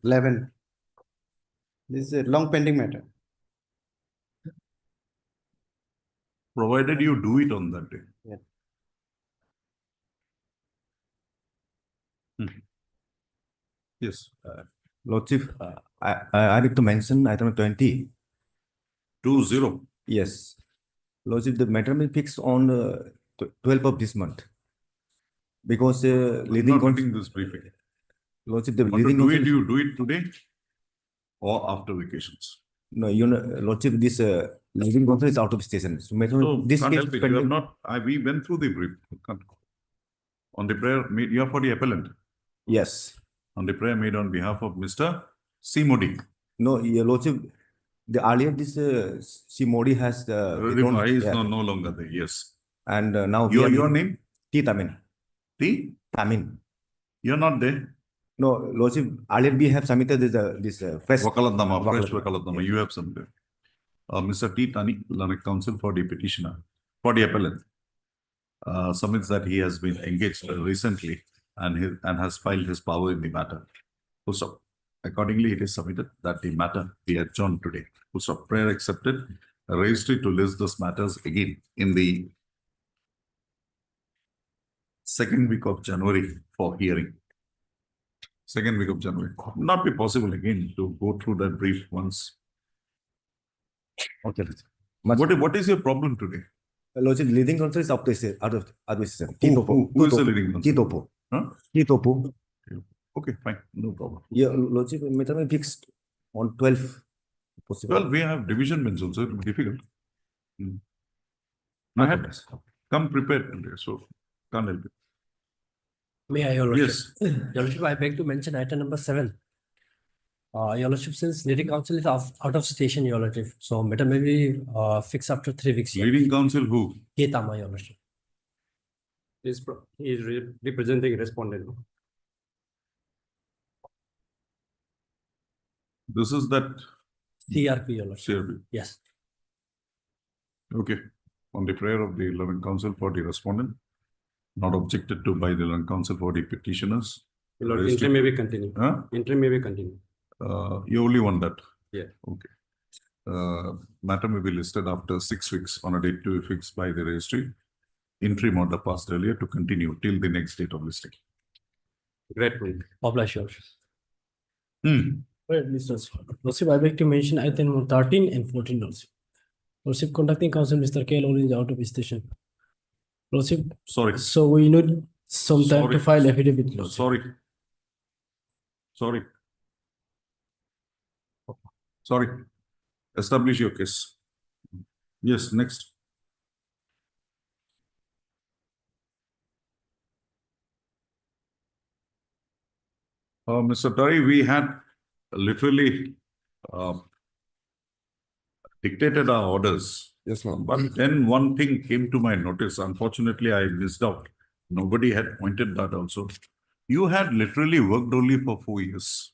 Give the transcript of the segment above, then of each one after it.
11. This is a long pending matter. Provided you do it on that day. Yeah. Yes. Lordship, I need to mention item 20. 20. Yes. Lordship, the matter will be fixed on 12th of this month. Because leading Not getting this briefing. Lordship, the Want to leading do counsel. it, you do it today or after vacations. No, you know, Lordship, this leading counsel is out of station. So, matter So this can't case help it. You have not. We went through the brief. On the prayer made, you are for the appellant. Yes. On the prayer made on behalf of Mr. C. Modi. No, Your Lordship, the earlier this C. Modi has The is no longer there. Yes. And now your name? T. Tamin. T. Tamin. You're not there. No, Lordship, earlier we have submitted this fresh Wakalatnama, fresh Wakalatnama. Wakalatnama. You have submitted. Mr. T. Tani, Learned Counsel for the petitioner, for the appellant, submits that he has been engaged recently and has filed his power in the matter. So, accordingly, it is submitted that the matter be adjourned today. So, prayer accepted. Registry to list those matters again in the second week of January for hearing. Second week of January. Not be possible again to go through that brief once. Okay. What is your problem today? Lordship, leading counsel is out of station. Who is the leading counsel? Kitopo. Huh? Kitopo. Okay, fine. No problem. Yeah, Lordship, matter will be fixed on 12th. Possible. Well, we have division bench also. It will be difficult. I Okay. had come prepared today, so can't help it. May I, Your Lordship? Yes. Your Lordship, I beg to mention item number 7. Your Lordship, since leading counsel is out of station, Your Lordship, so matter may be fixed after 3 weeks. Leading counsel who? Ketama, Your Lordship. He is representing respondent. This is that CRP, Your Lordship. CRB. Yes. Okay. On the prayer of the Learned Counsel for the respondent, not objected to by the Learned Counsel for the petitioners. Lord, interim may be continued. Huh? Interim may be continued. You only want that? Yeah. Okay. Matter may be listed after 6 weeks on a date to be fixed by the registry. Interim order passed earlier to continue till the next date of listing. Great point. Oblige, Your Lordship. Right, Mr. Lordship, I beg to mention item 13 and 14 also. Lordship, conducting counsel Mr. K. Lowell is out of station. Lordship, Sorry. so we need some time Sorry. to file affidavit. Lordship. Sorry. Establish your case. Yes, next. Mr. Tari, we had literally dictated our orders. Yes, ma'am. But then one thing came to my notice. Unfortunately, I missed out. Nobody had pointed that also. You had literally worked only for 4 years.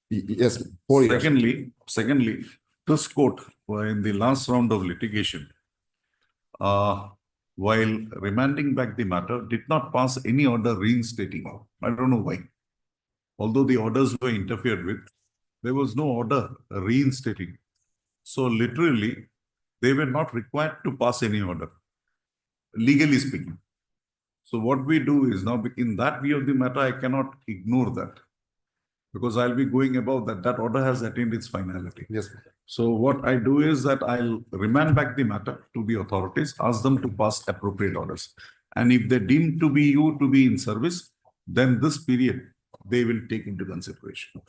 Yes, 4 years. Secondly, this court, in the last round of litigation, while remanding back the matter, did not pass any order reinstating. I don't know why. Although the orders were interfered with, there was no order reinstating. So literally, they were not required to pass any order, legally speaking. So what we do is now, in that view of the matter, I cannot ignore that. Because I'll be going above that. That order has attained its finality. Yes. So what I do is that I'll remand back the matter to the authorities, ask them to pass appropriate orders. And if they deem to be you to be in service, then this period, they will take into consideration.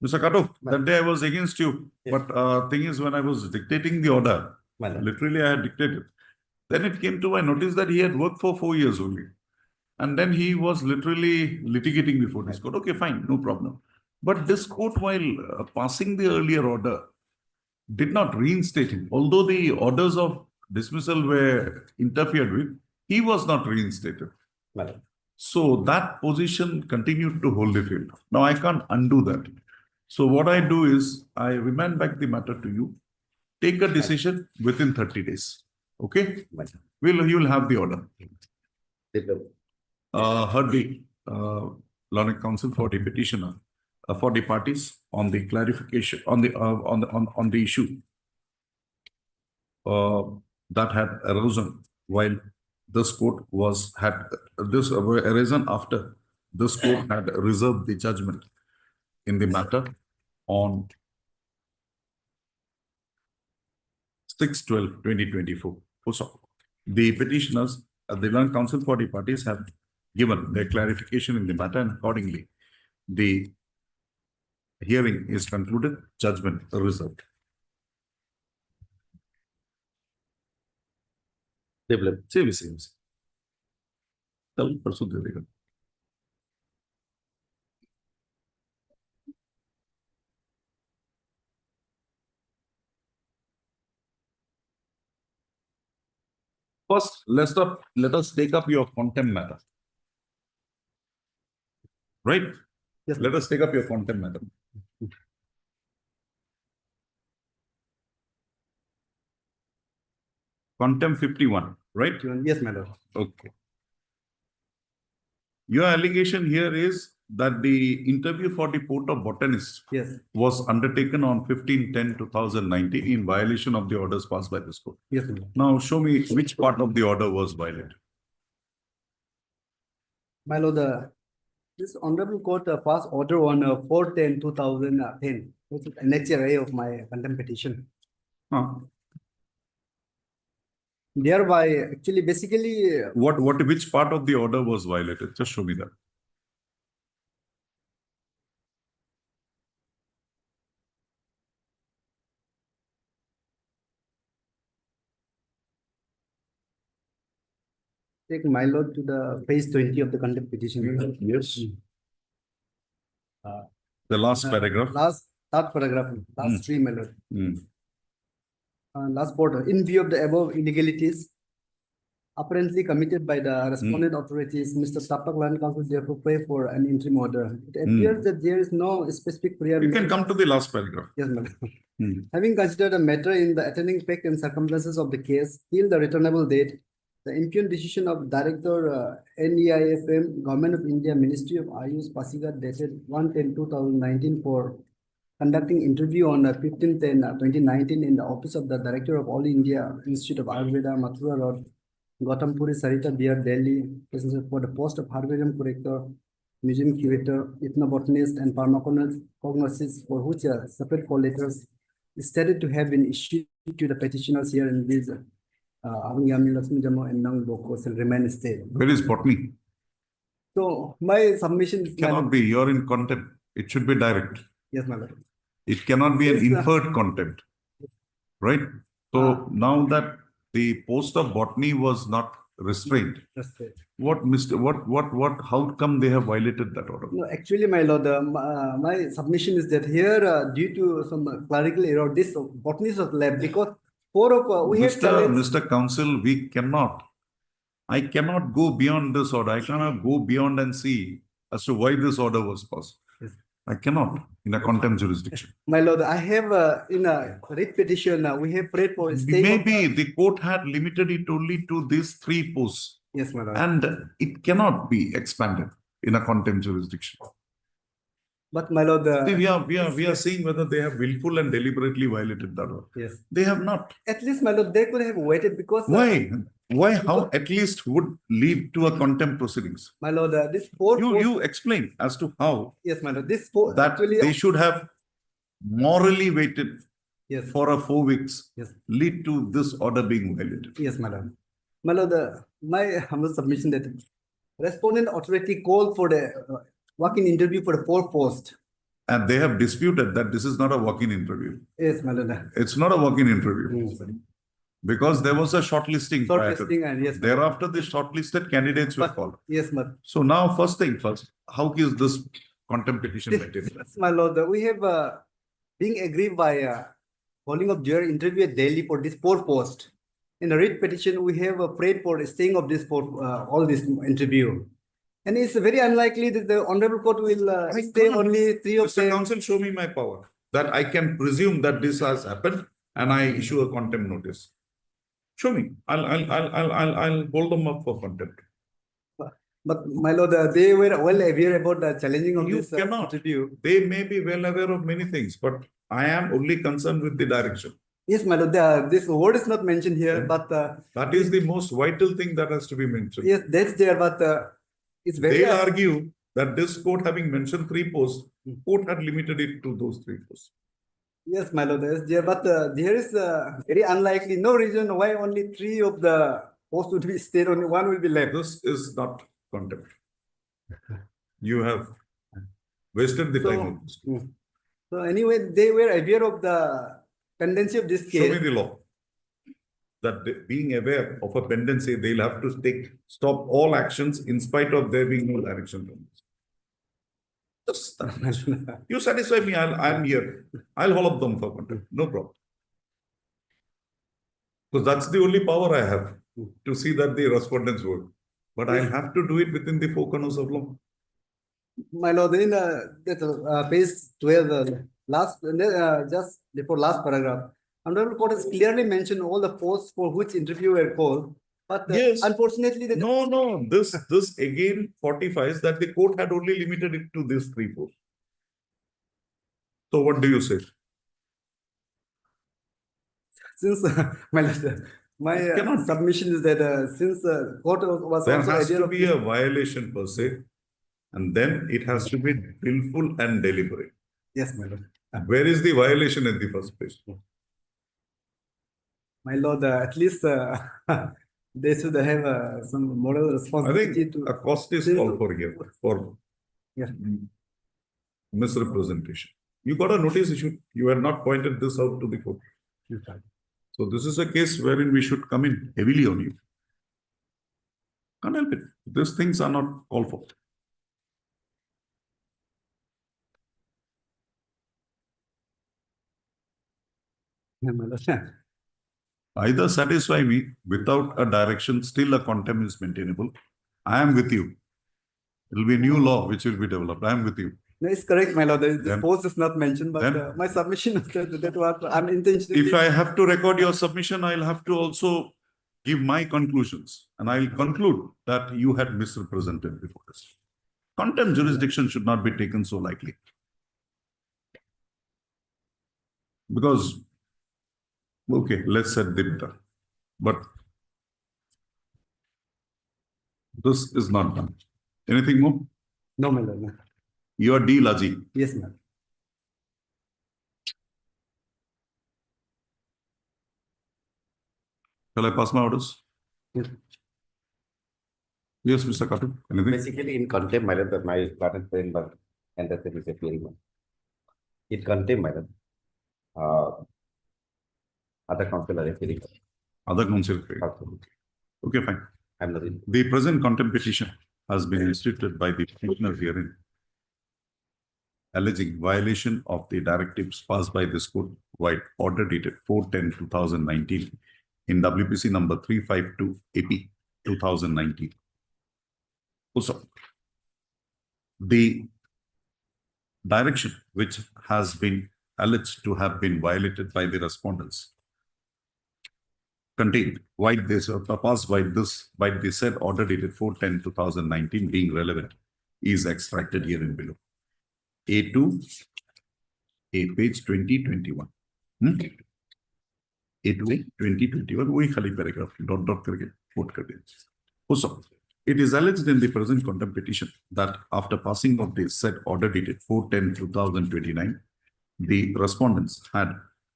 Mr. Kato, that day I was against you. Yes. But thing is, when I was dictating the order, literally I had dictated. Then it came to my notice that he had worked for 4 years only. And then he was literally litigating before this court. Okay, fine, no problem. But this court, while passing the earlier order, did not reinstate him. Although the orders of dismissal were interfered with, he was not reinstated. So that position continued to hold the field. Now I can't undo that. So what I do is I remand back the matter to you. Take a decision within 30 days. Okay? You will have the order. Heard the Learned Counsel for the petitioner for the parties on the clarification on the issue that had arisen while this court had arisen after this court had reserved the judgment in the matter on 6/12/2024. So the petitioners, the learned counsel for the parties have given their clarification in the matter, and accordingly, the hearing is concluded, judgment reserved. Develop. Same. Tell pursue the legal. First, let us take up your contempt matter. Right? Yes. Let us take up your contempt matter. Contempt 51, right? Yes, my lord. Okay. Your allegation here is that the interview for the port of botanist Yes. was undertaken on 15/10/2019 in violation of the orders passed by this court. Yes, my lord. Now, show me which part of the order was violated. My lord, this honorable court passed order on 4/10/2010, which is next year of my contempt petition. Thereby, actually, basically, Which part of the order was violated? Just show me that. take my lord to the page 20 of the contempt petition. Yes. The last paragraph. Last third paragraph, last three, my lord. Last border. In view of the above illegalities apparently committed by the respondent authorities, Mr. Tapak Land Council therefore pray for an interim order. It appears that there is no specific prayer. You can come to the last paragraph. Yes, madam. Having considered a matter in the attending fact and circumstances of the case, till the returnable date, the impugned decision of Director NEIFM, Government of India, Ministry of Ayush, Pasigat, dated 1/10/2019 for conducting interview on 15/10/2019 in the office of the Director of All India Institute of Ayurveda, Mathura Road, Gautampuri, Sarita Bihar, Delhi, for the post of Herbarium Corrector, Museum Curator, Ethnobotanist, and Pharmacognosist, for which separate call letters is stated to have been issued to the petitioners here in this Avangami Lakshmi Jamo and Nang Boko shall remain stay. Where is botany? So my submission is Cannot be. You're in contempt. It should be direct. Yes, my lord. It cannot be an inferred contempt. Right? So now that the post of botany was not restrained, That's right. how come they have violated that order? No, actually, my lord, my submission is that here, due to some clerical error, this botanist was left because four of we have challenged. Mr. Counsel, I cannot go beyond this order. I cannot go beyond and see as to why this order was passed. Yes. I cannot in a contempt jurisdiction. My lord, I have in a writ petition, we have prayed for staying. Maybe the court had limited it only to these 3 posts. Yes, my lord. And it cannot be expanded in a contempt jurisdiction. But my lord, See, we are seeing whether they have willful and deliberately violated that order. yes, They have not. at least my lord, they could have waited because Why? Why? How at least would lead to a contempt proceedings? my lord, this four. You explain as to how Yes, my lord, this four that actually. they should have morally waited Yes, for a 4 weeks, yes, lead to this order being violated. yes, my lord. My lord, my humble submission that respondent authority called for the walk-in interview for the 4 post. And they have disputed that this is not a walk-in interview. Yes, my lord. It's not a walk-in interview. Mm. Because there was a shortlisting. prior to- Shortlisting and yes. Thereafter, the shortlisted candidates were called. Yes, my lord. So now, first thing first, how is this contempt petition material? Yes, my lord, we have being agreed by calling of jury interview at Delhi for this 4 post. In the writ petition, we have prayed for staying of this for all this interview. And it's very unlikely that the honorable court will stay only 3 of Mr. them. Counsel, show me my power that I can presume that this has happened and I issue a contempt notice. Show me. I'll hold them up for contempt. But my lord, they were well aware about the challenging of You this cannot. review. They may be well aware of many things, but I am only concerned with the direction. Yes, my lord, this word is not mentioned here, Yeah. but That is the most vital thing that has to be mentioned. yes, that's there, but it's very. They'll argue that this court, having mentioned 3 posts, court had limited it to those 3 posts. Yes, my lord, yes, there, but there is very unlikely, no reason why only 3 of the posts would be stayed, only 1 will be left. This is not contempt. You have wasted the time of this. So anyway, they were aware of the tendency of this Show me case. the law. That being aware of a pendency, they'll have to stop all actions in spite of there being no direction from this. Just that much. You satisfy me, I'm here. I'll hold up them for contempt. No problem. Because that's the only power I have to see that the respondents work. But I'll have to do it within the 4 corners of law. My lord, in that page 12, last just before last paragraph, Honorable Court has clearly mentioned all the posts for which interview were called. But Yes. unfortunately, No. This again fortifies that the court had only limited it to these 3 posts. So what do you say? Since my submission is that since court was There also has aware to of be a violation per se, and then it has to be willful and deliberate. Yes, my lord. Where is the violation in the first place? My lord, at least they should have some moral I responsibility think a cost is called for here for misrepresentation. You got a notice issue. You had not pointed this out to the court. So this is a case wherein we should come in heavily on you. Can't help it. These things are not called for. Yeah, my lord. Either satisfy me without a direction, still a contempt is maintainable. I am with you. It will be a new law which will be developed. I am with you. No, it's correct, my lord. This Then- post is not mentioned, but then- my submission is that was unintentionally. If I have to record your submission, I'll have to also give my conclusions. And I'll conclude that you had misrepresented before this. Contempt jurisdiction should not be taken so lightly. Because, okay, let's set the matter. But this is not done. Anything more? No, my lord. No. You are D. Laji. Yes, ma'am. Shall I pass my orders? Yes. Yes, Mr. Katu. Anything? Basically, in contempt, my lord, my current framework and that is appearing. In contempt, my lord, other counsel are appearing. Other counsel. Okay, fine. I'm not in. The present contempt petition has been instituted by the petitioner herein, alleging violation of the directives passed by this court by order dated 4/10/2019 in WPC number 352 AP 2019. Also, the direction which has been alleged to have been violated by the respondents contained why this passed by the said order dated 4/10/2019 being relevant is extracted here in below. A2, page 2021. A2, 2021, वही खाली paragraph dot करके quote कर दिया. Also, it is alleged in the present contempt petition that after passing of the said order dated 4/10/2029, the respondents had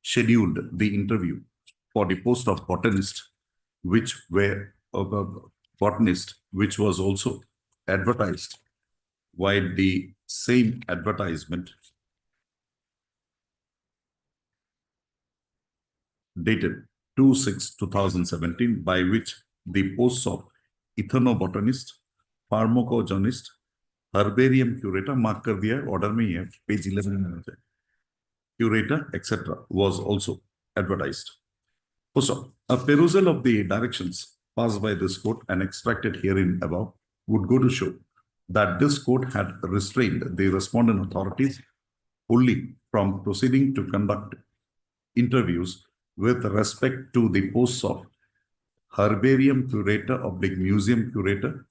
scheduled the interview for the post of botanist, which was also advertised, while the same advertisement dated 2/6/2017, by which the posts of ethnobotanist, pharmacogenist, herbarium curator, mark कर दिया है, order में ही है, page 11 में है, curator, etc. was also advertised. Also, a perusal of the directions passed by this court and extracted herein above would go to show that this court had restrained the respondent authorities only from proceeding to conduct interviews with respect to the posts of herbarium curator / museum curator,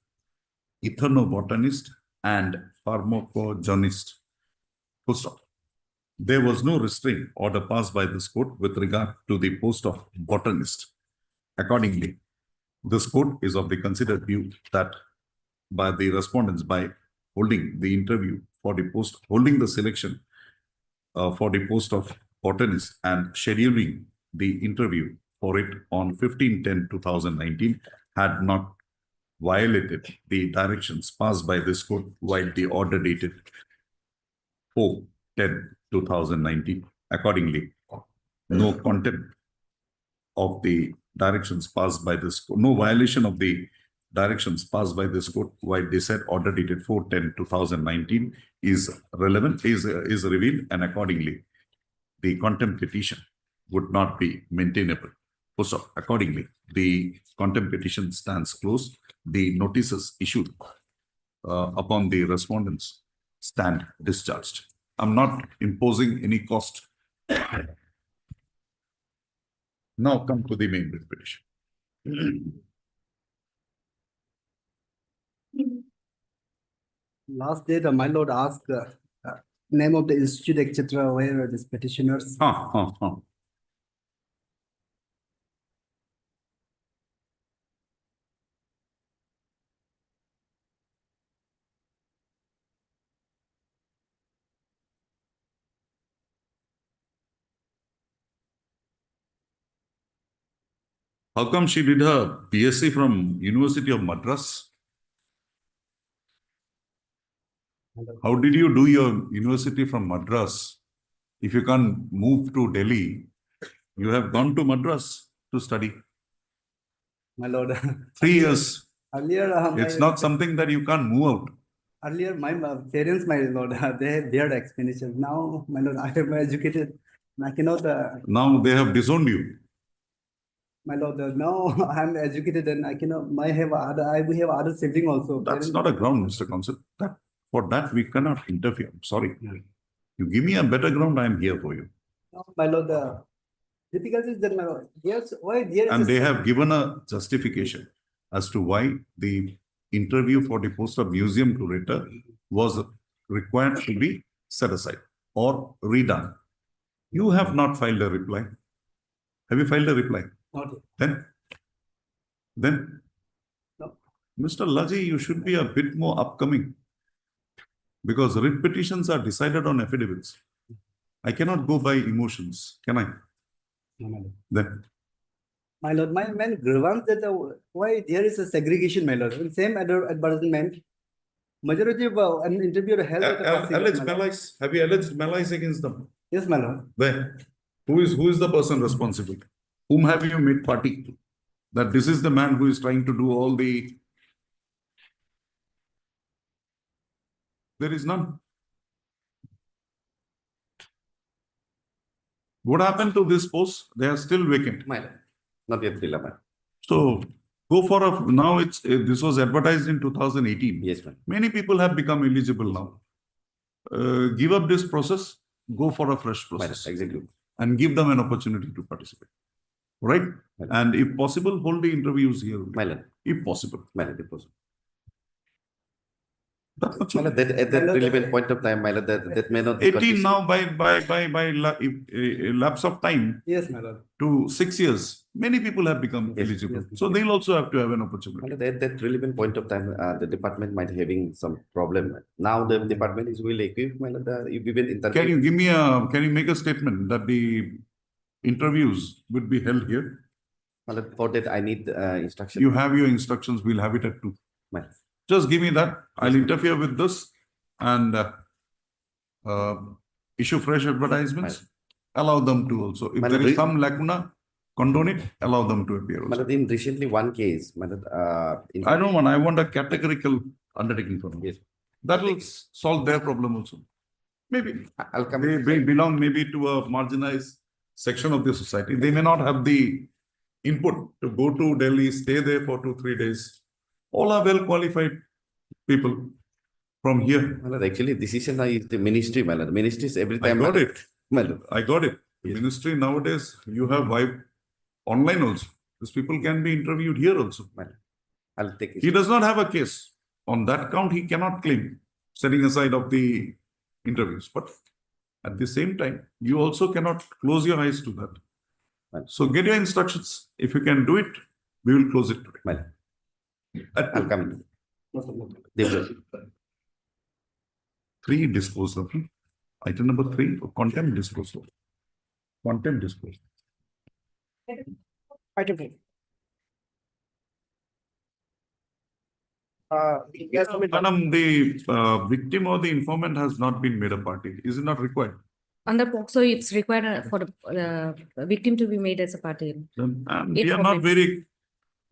ethnobotanist and pharmacogenist. Full stop. There was no restraint order passed by this court with regard to the post of botanist. Accordingly, this court is of the considered view that by the respondents, by holding the interview for the post, holding the selection for the post of botanist and scheduling the interview for it on 15/10/2019 had not violated the directions passed by this court while the order dated 4/10/2019. Accordingly, no contempt of the directions passed by this court, no violation of the directions passed by this court while they said order dated 4/10/2019 is relevant, is revealed, and accordingly, the contempt petition would not be maintainable. So accordingly, the contempt petition stands closed. The notices issued upon the respondents stand discharged. I'm not imposing any cost. Now come to the main writ petition. Last day, my lord asked name of the institute, etc., where these petitioners. How come she did her BSc from University of Madras? How did you do your university from Madras? If you can't move to Delhi, you have gone to Madras to study. My lord. 3 years. Earlier, It's not something that you can't move out. Earlier, my parents, my lord, they bear expenditure. Now, my lord, I am educated. I cannot. Now they have disowned you. My lord, now I am educated and I cannot. I have other sibling also. That's Parents- not a ground, Mr. Counsel. For that, we cannot interfere. I'm sorry. You give me a better ground, I am here for you. No, my lord, the difficulty is that, my lord, yes, why there is And a- they have given a justification as to why the interview for the post of museum curator was required to be set aside or redone. You have not filed a reply. Have you filed a reply? Not yet. Then, No. Mr. Laji, you should be a bit more upcoming because writ petitions are decided on affidavits. I cannot go by emotions, can I? No, my lord. Then, My lord, my man grievance that why there is a segregation, my lord. In same advertisement, majority of an interviewer held at a passing, alleged my lord. malice. Have you alleged malice against them? Yes, my lord. Where? Who is the person responsible? Whom have you made party? That this is the man who is trying to do all the. There is none. What happened to this post? They are still vacant. My lord, not yet filled up. So go for a, now it's, this was advertised in 2018. Yes, ma'am. Many people have become eligible now. Give up this process, go for a fresh My lord, process exactly. and give them an opportunity to participate. Right? My lord. And if possible, hold the interviews here. My lord, If possible. my lord, it was. That's not My lord, that at that relevant point of time, my lord, that may not be 18 condition. now by lapse of time Yes, my lord. to 6 years, many people have become Yes, eligible. yes. So they'll also have to have an My opportunity. lord, at that relevant point of time, the department might having some problem. Now the department is well equipped, my lord, if even Can you give me can you make a statement that the interviews would be held here? My lord, for that I need instruction. You have your instructions, we'll have it at 2. My lord. Just give me that. I'll ma'am. interfere with this and issue fresh advertisements. Allow them to also. If Madam, there is re- some lacuna, condone it, allow them to appear My also. lord, in recently one case, my lord, in I don't want, I want a categorical undertaking from them. Yes. That will solve their problem also. Maybe I'll come. they belong maybe to a marginalized section of the society. They may not have the input to go to Delhi, stay there for 2-3 days. All are well qualified people from here. My lord, actually, decision is the ministry, my lord. Ministry is every I time. got it. My lord. I got it. Yes. Ministry nowadays, you have vibe online also. These people can be interviewed here also. My lord. I'll take it. He does not have a case. On that count, he cannot claim, setting aside of the interviews. But at the same time, you also cannot close your eyes to that. Right. So get your instructions. If you can do it, we will close it today. Well, At I'll come. Develop. 3 disposal. Item number 3, contempt disposal. Contempt disposal. Item 3. Yes, Madam, the victim or the informant has not been made a party. Is it not required? Under POCSO, it's required for the victim to be made as a party. Then, we are not Informant. very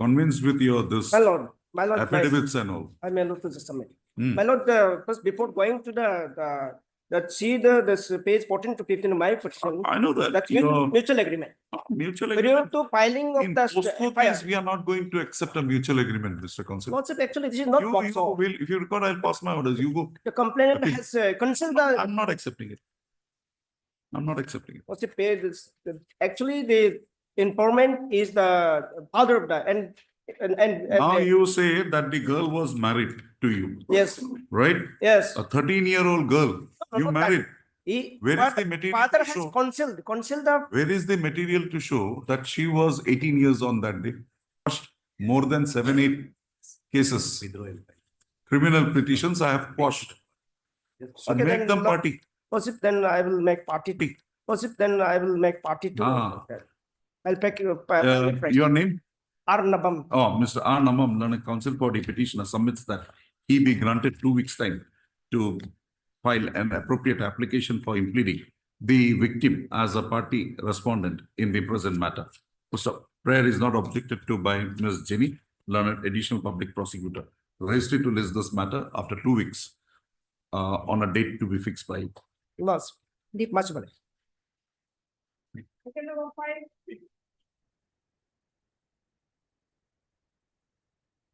convinced with your this my lord, affidavits and all. I may lord to just submit. Hmm. My lord, first before going to this page 14 to 15 of my petition, I know that. that's Your mutual agreement. mutual Prior agreement. to filing of In the POSCO FIR. case, we are not going to accept a mutual agreement, Mr. Counsel. Lordship, actually, this is not You POCSO. will, if you record, I'll pass my orders. You go. The complainant Okay. has concealed the, I'm not accepting it. I'm not accepting it. lordship, actually, the informant is the father of the, and Now you say that the girl was married to you, yes, right? yes. A 13-year-old girl, you not married. He, Where is but the material father to has show? concealed the, Where is the material to show that she was 18 years on that day? More than 7-8 cases. Criminal petitions I have quashed. So Okay, make then them no- party. lordship, then I will make party. Lordship, then I will make party to. Ah. I'll pack you. Your name? Arnabam. Oh, Mr. R. Namam, learned counsel for the petitioner submits that he be granted 2 weeks' time to file an appropriate application for impleading the victim as a party respondent in the present matter. So prayer is not objected to by Ms. Jenny, learned additional public prosecutor. Registry to list this matter after 2 weeks on a date to be fixed by. Loss. Much better.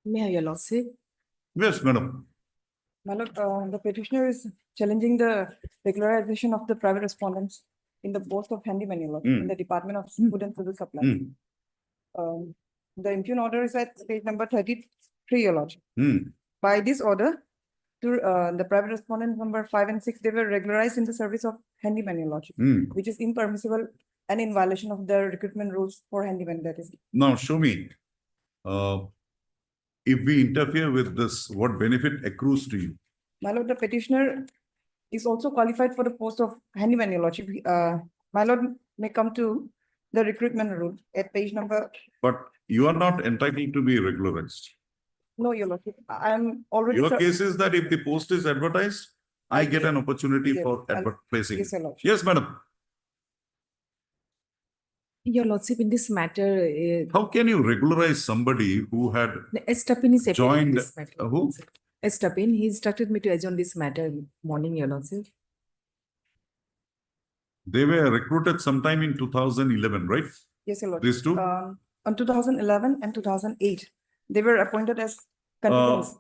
May I, your lordship? Yes, madam. My lord, the petitioner is challenging the regularization of the private respondents in the post of handyman, your lord, in the Department of Food and Civil Supply. The impugn order is at page number 33, your lord. By this order, the private respondent number 5 and 6, they were regularized in the service of handyman, your lordship, which is impermissible and in violation of the recruitment rules for handyman, that is. Now show me. If we interfere with this, what benefit accrues to you? My lord, the petitioner is also qualified for the post of handyman, your lordship. My lord may come to the recruitment rule at page number. But you are not entitled to be regularized. No, your lordship, I am already. Your case is that if the post is advertised, I get an opportunity Yes, for placing. Yes, your lordship. Yes, madam. Your lordship, in this matter, How can you regularize somebody who had Estapin is appearing joined? this matter. Who? Estapin, he instructed me to adjourn this matter morning, your lordship. They were recruited sometime in 2011, right? Yes, your lordship. These two? On 2011 and 2008, they were appointed as continuous.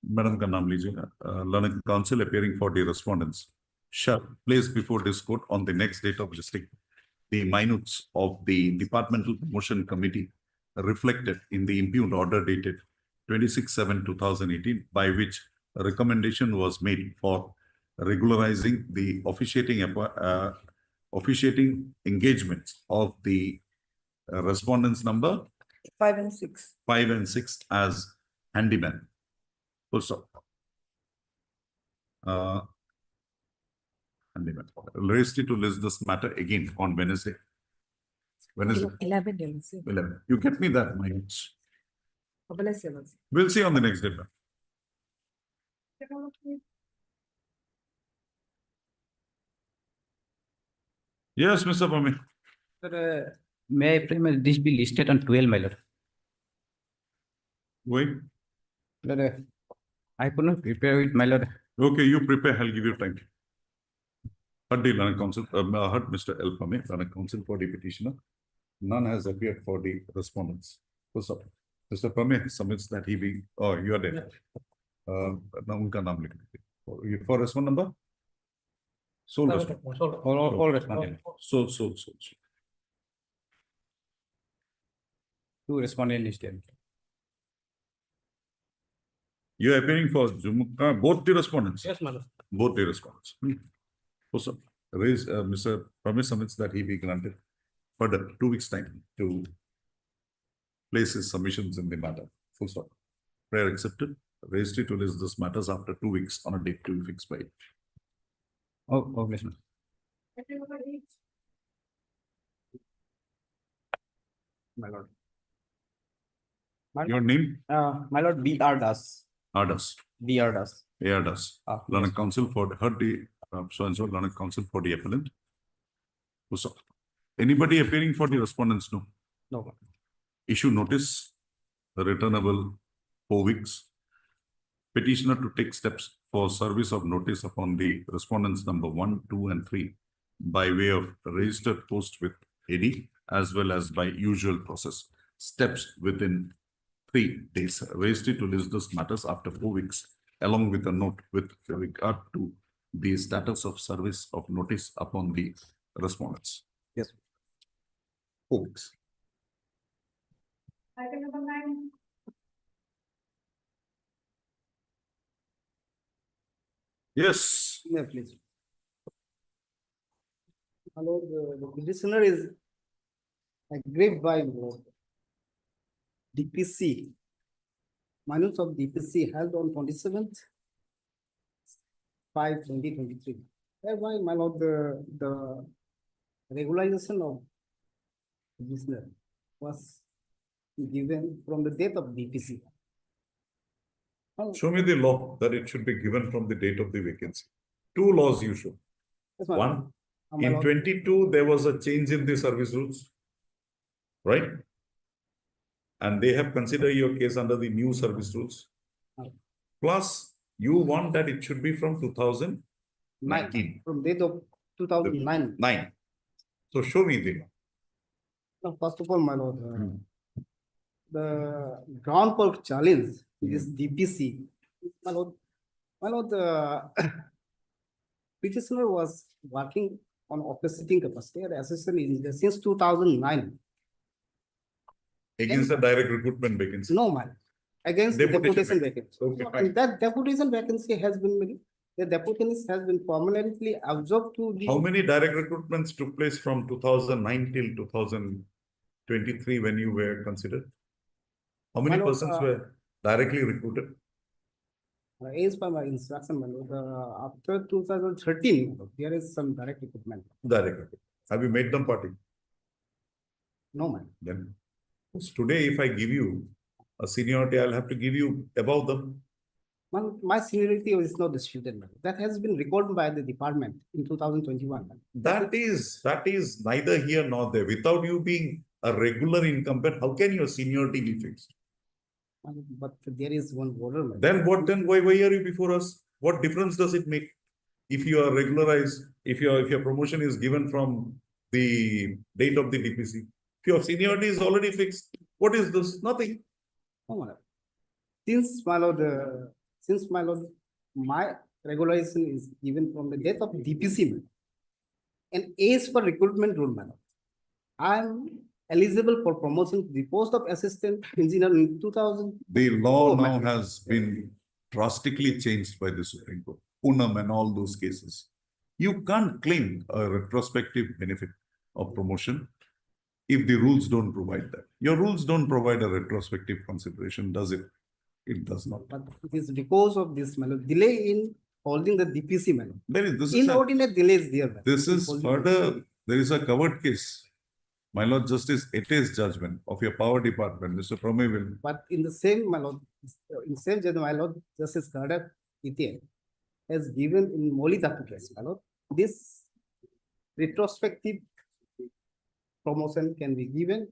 Madam का नाम लीजिएगा. Learned counsel appearing for the respondents shall place before this court on the next date of listing the minutes of the Departmental Promotion Committee reflected in the impugned order dated 26/7/2018, by which a recommendation was made for regularizing the officiating engagements of the respondents number 5 and 6. 5 and 6 as handyman. Full stop. Handyman. Registry to list this matter again on Wednesday. 11, your lordship. 11. You get me that minutes. Bless your lordship. We'll see on the next day. ma'am. Yes, Mr. Pami. Sir, may I pray this be listed on 12, my lord? Wait. Sir, I could not prepare it, my lord. Okay, you prepare. I'll give you time. Heard the Learned Counsel, heard Mr. L. Pami, Learned Counsel for the petitioner. None has appeared for the respondents. What's up? Mr. Pami submits that he be, oh, you are there. ना उनका नाम लिख लीजिए. For respondent number? Sole respondent. All respondents. So. Two respondents listed. You are appearing for Jumukha, both the respondents? Yes, my lord. Both the respondents. Also, raise, Mr. Ramesh submits that he be granted further 2 weeks' time to place his submissions in the matter. Full stop. Prayer accepted. Registry to list this matters after 2 weeks on a date to be fixed by. Oh, bless me. My lord. Your name? My lord, B.R. Das. Ardas. B.R. Das. Ardas. Ah, Learned counsel for heard the so and so learned counsel for the appellant. Full stop. Anybody appearing for the respondents? No. No. Issue notice, returnable 4 weeks. Petitioner to take steps for service of notice upon the respondents number 1, 2, and 3 by way of registered post with AD as well as by usual process. Steps within 3 days. Registry to list those matters after 4 weeks along with a note with regard to the status of service of notice upon the respondents. Yes. 4 weeks. Item number 9. Yes. Yeah, please. Hello, the petitioner is aggrieved by DPC. Minutes of DPC held on 27/5/2023. Thereby, my lord, the regularization of petitioner was given from the date of DPC. Show me the law that it should be given from the date of the vacancy. 2 laws you show. Yes, my lord. One, My in lord. 22, there was a change in the service rules, right? And they have considered your case under the new service rules. Plus, you want that it should be from 2019. From date of 2009. 9. So show me the law. Now, first of all, my lord, the ground for challenge is DPC. My lord, petitioner was working on officiating capacity as assistant engineer since 2009. Against the direct recruitment vacancy. No, man. Against the Deputation deputation vacancy. Okay, fine. And that deputation vacancy has been, the deputation has been permanently absorbed to the. How many direct recruitments took place from 2009 till 2023 when you were considered? How many My lord, persons were directly recruited? As per my instruction, my lord, after 2013, there is some direct recruitment. Direct recruitment. Have you made them party? No, man. Then today, if I give you a seniority, I'll have to give you above them. My seniority is not disputed, man. That has been recorded by the department in 2021. Man. That is neither here nor there. Without you being a regular incumbent, how can your seniority be fixed? But there is one border. Man. Then what? Then why are you before us? What difference does it make if you are regularized? If your promotion is given from the date of the DPC, if your seniority is already fixed, what is this? Nothing. Oh, my lord. Since my lord, my regularization is given from the date of DPC, man. And as per recruitment rule, man, I am eligible for promotion to the post of assistant engineer in 2000. The law now has been drastically changed by the Supreme Court. Poonam and all those cases. You can't claim a retrospective benefit of promotion if the rules don't provide that. Your rules don't provide a retrospective consideration, does it? It does not. But it is because of this, my lord, delay in holding the DPC, man. This is Inordinate delays there, man. This is further, there is a covered case. My Lord Justice, it is judgment of your power department, Mr. Pramay will. But in the same, my lord, in the same judgment, my lord Justice Kardak Itian has given in Molitatu case, my lord, this retrospective promotion can be given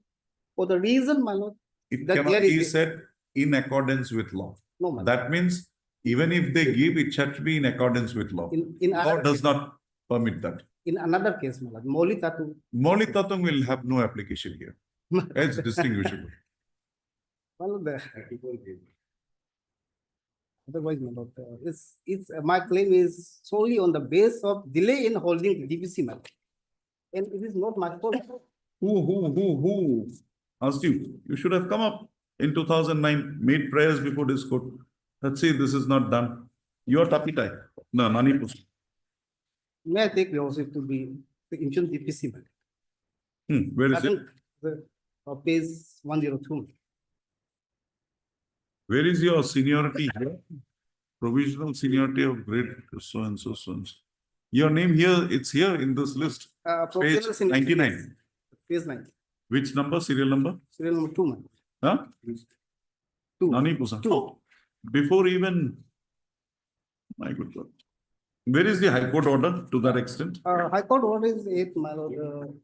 for the reason, my lord. It that cannot there be is said in accordance with law. No, my lord. That means even if they give, it should be in accordance with law. In Law other does case, not permit that. in another case, my lord, Molitatu. Molitatum will have no application here. It's distinguishable. Well, otherwise, my lord, my claim is solely on the basis of delay in holding the DPC, man. And it is not my fault. Who asked you? You should have come up in 2009, made prayers before this court. Let's see, this is not done. Your Tapitai. No, Nani Pusa. May I take also to be the Indian DPC matter? Where is it? Page 102. Where is your seniority here? Provisional seniority of grade so and so, so and so. Your name here, it's here in this list. Page Provisional seniority, 99. Page 90. Which number, serial number? Serial number 2, man. Huh? 2. Nani Pusa. 2. Before even, my good God. Where is the High Court order to that extent? High Court order is 8, my lord.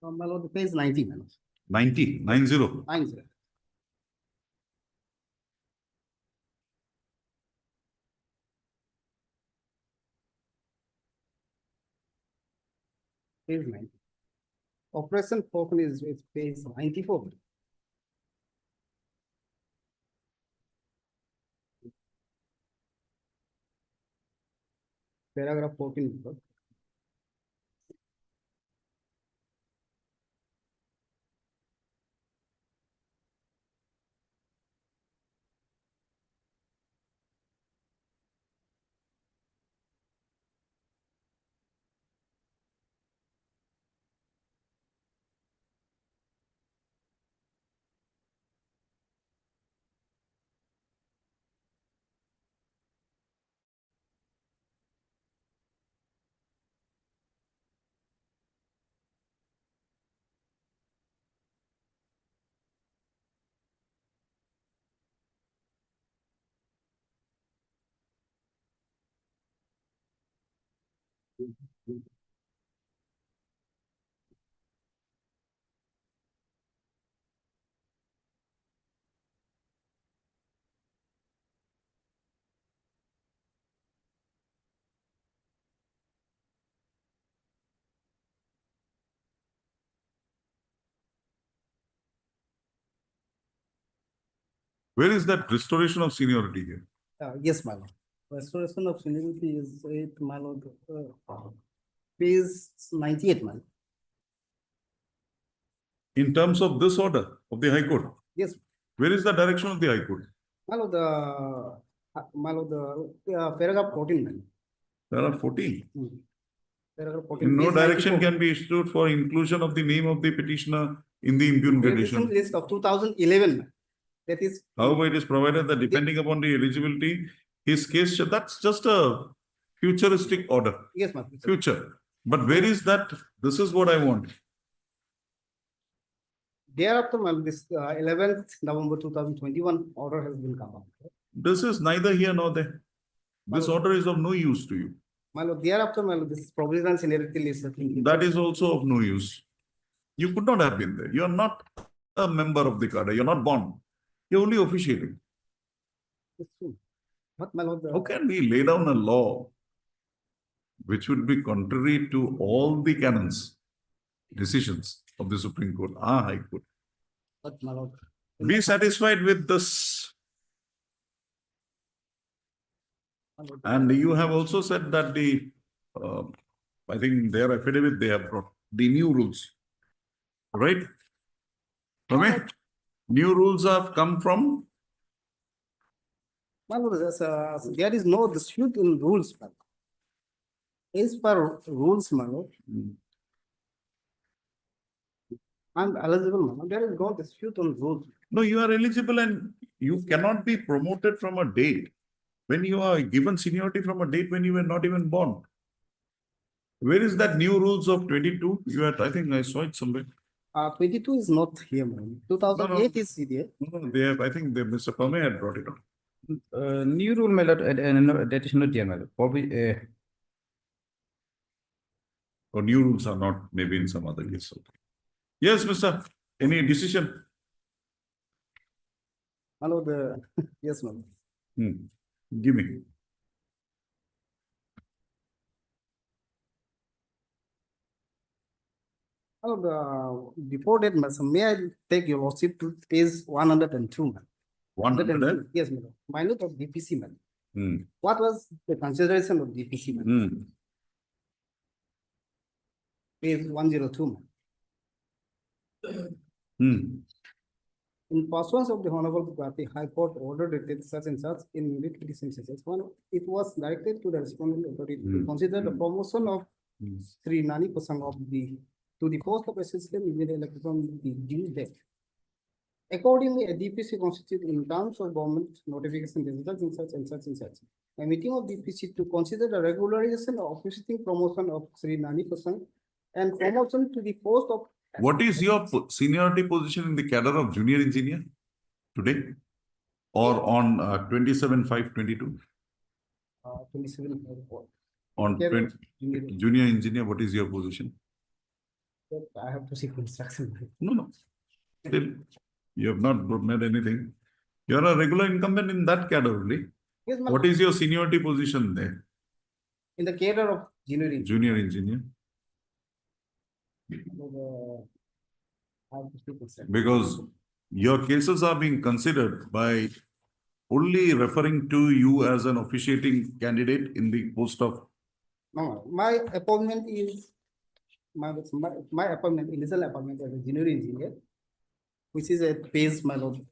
My lord, page 90, man. 90, 90. 90. Page 90. Operation Token is page 94. Paragraph 14. Where is that restoration of seniority here? Yes, my lord. Restoration of seniority is 8, my lord. Page 98, my lord. In terms of this order of the High Court, Yes, where is the direction of the High Court? my lord, paragraph 14, man. There are 14. Paragraph 14. In no page direction 94. can be issued for inclusion of the name of the petitioner in the impugned Petition petition. list of 2011, man. That is. However, it is provided that depending upon the eligibility, his case, that's just a futuristic order, Yes, ma'am. future. But where is that? This is what I want. Thereafter, ma'am, this 11th November 2021 order has been come out. This is neither here nor there. This order is of no use to you. My lord, thereafter, my lord, this provisional seniority list. That is also of no use. You could not have been there. You are not a member of the cadre. You're not born. You're only officiating. But my lord, How can we lay down a law which would be contrary to all the canons, decisions of the Supreme Court, our High Court? but my lord. Be satisfied with this. And you have also said that I think their affidavit they have brought the new rules, right? Okay. New rules have come from. My lord, there is no dispute in rules, ma'am. As per rules, my lord. I'm eligible, ma'am. There is no dispute on rules. No, you are eligible and you cannot be promoted from a date when you are given seniority from a date when you were not even born. Where is that new rules of 22? You had, I think I saw it somewhere. 22 is not here, ma'am. 2008 is there. No, they have, I think Mr. Pame had brought it on. New rule, my lord, no, that is not there, my lord. Or new rules are not, maybe in some other case. Okay. Yes, Mr. Any decision? Hello, yes, ma'am. Give me. Hello, before that, ma'am, may I take your lordship to page 102, ma'am? 100? Yes, madam. Minute of DPC, madam. Hmm. What was the consideration of DPC, madam? page 102. In pursuance of the Honorable Guwahati High Court ordered it such and such in unit petition cases. One, it was directed to the respondent authority to consider the promotion of Sri Nani Pasang of the to the post of assistant engineer elected from the due date. Accordingly, a DPC constituted in terms of government notification results in such and such and such. A meeting of DPC to consider the regularization of officiating promotion of Sri Nani Pasang and promotion to the post of. What is your seniority position in the cadre of junior engineer today? Or on 27/5/22? 27. On junior engineer, what is your position? I have to seek instruction. No. Still, you have not made anything. You are a regular incumbent in that cadre only. Yes, ma'am. What is your seniority position there? In the cadre of junior engineer. Junior engineer. I have to seek instruction. Because your cases are being considered by only referring to you as an officiating candidate in the post of. No, my appointment is my appointment, initial appointment as a junior engineer, which is a phase my lord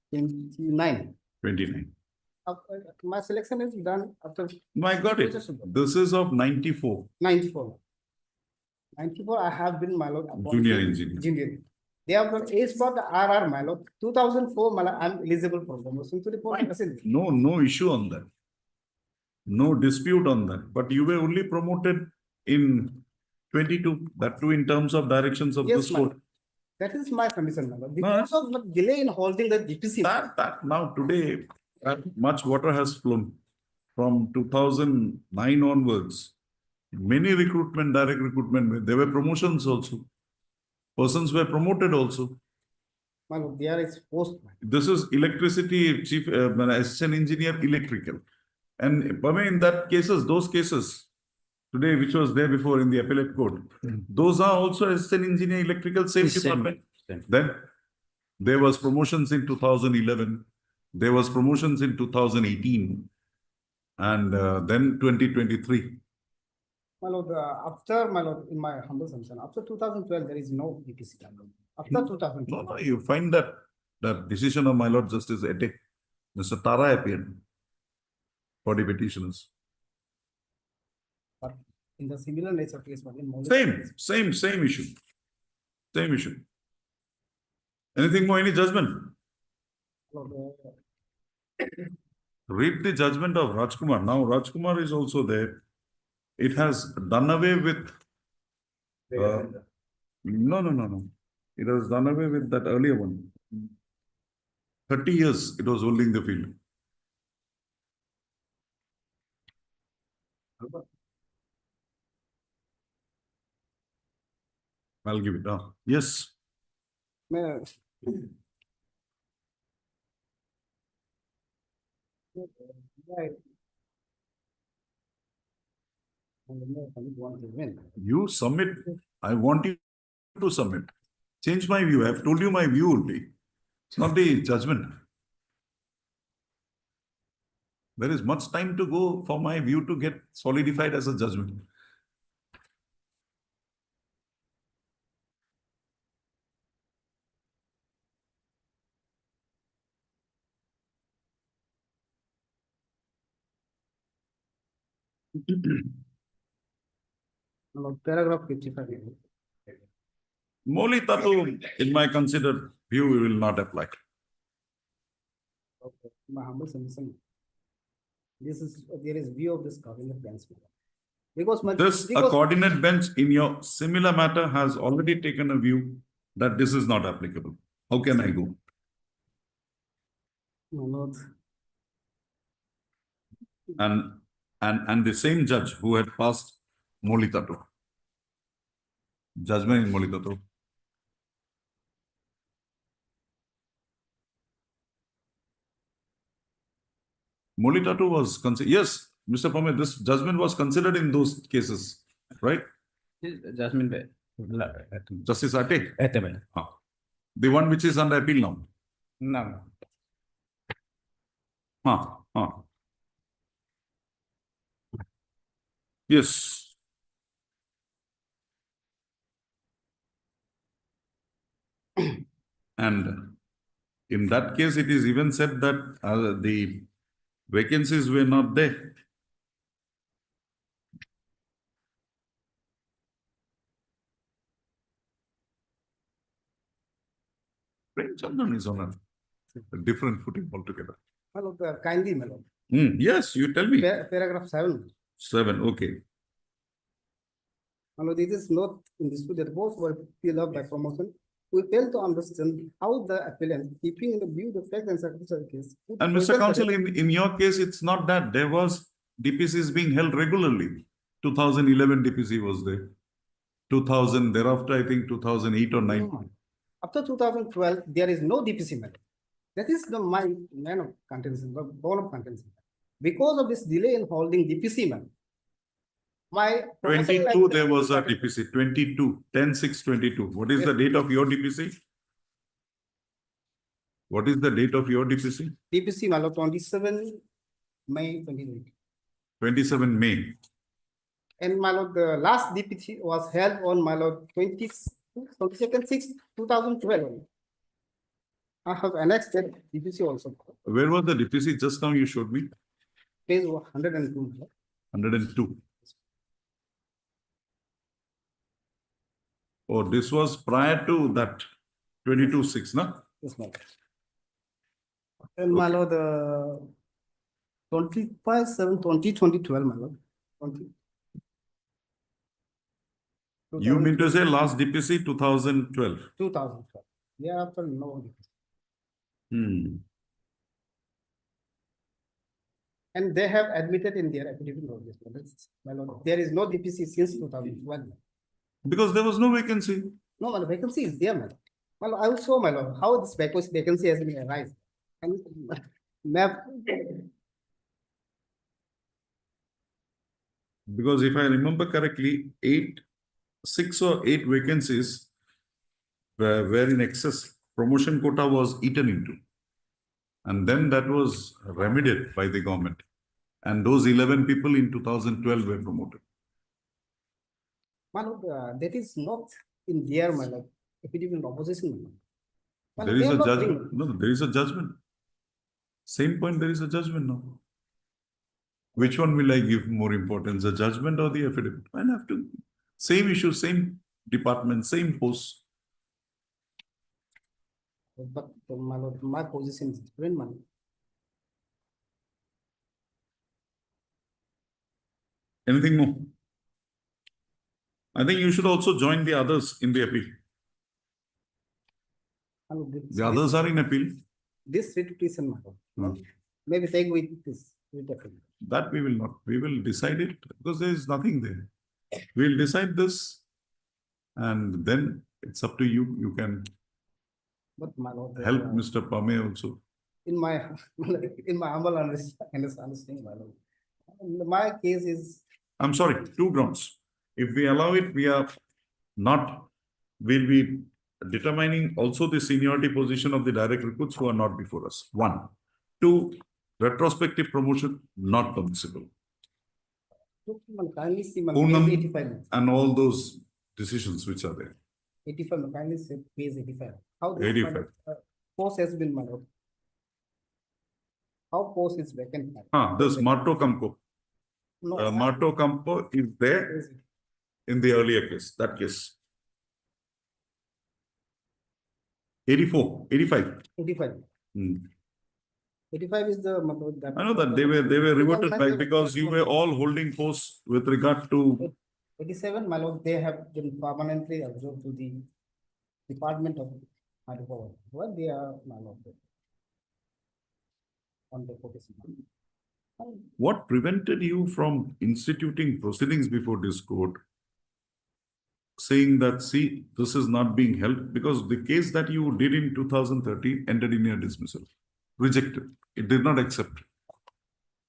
29. My selection is done after. No, I got it. This is of 94. 94. 94, I have been my lord. Junior engineer. Junior. They have done age for the RR my lord. 2004, my lord, I'm eligible for promotion to the post. No issue on that. No dispute on that. But you were only promoted in 22. That too in terms of directions of this court. That is my submission, my lord. Because of the delay in holding the DPC. That now today, much water has flown from 2009 onwards. Many recruitment, direct recruitment, there were promotions also. Persons were promoted also. My lord, there is post. This is electricity chief, assistant engineer, electrical. And in that cases, those cases today, which was there before in the appellate court, those are also assistant engineer, electrical, same department. Then there was promotions in 2011. There was promotions in 2018 and then 2023. My lord, after my lord, in my humble submission, after 2012, there is no DPC. After 2012. No, you find that decision of my lord Justice Ete, Mr. Tara appeared for the petitioners. But in the similar nature case, Same issue. Same issue. Anything more, any judgment? Read the judgment of Rajkumar. Now Rajkumar is also there. It has done away with. No. It has done away with that earlier one. 30 years it was holding the field. I'll give it now. Yes. You submit. I want you to submit. Change my view. I have told you my view only. It's not the judgment. There is much time to go for my view to get solidified as a judgment. Paragraph 55. Moli Tatu, in my considered view, we will not apply. Okay. My humble submission. There is view of this coordinate bench. Because a coordinate bench in your similar matter has already taken a view that this is not applicable. How can I go? No. And the same judge who had passed Moli Tatu. Judgment in Moli Tatu. Moli Tatu was considered. Yes, Mr. Pame, this judgment was considered in those cases, right? Judgment Justice Ate? Ate. The one which is under appeal now. No. Yes. And in that case, it is even said that the vacancies were not there. Chandran is on a different footing altogether. My lord, kindly, my lord. Yes, you tell me. Paragraph 7. 7, okay. My lord, it is not in dispute that both were filled up by promotion. We fail to understand how the appellant, keeping in the view the facts and circumstances of the case. would And Mr. present the Counsel, in your case, it's not that. There was DPCs being held regularly. 2011 DPC was there. 2000, thereafter, I think 2008 or 9. No, after 2012, there is no DPC matter. That is the my man of contention, the bone of contention. Because of this delay in holding DPC matter, my proposal 22, there was a DPC. 22, 10/6/22. What is the date of your DPC? What is the date of your DPC? DPC, my lord, 27 May 2020. 27 May. And my lord, the last DPC was held on my lord 22nd 6 2012. I have annexed that DPC also. Where was the DPC? Just now you showed me. Page 102. 102. Oh, this was prior to that 22/6, no? Yes, my lord. And my lord, 25/7/2012, my lord. 20. You mean to say last DPC 2012? 2012. Yeah, after no DPC. And they have admitted in their affidavit notice, my lord, there is no DPC since 2012. Because there was no vacancy. No, my lord, vacancy is there, my lord. My lord, I will show, my lord, how this vacancy has been arised. And map. Because if I remember correctly, 6 or 8 vacancies were in excess. Promotion quota was eaten into. And then that was remedied by the government. And those 11 people in 2012 were promoted. My lord, that is not in their, my lord, affidavit opposition. My lord, There is they a are not judgment. bringing- No, there is a judgment. Same point, there is a judgment now. Which one will I give more importance, the judgment or the affidavit? I have to. Same issue, same department, same post. But my lord, my position is different, my lord. Anything more? I think you should also join the others in the appeal. My lord, this- The others are in appeal. This petition, my lord. Maybe take with this. With the That we will not. We will decide it because there is nothing there. We'll decide this and then it's up to you. You can but my lord, help Mr. Pame also. in my humble understanding, my lord. My case is I'm sorry, 2 grounds. If we allow it, we'll be determining also the seniority position of the direct recruits who are not before us. 1. 2, retrospective promotion not permissible. kindly see my Poonam page 85. and all those decisions which are there. 85, kindly say page 85. How this 85. post has been, my lord? How post is vacant? This Marto Campo. No, Marto Campo is there in the earlier case, that case. 84, 85. 85. 85 is the. I know that they were reverted back because you were all holding posts with regard to 87, my lord, they have been permanently absorbed to the Department of Hydropower. What they are, my lord, on the petition. what prevented you from instituting proceedings before this court, saying that, see, this is not being held because the case that you did in 2013 ended in your dismissal, rejected. It did not accept.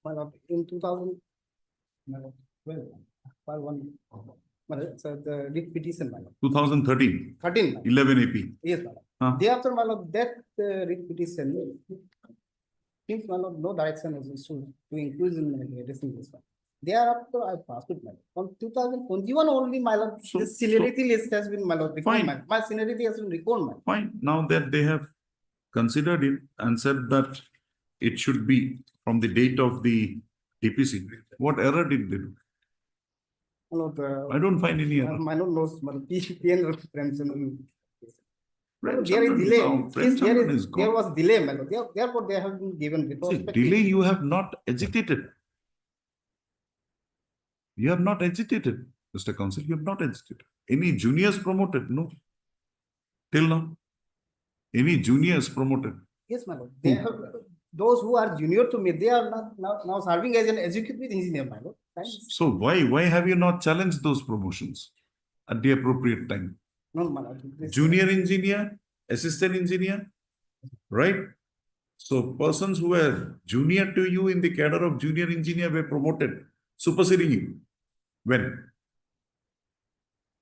My lord, in 2012, file one, my lord, so the writ petition, my lord. 2013, 13, my lord. 11 AP. Yes, my lord. Huh? Thereafter, my lord, that writ petition, since my lord, no direction was issued to include in this one. Thereafter, I passed it, my lord. From 2021 only, my lord, So- this seniority list has been, my lord, recalled, Fine. my seniority has been recalled, my lord. Fine, now that they have considered it and said that it should be from the date of the DPC, what error did they do? My lord, I don't find any error. my lord knows, my lord, PN Premchandran. My lord, there is Premchandran delay. now, Yes, Premchandran is there gone. was delay, my lord. Therefore, they have been given See, retrospective. delay you have not agitated. You have not agitated, Mr. Counsel, you have not agitated. Any juniors promoted? No. Till now. Any juniors promoted? Yes, my lord. They have, those who are junior to me, they are not now serving as an executive engineer, my lord. Thanks. So why have you not challenged those promotions at the appropriate time? No, my lord. This- Junior engineer, assistant engineer, right? So persons who were junior to you in the cadre of junior engineer were promoted, superseding you. When?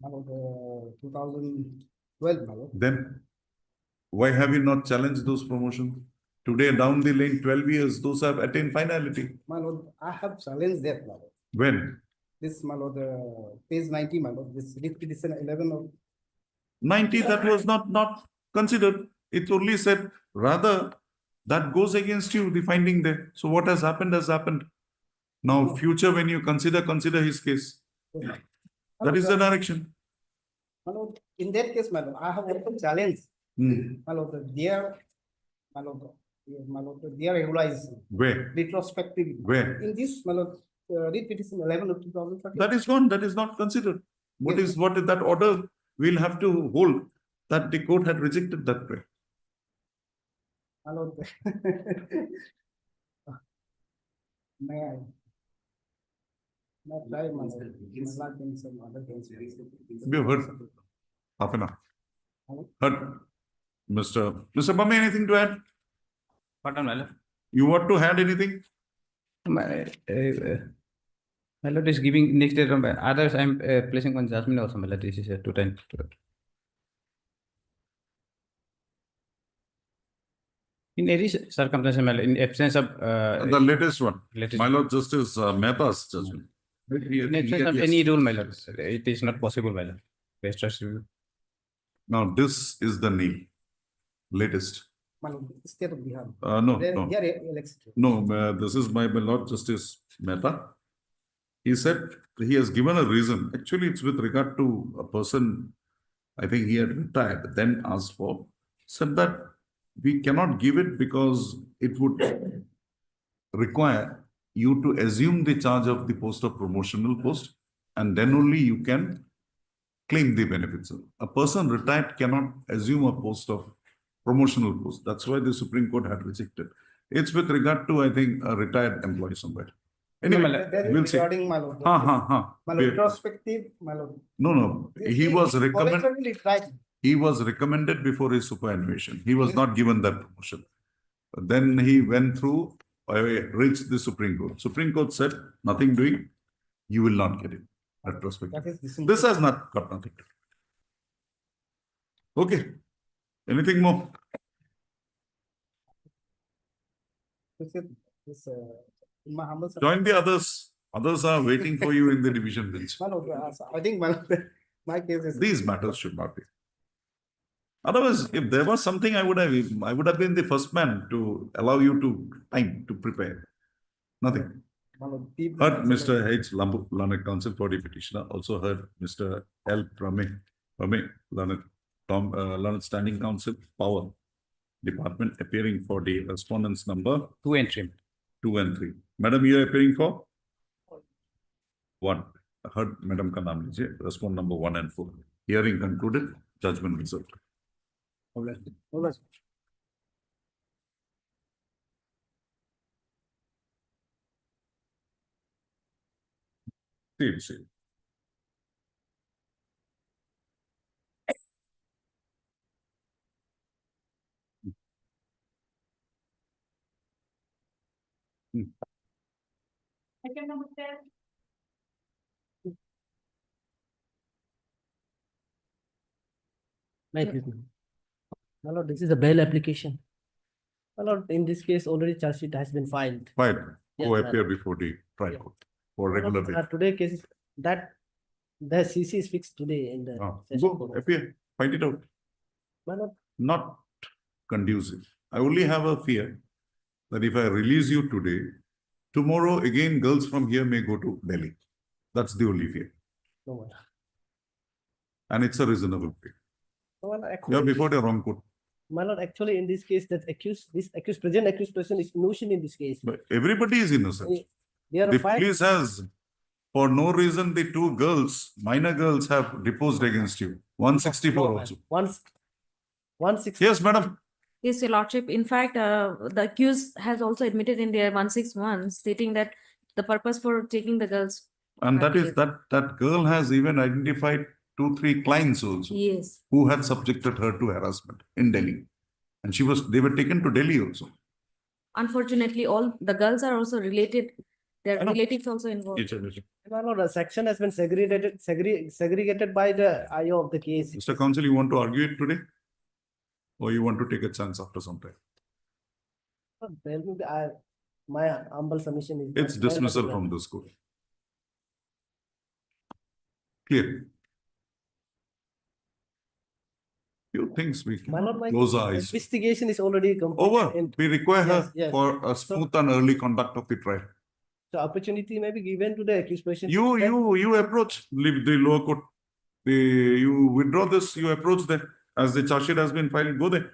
My lord, 2012, my lord. Then why have you not challenged those promotions? Today, down the lane, 12 years, those have attained finality. My lord, I have challenged that, my lord. When? This, my lord, page 90, my lord, this petition 11 of 90, that was not considered. It only said, rather, that goes against you, the finding there. So what has happened has happened. Now, future, when you consider his case. That is the direction. my lord, in that case, my lord, I have also challenged, my lord, my lord, my lord, their regularization, Where? retrospective. Where? In this, my lord, read petition 11 of 2013. That is gone. That is not considered. What Yes. is that order we'll have to hold that the court had rejected that way. My lord. May I? May I try, my lord? My lord, in some other case. We have heard half an hour. Heard. Mr. Bame, anything to add? Pardon, my lord. You want to add anything? My lord is giving next day. Others I'm placing on judgment also, my lord. This is 2 times. In any circumstance, my lord, in absence of The latest one. latest- My Lord Justice Mehta's judgment. in absence of any rule, my lord, it is not possible, my lord. Best trust review. Now, this is the name. Latest. My lord, state of Bihar. No. They are elected. No, this is my Lord Justice Mehta. He said he has given a reason. Actually, it's with regard to a person, I think he had retired, then asked for, said that we cannot give it because it would require you to assume the charge of the post of promotional post, and then only you can claim the benefits. A person retired cannot assume a post of promotional post. That's why the Supreme Court had rejected. It's with regard to, I think, a retired employee somewhere. Anyway, That is we'll see. regarding, my lord. My My lord, retrospective, my lord. No. He was recommended. Voluntarily tried. He was recommended before his superannuation. He was not given that promotion. Then he went through, reached the Supreme Court. Supreme Court said, nothing doing, you will not get it. Retrospective. That is This has not got nothing to do. Okay. Anything more? This, in my humble Join the others. Others are waiting for you in the division bench. my lord, I think my lord, my case is. These matters should not be. Otherwise, if there was something, I would have been the first man to allow you time to prepare. Nothing. My lord, deep- Heard Mr. H. Lambu, Learned Counsel for the petitioner. Also heard Mr. L. Prame, Learned Standing Counsel, Power Department, appearing for the respondents number 2 and 3. 2 and 3. Madam, you are appearing for? 1. Heard Madam Kanamji, respond number 1 and 4. Hearing concluded, judgment reserved. All right. See. My lord, this is a bail application. My lord, in this case, already charge sheet has been filed. Fine. Yes, Go madam. appear before the trial Yeah. court. for regular day. Today case is that the CC is fixed today in the session Go, court. FA, find it out. My lord, Not conducive. I only have a fear that if I release you today, tomorrow again girls from here may go to Delhi. That's the only fear. no, my lord. And it's a reasonable fear. No, my lord, You're actually, before the wrong court. my lord, actually in this case that present accused person is innocent in this case. But everybody is innocent. There are The five. police has, for no reason, the two girls, minor girls have deposed against you. 164 No, also. One six. Yes, madam. Yes, Your Lordship. In fact, the accused has also admitted in their 161 stating that the purpose for taking the girls. And that is Yes. that girl has even identified 2-3 clients also Yes. who had subjected her to harassment in Delhi. And they were taken to Delhi also. Unfortunately, all the girls are also related. Their I know. relatives also involved. My lord, the section has been segregated by the IO of the case. Mr. Counsel, you want to argue it today? Or you want to take a chance after some time? Tell me, my humble submission is. It's that- dismissal from this court. Clear. Few things we My lord, can my close our eyes. investigation is already complete. Over. and We require her Yes, yes. for a smooth and early conduct of the trial. The opportunity may be given to the accused person. You approach the lower court. You withdraw this, you approach them. As the charge sheet has been filed, go there.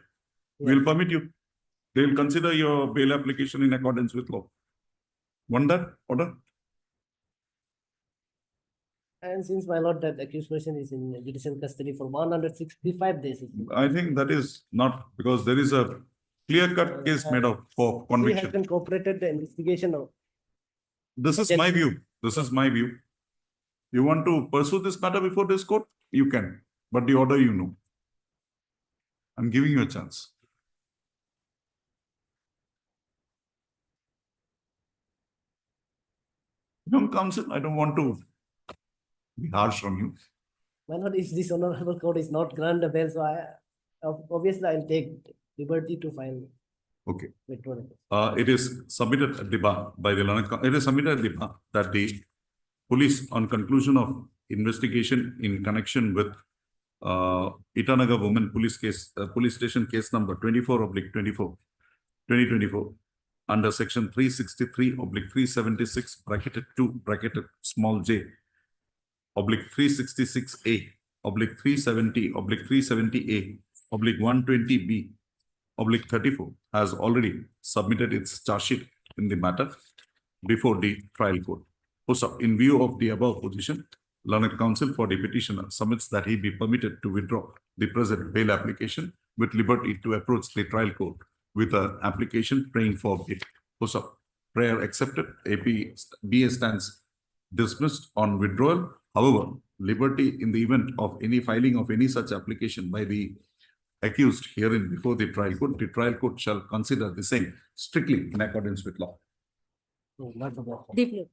We'll permit you. They'll consider your bail application in accordance with law. Want that order? And since my lord, that accused person is in judicial custody for 165 days. I think that is not, because there is a clear-cut case made of for He has conviction. been cooperated the investigation of. This is my view. This is my view. You want to pursue this matter before this court? You can, but the order you know. I'm giving you a chance. Young counsel, I don't want to be harsh on you. My lord, if this honorable court is not grant the bail, so obviously I'll take liberty to file. Okay. Withdrawal. It is submitted at the bar by the it is submitted at the bar that the police, on conclusion of investigation in connection with Itanagar Women Police case, police station case number 24/24, 2024, under section 363/376 bracketed 2 bracketed small j /366A /370/370A /120B /34 has already submitted its charge sheet in the matter before the trial court. So, in view of the above position, learned counsel for the petitioner submits that he be permitted to withdraw the present bail application with liberty to approach the trial court with an application praying for bail. So, prayer accepted. BA stands dismissed on withdrawal. However, liberty in the event of any filing of any such application by the accused herein before the trial court shall consider the same strictly in accordance with law. Deeply.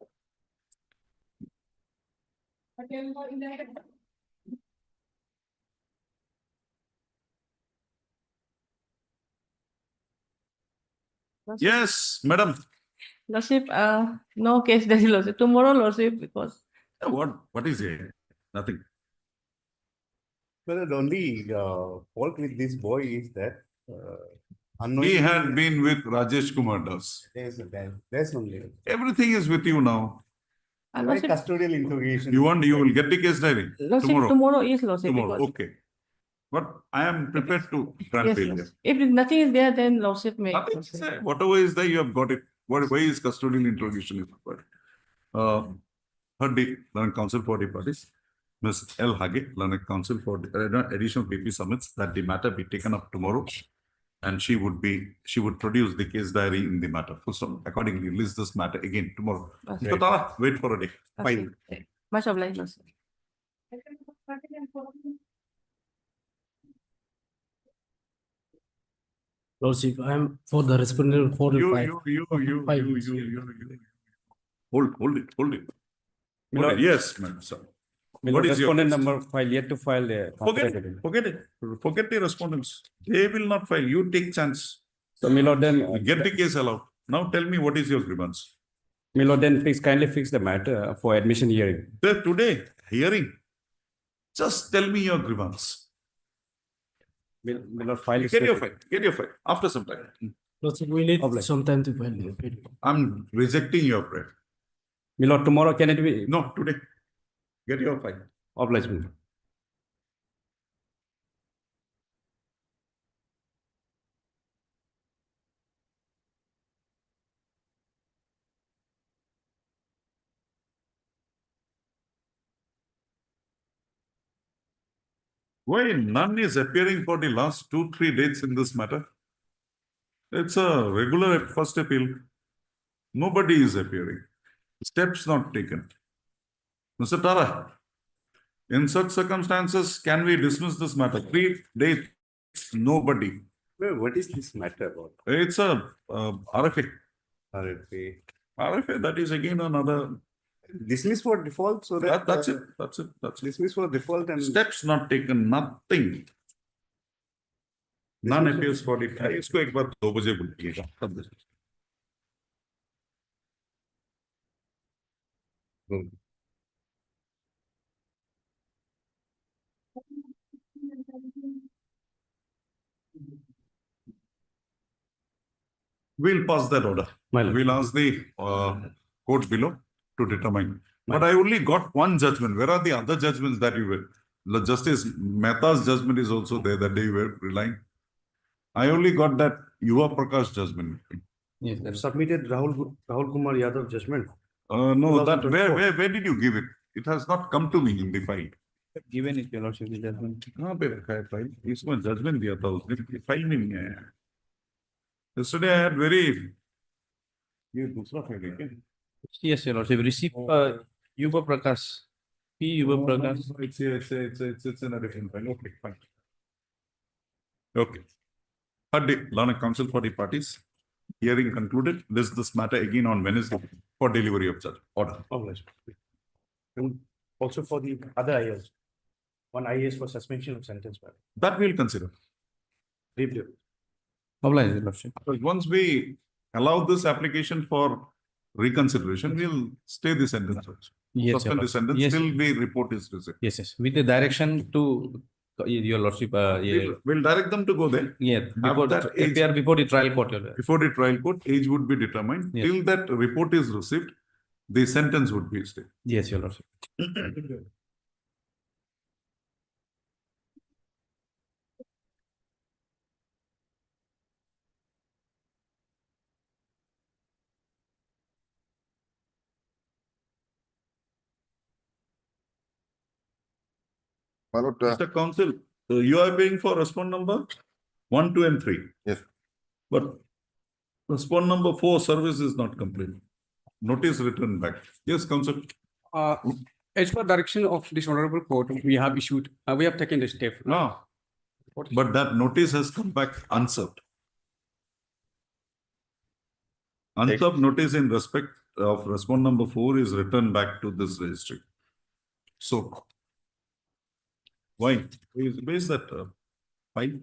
Yes, madam. Lordship, no case there, Lordship. Tomorrow, Lordship, because What is it? Nothing. Well, the only fault with this boy is that He unknowingly had been with Rajesh Kumar Das. there's only Everything is with you now. why Lordship, custodial interrogation. You will get the case diary Lordship, tomorrow. tomorrow is Lordship. Tomorrow, because- okay. But I am prepared to grant Yes, bail. Lordship. If nothing is there, then Lordship may. Nothing is there. Whatever is there, you have got it. Why is custodial interrogation is required? Third day, learned counsel for the parties, Ms. L. Hage, learned counsel for the additional PP submits that the matter be taken up tomorrow, and she would produce the case diary in the matter. So accordingly, list this matter again tomorrow. Okay. So Tara, wait for a day. Okay. Much obliged, Lordship. Lordship, I am for the respondent 4 and 5. You. Hold it. Hold it. Milord- Yes, ma'am, sir. What is your respondent case? number file yet to file the Forget it. Forget the respondents. They will not file. You take chance. So Milord, then Get the case allowed. Now tell me what is your grievance. My lord, then please kindly fix the matter for admission hearing. Today, hearing. Just tell me your grievance. My lord, file is Get your ready. file. Get your file. After some time. Lordship, we need Obliged. some time to file the appeal. I'm rejecting your prayer. My lord, tomorrow can it be? No, today. Get your file. Obliged, my lord. Why none is appearing for the last 2-3 dates in this matter? It's a regular first appeal. Nobody is appearing. Steps not taken. Mr. Tara, in such circumstances, can we dismiss this matter? 3 dates, nobody. What is this matter about? It's a RFA. RFA. RFA, that is again another. Dismiss for default so that. That's it. That's it. That's it. Dismiss for default and. Steps not taken, nothing. None appears for it. इसको एक बार 2 बजे बोलिएगा तब देखिए। We'll pass that order. My lord. We'll ask the court below to determine. But I only got one judgment. Where are the other judgments that you were? Justice Mehta's judgment is also there that day you were relying. I only got that Yuva Prakash judgment. Yes, sir. Submitted Rahul Kumar Yadav judgment. No, that 2024. where did you give it? It has not come to me in the file. Given it, your lordship, the judgment. कहाँ पे रखा है file? इसमें judgement दिया था उसने, file में नहीं आया। Yesterday I had very. ये दूसरा फाइल है क्या? Yes, your lordship, receive Yuva Prakash. P. Yuva Prakash. It's in a different file. Okay, fine. Okay. Third day, Learned Counsel for the parties. Hearing concluded. This matter again on Wednesday for delivery of judge order. Obliged. And also for the other IAs. One IAS for suspension of sentence. That we'll consider. Briefly. Obliged, your lordship. Because once we allow this application for reconsideration, we'll stay the sentence. Yes, Suspend the lordship. sentence Yes. till the report is received. Yes, yes. With the direction to your lordship, yeah, We'll direct them to go there. yeah, before that the, age- appear before the trial court, your lordship. Before the trial court, age would be determined. Yes. Till that report is received, the sentence would be stayed. Yes, your lordship. Mr. Counsel, you are paying for respond number 1, 2, and 3. Yes. But respond number 4 service is not complete. Notice returned back. Yes, Counsel. As per direction of this honorable court, we have issued, we have taken the step. No. But that notice has come back unserved. Unserved notice in respect of respond number 4 is returned back to this registry. So, why? Where is that file?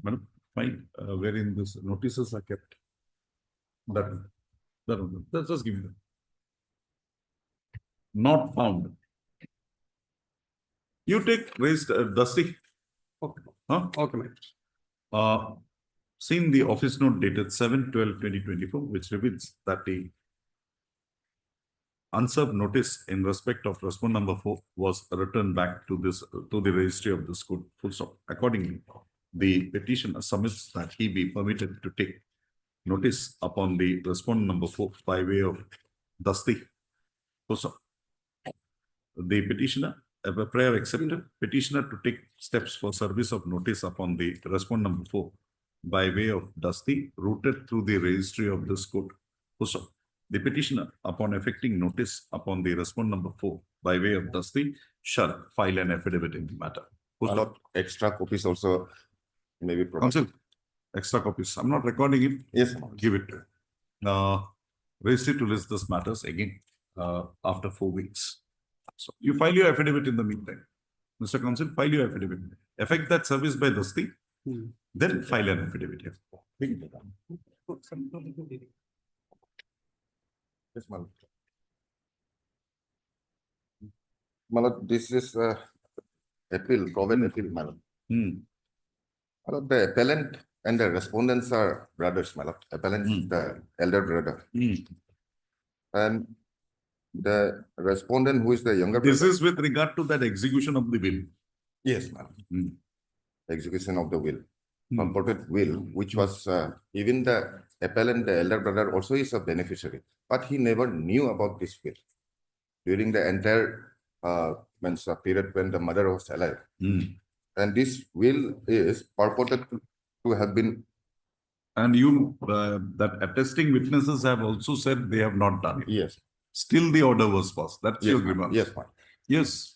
Madam, file wherein these notices are kept. That one. Just give me that. Not found. You take raised Dusty. Okay, Huh? okay, ma'am. Seen the office note dated 7/12/2024, which reveals that the unserved notice in respect of respond number 4 was returned back to the registry of this court. Full stop. Accordingly, the petitioner submits that he be permitted to take notice upon the respond number 4 by way of Dusty. Full stop. The petitioner, a prayer accepted, petitioner to take steps for service of notice upon the respond number 4 by way of Dusty routed through the registry of this court. Full stop. The petitioner, upon effecting notice upon the respond number 4 by way of Dusty, shall file an affidavit in the matter. Full stop. Extra copies also maybe provided. Counsel, extra copies. I'm not recording it. Yes. Give it. Registry to list this matters again after 4 weeks. So you file your affidavit in the meantime. Mr. Counsel, file your affidavit. Effect that service by Dusty, then file an affidavit here. Yes, madam. Madam, this is appeal, probate appeal, madam. Madam, the appellant and the respondents are brothers, madam. Appellant is the elder brother. And the respondent, who is the younger This brother. is with regard to that execution of the will. Yes, madam. Execution of the will. Hmm. Purported will, which was even the appellant, the elder brother, also is a beneficiary, but he never knew about this will during the entire period when the mother was alive. And this will is purported to have been. And you, that attesting witnesses have also said they have not done it. Yes. Still the order was passed. That's Yes, your ma'am. grievance. Yes, ma'am. Yes.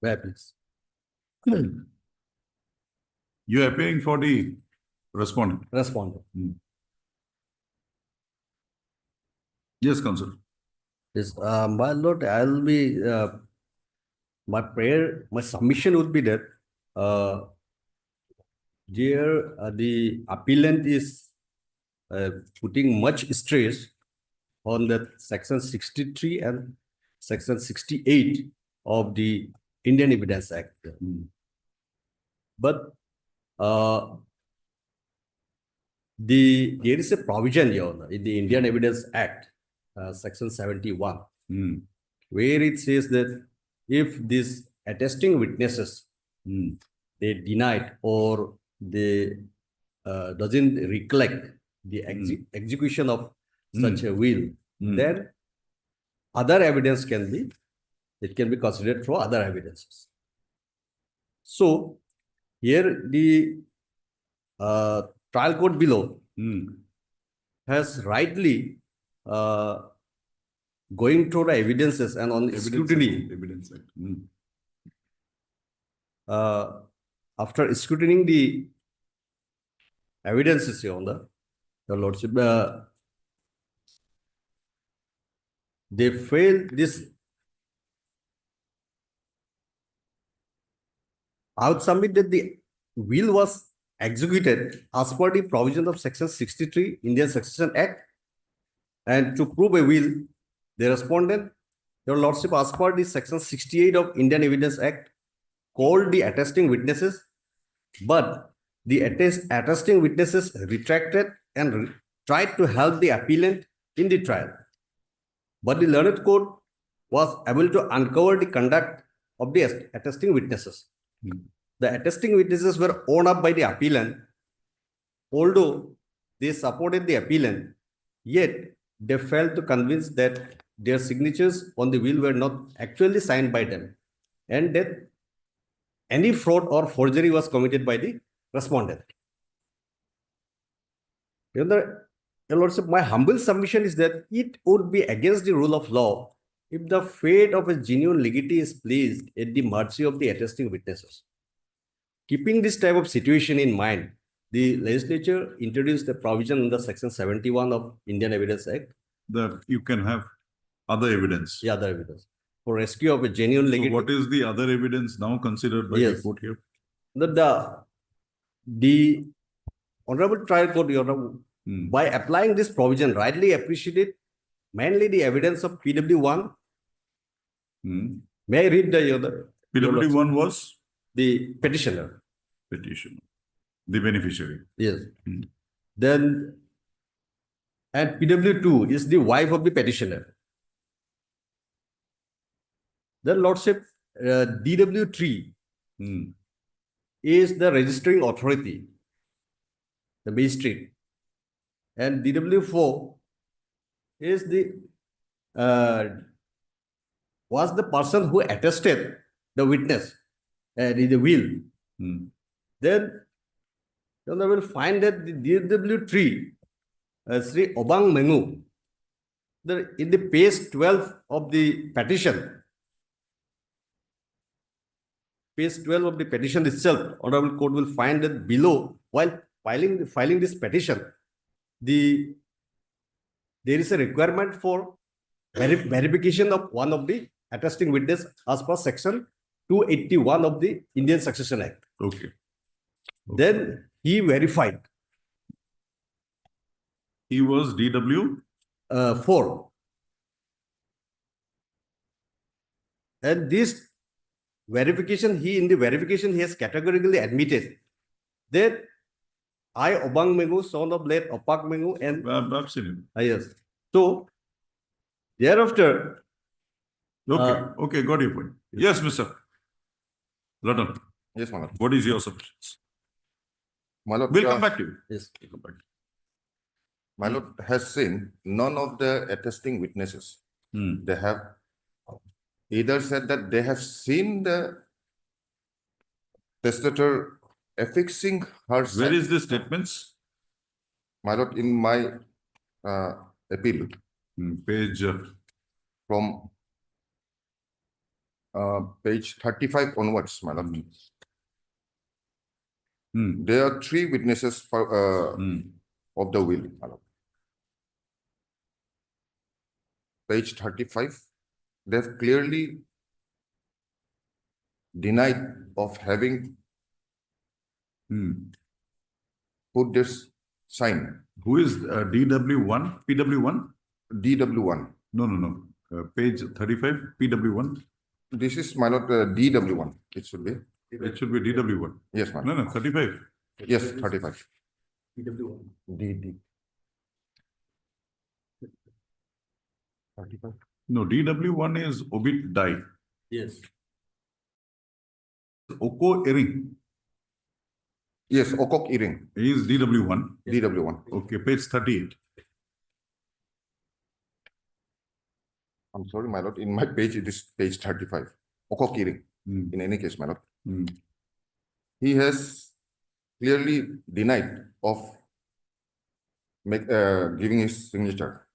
Where please? You are appearing for the respondent. Respondent. Yes, Counsel. Yes, my lord, I'll be, my prayer, my submission would be that, here the appellant is putting much stress on the section 63 and section 68 of the Indian Evidence Act. But there is a provision, Your Honor, in the Indian Evidence Act, section 71, where it says that if these attesting witnesses they denied or they doesn't recollect the execution of such a will, then other evidence can be, it can be considered for other evidences. So here the trial court below has rightly going through the evidences and on scrutiny. Evidence. After scrutinizing the evidences, Your Honor, Your Lordship, they failed this. I would submit that the will was executed as per the provision of section 63 Indian Succession Act, and to prove a will, the respondent, Your Lordship, as per the section 68 of Indian Evidence Act, called the attesting witnesses, but the attesting witnesses retracted and tried to help the appellant in the trial. But the learned court was able to uncover the conduct of the attesting witnesses. The attesting witnesses were owned up by the appellant, although they supported the appellant, yet they failed to convince that their signatures on the will were not actually signed by them, and that any fraud or forgery was committed by the respondent. Your Lordship, my humble submission is that it would be against the rule of law if the fate of a genuine legatee is placed at the mercy of the attesting witnesses. Keeping this type of situation in mind, the legislature introduced a provision under section 71 of Indian Evidence Act. That you can have other evidence. Yeah, other evidence. For rescue of a genuine legatee. So what is the other evidence now considered by the court here? The Honorable Trial Court, Your Honor, by applying this provision, rightly appreciated mainly the evidence of PW1. May I read the other? PW1 was? The petitioner. Petitioner. The beneficiary. Yes. Then, and PW2 is the wife of the petitioner. Then, Lordship, DW3 is the registering authority, the magistrate, and DW4 is the was the person who attested the witness in the will. Then you will find that the DW3, Sri Obang Mengu, in the page 12 of the petition, page 12 of the petition itself, Honorable Court will find that below, while filing this petition, there is a requirement for verification of one of the attesting witness as per section 281 of the Indian Succession Act. Okay. Then he verified He was DW. 4. And this verification, in the verification, he has categorically admitted that I, Obang Mengu, son of late Opak Mengu, and I've seen him. yes. So, thereafter, Okay, got your point. Yes, Mr. London, Yes, my lord. what is your submissions? My lord, We'll come back to you. yes. We'll come back. my lord has seen none of the attesting witnesses. They have either said that they have seen the testator affixing her Where sign. is the statements? My lord, in my appeal Page. from page 35 onwards, my lord. There are 3 witnesses of the will, my lord. Page 35, they've clearly denied of having put this sign. Who is DW1? PW1? DW1. No. Page 35, PW1. This is my lord DW1. It should be. It should be DW1. Yes, ma'am. No, 35. Yes, 35. PW1. DD. 35. No, DW1 is Obit Die. Yes. Oko Ering Yes, Okok Iring. is DW1. DW1. Okay, page 38. I'm sorry, my lord. In my page, it is page 35. Okok Iring. In any case, my lord. He has clearly denied of giving his signature.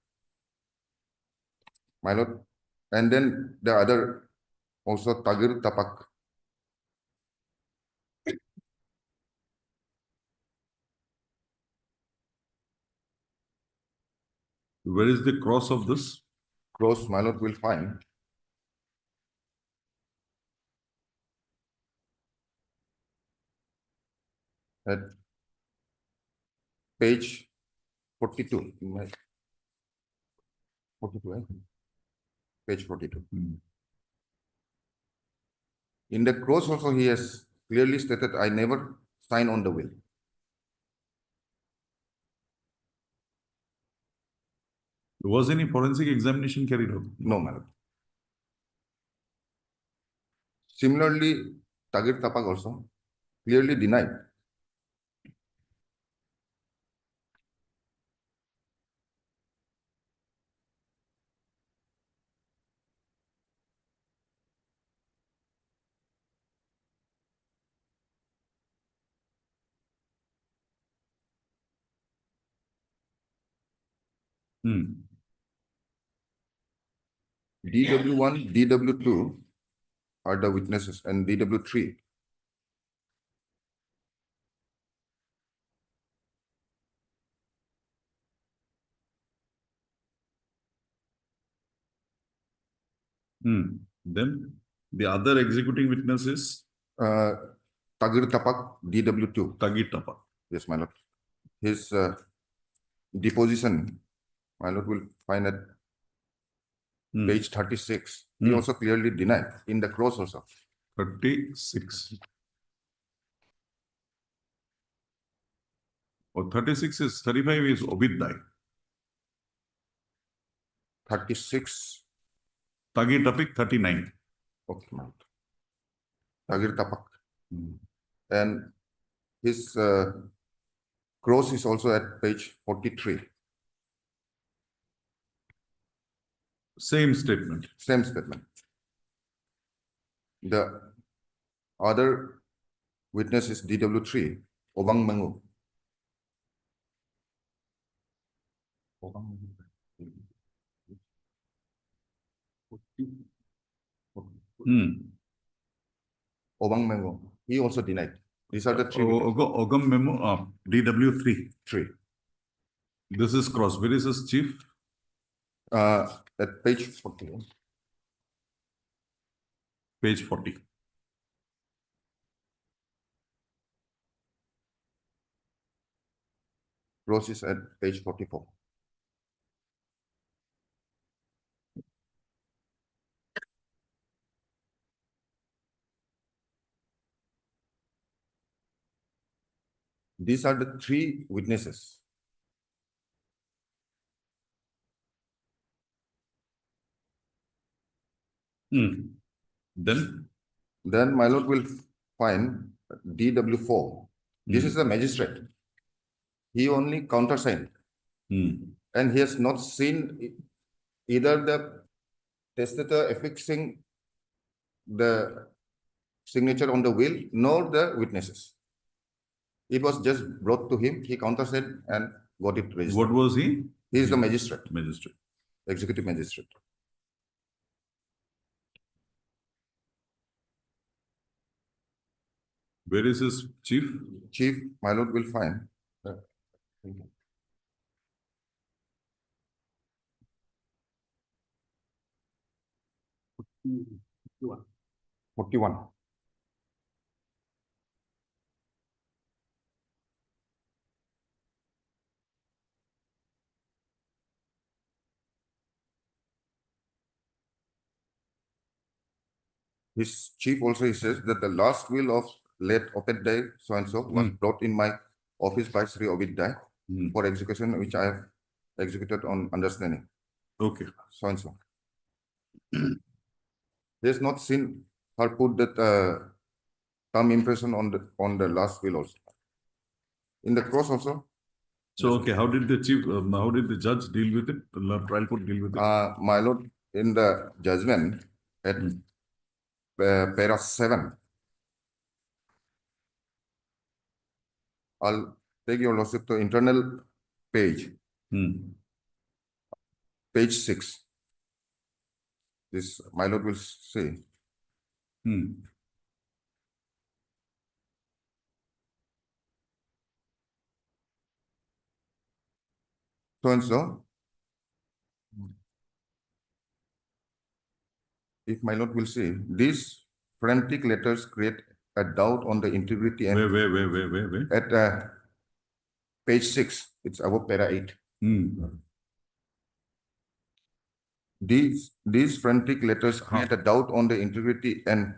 My lord. And then the other also Tagir Tapak. Where is the cross of this? Cross, my lord, will find at page 42. 42, eh? Page 42. In the cross also he has clearly stated, I never sign on the will. Was any forensic examination carried out? No, my lord. Similarly, Tagir Tapak also clearly denied. DW1, DW2 are the witnesses, and DW3. Then the other executing witness is Tagir Tapak, DW2. Tagir Tapak. Yes, my lord. His deposition, my lord, will find at page 36. He also clearly denied in the cross also. 36. Or 36 is 35 is Obid Die. 36. Tagir Tapak 39. Okay, my lord. Tagir Tapak. And his cross is also at page 43. Same statement. Same statement. The other witness is DW3, Obang Mengu. Obang Mengu. He also denied. These are the 3 witnesses. Ogam Memo, DW3. 3. This is cross. Where is his chief? At page 40. Page 40. Cross is at page 44. These are the three witnesses. Then my lord will find DW4. This is the magistrate. He only countersigned. And he has not seen either the testator affixing the signature on the will nor the witnesses. It was just brought to him. He countersigned and got it registered. What was he? He is the magistrate, Magistrate. executive magistrate. Where is his chief? Chief, my lord will find. Thank you. Hmm. 41. His chief also he says that the last will of late Obed so and so was brought in my office by Sri Obed for execution, which I have executed on understanding. Okay. So and so. He has not seen her put that thumb impression on the last will also. In the cross also. So okay, how did the chief? How did the judge deal with it? The trial court deal with it? My lord, in the judgment at para 7, I'll take your lordship to internal page. Page 6. This my lord will say. So and so. If my lord will say, these frantic letters create a doubt on the integrity and Where? at page 6, it's above para 8. These frantic letters create a doubt on the integrity and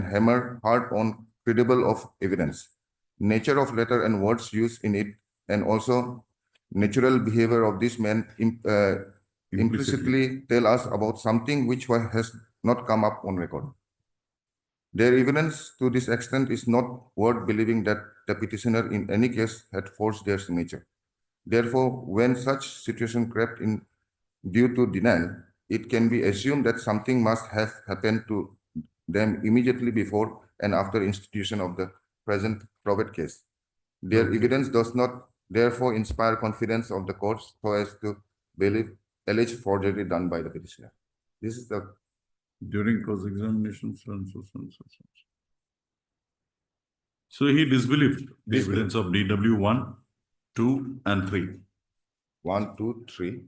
hammer hard on credible of evidence, nature of letter and words used in it, and also natural behavior of this man implicitly tell us about something which has not come up on record. Their evidence to this extent is not worth believing that the petitioner in any case had forged their signature. Therefore, when such situation crept in due to denial, it can be assumed that something must have happened to them immediately before and after institution of the present probate case. Their evidence does not therefore inspire confidence of the courts so as to believe alleged forgery done by the petitioner. This is the during cross-examination, so he disbelieved the evidence of DW 1, 2, and 3. 1, 2, 3.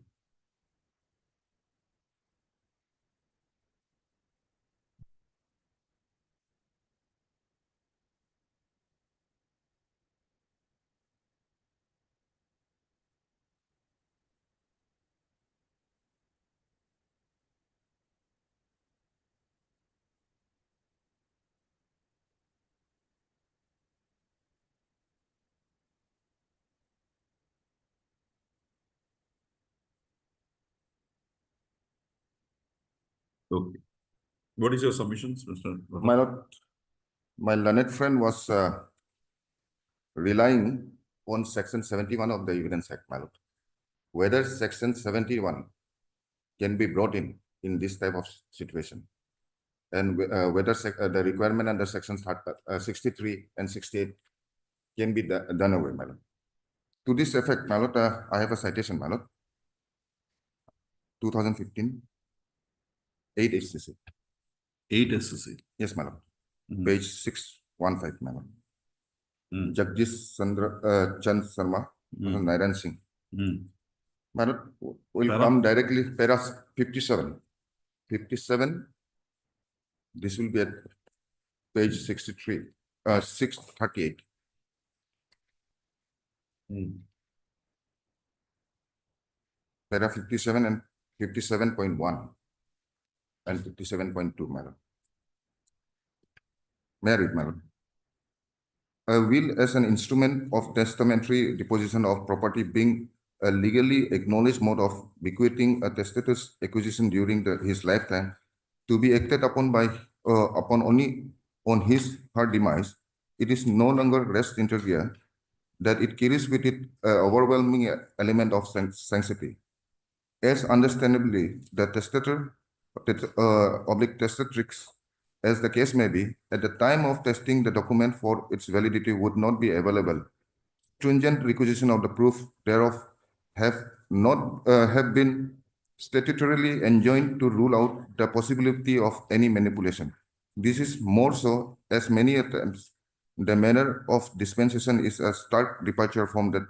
Okay. What is your submissions, Mr. My lord, my learned friend was relying on section 71 of the Evidence Act, my lord. Whether section 71 can be brought in this type of situation, and whether the requirement under sections 63 and 68 can be done away, my lord. To this effect, my lord, I have a citation, my lord. 2015, 8 SCC. 8 SCC. Yes, my lord. Page 615, my lord. Jagdish Chand Sharma, Nairan Singh. My lord, will come directly para 57. 57. This will be at page 63, 638. Para 57 and 57.1 and 57.2, madam. May I read, madam? a will as an instrument of testamentary deposition of property being a legally acknowledged mode of bequeathing a testator's acquisition during his lifetime to be acted upon by upon only on his her demise, it is no longer res integra that it carries with it an overwhelming element of sanctity. As understandably, the testator, oblique testatrix, as the case may be, at the time of testing, the document for its validity would not be available. Stringent requisition of the proof thereof have been statutorily enjoined to rule out the possibility of any manipulation. This is more so as many attempts the manner of dispensation is a stark departure from the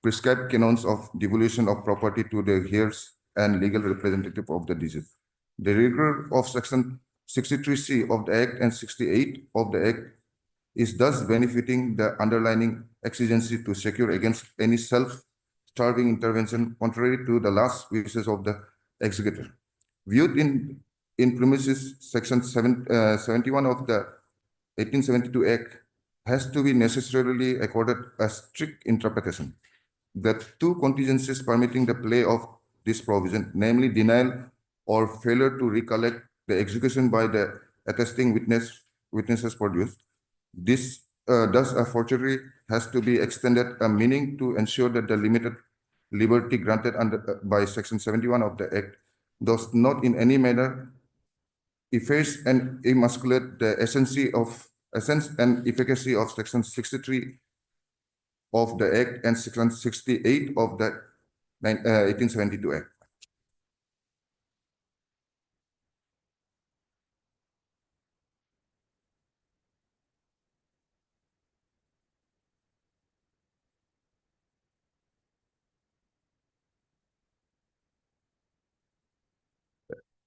prescribed canons of devolution of property to the heirs and legal representative of the deceased. The rigor of Section 63C of the Act and 68 of the Act is thus benefiting the underlying exigency to secure against any self-starving intervention contrary to the last wishes of the executor. Viewed in premises, Section 71 of the 1872 Act has to be necessarily accorded a strict interpretation. The two contingencies permitting the play of this provision, namely denial or failure to recollect the execution by the attesting witnesses produced, this thus a forgery has to be extended a meaning to ensure that the limited liberty granted by Section 71 of the Act does not in any manner efface and emasculate the essence and efficacy of Section 63 of the Act and Section 68 of the 1872 Act.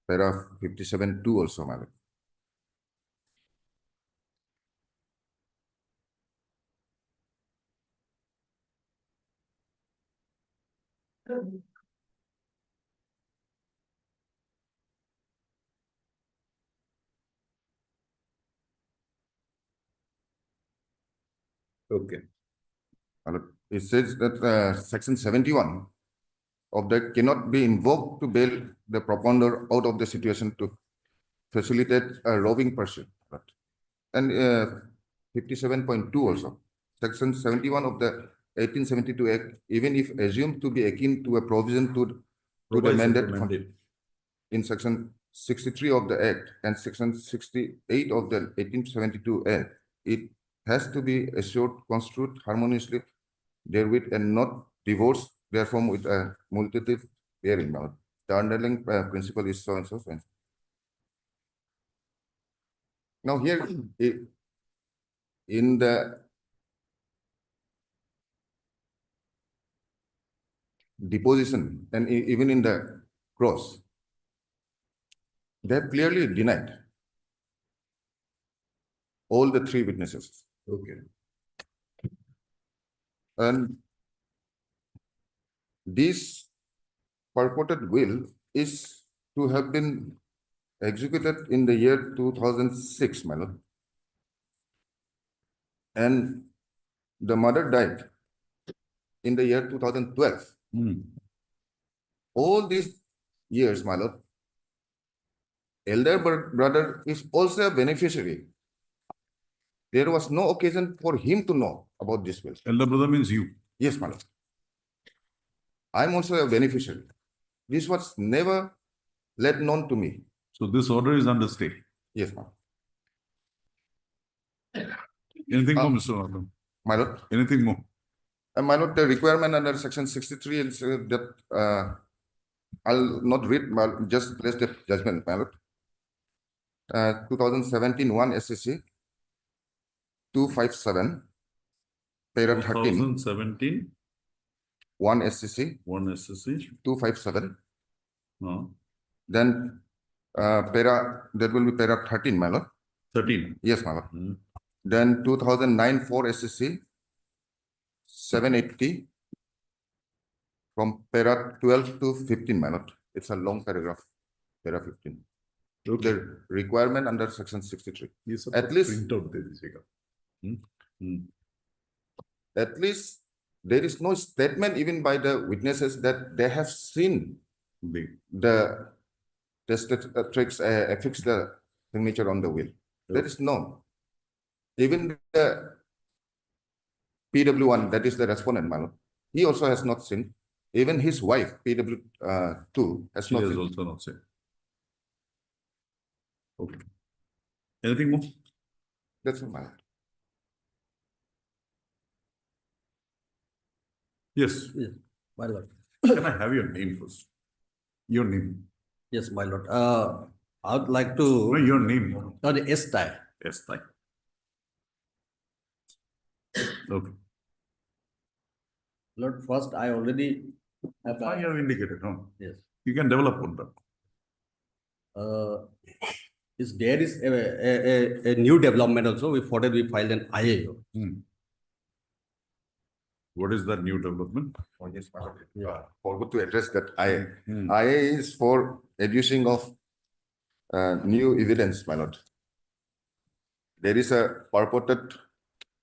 Paragraph 57(2) also, madam. Okay. It says that Section 71 of that cannot be invoked to bail the propounder out of the situation to facilitate a roving pursuit. And 57.2 also. Section 71 of the 1872 Act, even if assumed to be akin to a provision to the mandate in Section 63 of the Act and Section 68 of the 1872 Act, it has to be assured construed harmoniously therewith and not divorced therefrom with a multitude bearing. The underlying principle is so and so. Now here, in the deposition and even in the cross, they have clearly denied all the three witnesses. Okay. And this purported will is to have been executed in the year 2006, my lord. And the mother died in the year 2012. All these years, my lord, elder brother is also a beneficiary. There was no occasion for him to know about this will. Elder brother means you. Yes, my lord. I'm also a beneficiary. This was never let known to me. So this order is under stay. Yes, ma'am. Anything more, Mr. Arnab? My lord. Anything more? My lord, the requirement under Section 63 is that I'll not read, but just place the judgment, my lord. 2017 1 SCC 257, para 13. 2017 1 SCC 257. Then that will be para 13, my lord. 13. Yes, my lord. Then 2009 4 SCC 780 from para 12 to 15, my lord. It's a long paragraph, para 15. Okay. The requirement under Section 63. Yes, At least print out the At least there is no statement even by the witnesses that they have seen the testatrix affix the signature on the will. There is no. Even the PW1, that is the respondent, my lord, he also has not seen. Even his wife, PW2, has She not has seen. also not said. Okay. Anything more? That's all, my lord. Yes. Yes, my lord. Can I have your name first? Your name. Yes, my lord. I would like to. No, your name. The S tie. Yes, thank you. Okay. Lord, first I already have. I have indicated, no? Yes. You can develop on that. There is a new development also. We filed an IAO. What is that new development? Oh, yes, my lord. Forgot to address that. IA is for adducing of new evidence, my lord. There is a purported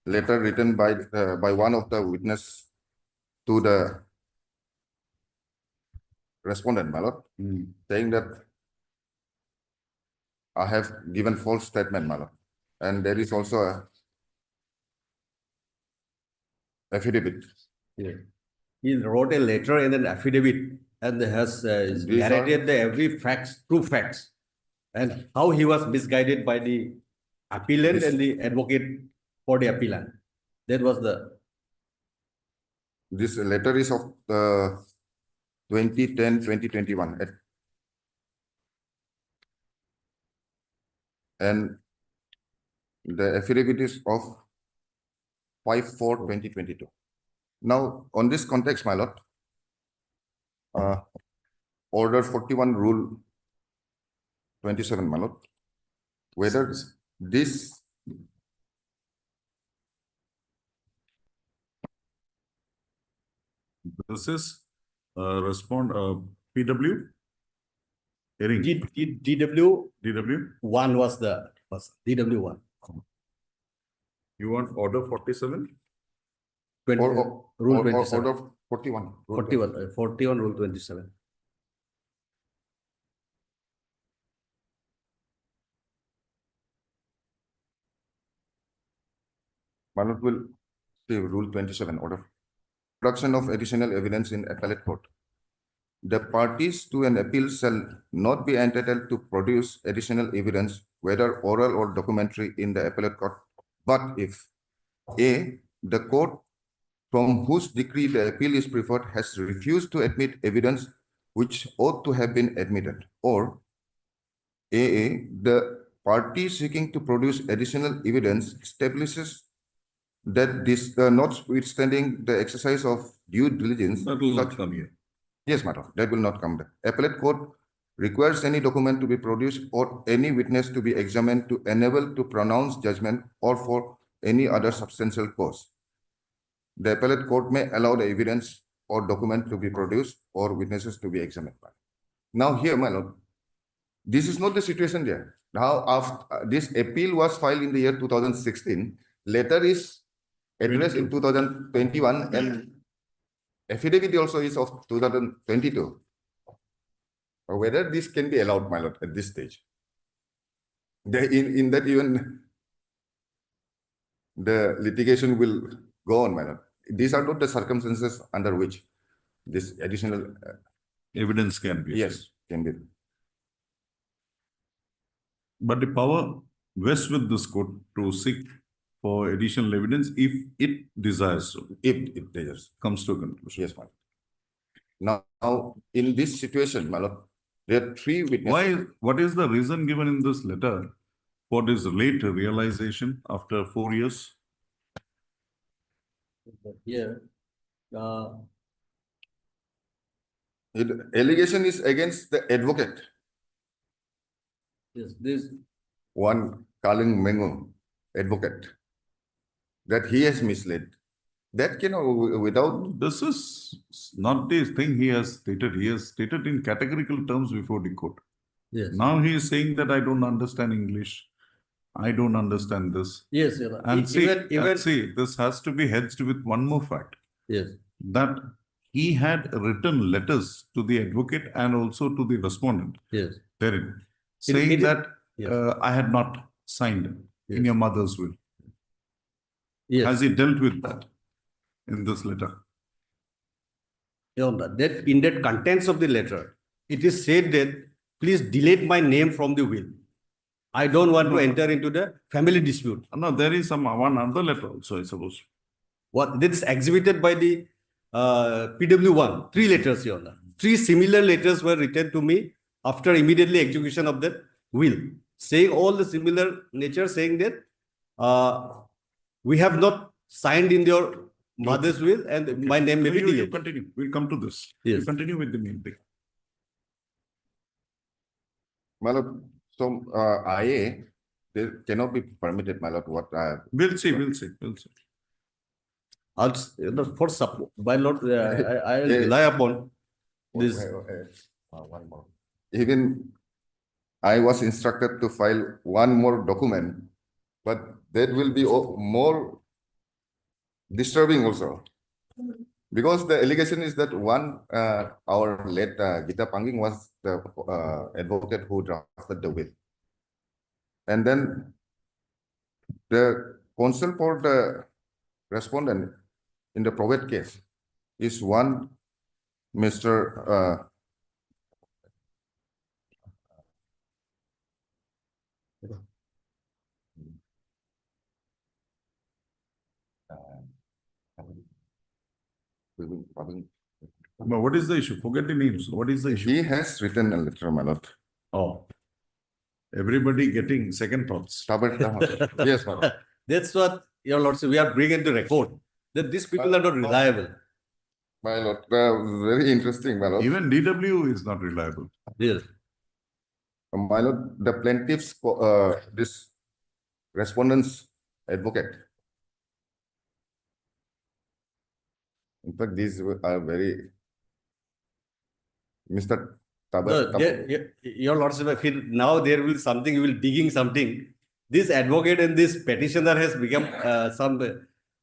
letter written by one of the witness to the respondent, my lord, saying that I have given false statement, my lord. And there is also a affidavit. Yeah. He wrote a letter and an affidavit and has narrated every facts, true facts, and how he was misguided by the appellant and the advocate for the appellant. That was the. This letter is of 2010-2021. And the affidavit is of 5/4/2022. Now, on this context, my lord, Order 41, Rule 27, my lord, whether this is PW? Hearing. DW1 was DW1. You want order 47? Rule 27. Order 41. 41, Rule 27. My lord will see Rule 27, order. Production of additional evidence in appellate court. The parties to an appeal shall not be entitled to produce additional evidence, whether oral or documentary, in the appellate court, but if A, the court from whose decree the appeal is preferred has refused to admit evidence which ought to have been admitted, or AA, the party seeking to produce additional evidence establishes that this, notwithstanding the exercise of due diligence, That will not come here. yes, madam, that will not come there. Appellate court requires any document to be produced or any witness to be examined to enable to pronounce judgment or for any other substantial cause. The appellate court may allow the evidence or document to be produced or witnesses to be examined. Now here, my lord, this is not the situation there. Now, after this appeal was filed in the year 2016, letter is addressed in 2021, and affidavit also is of 2022. Whether this can be allowed, my lord, at this stage. In that even the litigation will go on, my lord. These are not the circumstances under which this additional evidence can be. Yes, can be. But the power vests with this court to seek for additional evidence if it desires so. If it desires. Comes to a conclusion. Yes, my lord. Now, in this situation, my lord, there are three witnesses. What is the reason given in this letter for this late realization after 4 years? Here, Allegation is against the advocate. yes, this One Kaling Mengu, advocate, that he has misled. That without. This is not the thing he has stated. He has stated in categorical terms before the court. Yes. Now he is saying that I don't understand English. I don't understand this. Yes, Your Honor. And see, Even, see, this has to be hedged with one more fact, yes, that he had written letters to the advocate and also to the respondent yes, therein, saying it- that yes. I had not signed in Yes. your mother's will. yes. Has he dealt with that in this letter? Your Honor, that in that contents of the letter, it is said that please delete my name from the will. I don't want to enter into the family dispute. No, there is one other letter also, I suppose. What that's exhibited by the PW1, 3 letters, Your Honor. 3 similar letters were written to me after immediately execution of that will, saying all the similar nature, saying that we have not signed in your mother's will and my name may be You deleted. continue. We'll come to this. Yes. You continue with the main thing. My lord, so IA, they cannot be permitted, my lord, what We'll see, we'll see, we'll see. For support, by Lord, I will rely upon this. one more. Even I was instructed to file one more document, but that will be more disturbing also. Because the allegation is that one, our late Gita Panging was the advocate who drafted the will. And then the counsel for the respondent in the probate case is one Mr. But what is the issue? Forget the names. What is the issue? He has written a letter, my lord. Oh. Everybody getting second thoughts. Yes, my lord. That's what, Your Lordship, we are bringing to record, that these people are not reliable. My lord, very interesting, my lord. Even DW is not reliable. Yes. My lord, the plaintiff's, this respondent's advocate. In fact, these are very, Mr. Your Lordship, I feel now there will something, you will digging something. This advocate and this petitioner has become some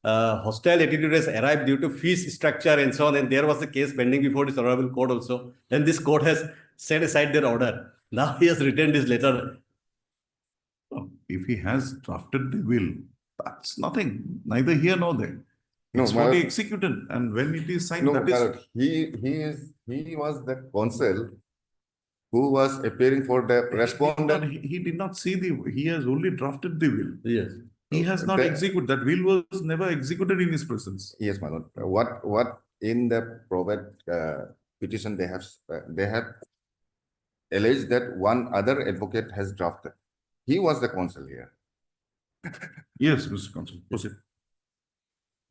hostile attitude has arrived due to fees structure and so on. And there was a case pending before this honorable court also. And this court has set aside their order. Now he has written this letter. If he has drafted the will, that's nothing. Neither here nor there. No, It's for the executed, and when it is signed, no, that my is. lord, he was the counsel who was appearing for the respondent. He did not see he has only drafted the will. Yes. He has not executed. That will was never executed in his presence. Yes, my lord. What in the probate petition they have alleged that one other advocate has drafted. He was the counsel here. Yes, Mr. Counsel. Proceed.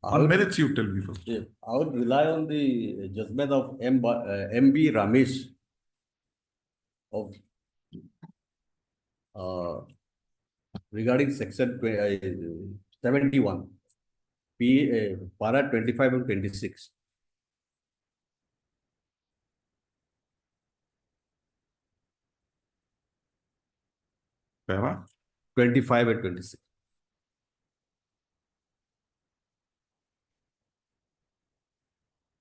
On merits, you tell me first. Yeah, I would rely on the judgment of M.B. Ramesh of regarding section 71, para 25 and 26. Para? 25 and 26.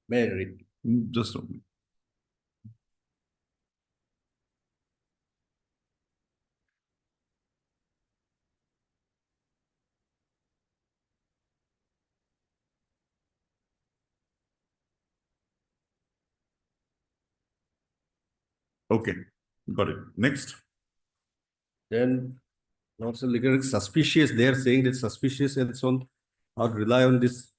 May I read? Just a moment. Okay, got it. Next. Then also looking suspicious, they are saying that suspicious and so on. I would rely on this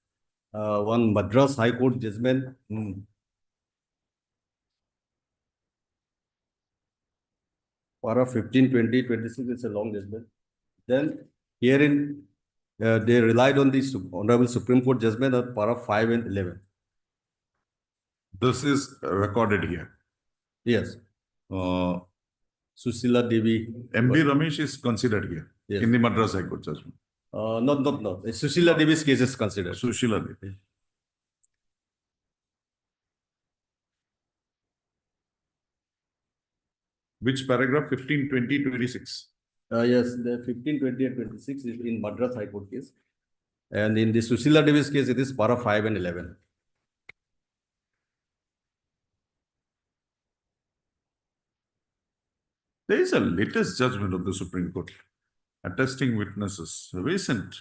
one Madras High Court judgment. Para 15, 20, 26, it's a long judgment. Then herein, they relied on the Honorable Supreme Court judgment of para 5 and 11. This is recorded here. Yes. Susila Devi. M.B. Ramesh is considered here in the Madras High Court judgment. Not. Susila Devi's case is considered. Sushila Devi. Which paragraph? 15, 20, 26. Yes, the 15, 20 and 26 is in Madras High Court case. And in the Susila Davis case, it is para 5 and 11. There is a latest judgment of the Supreme Court attesting witnesses, recent.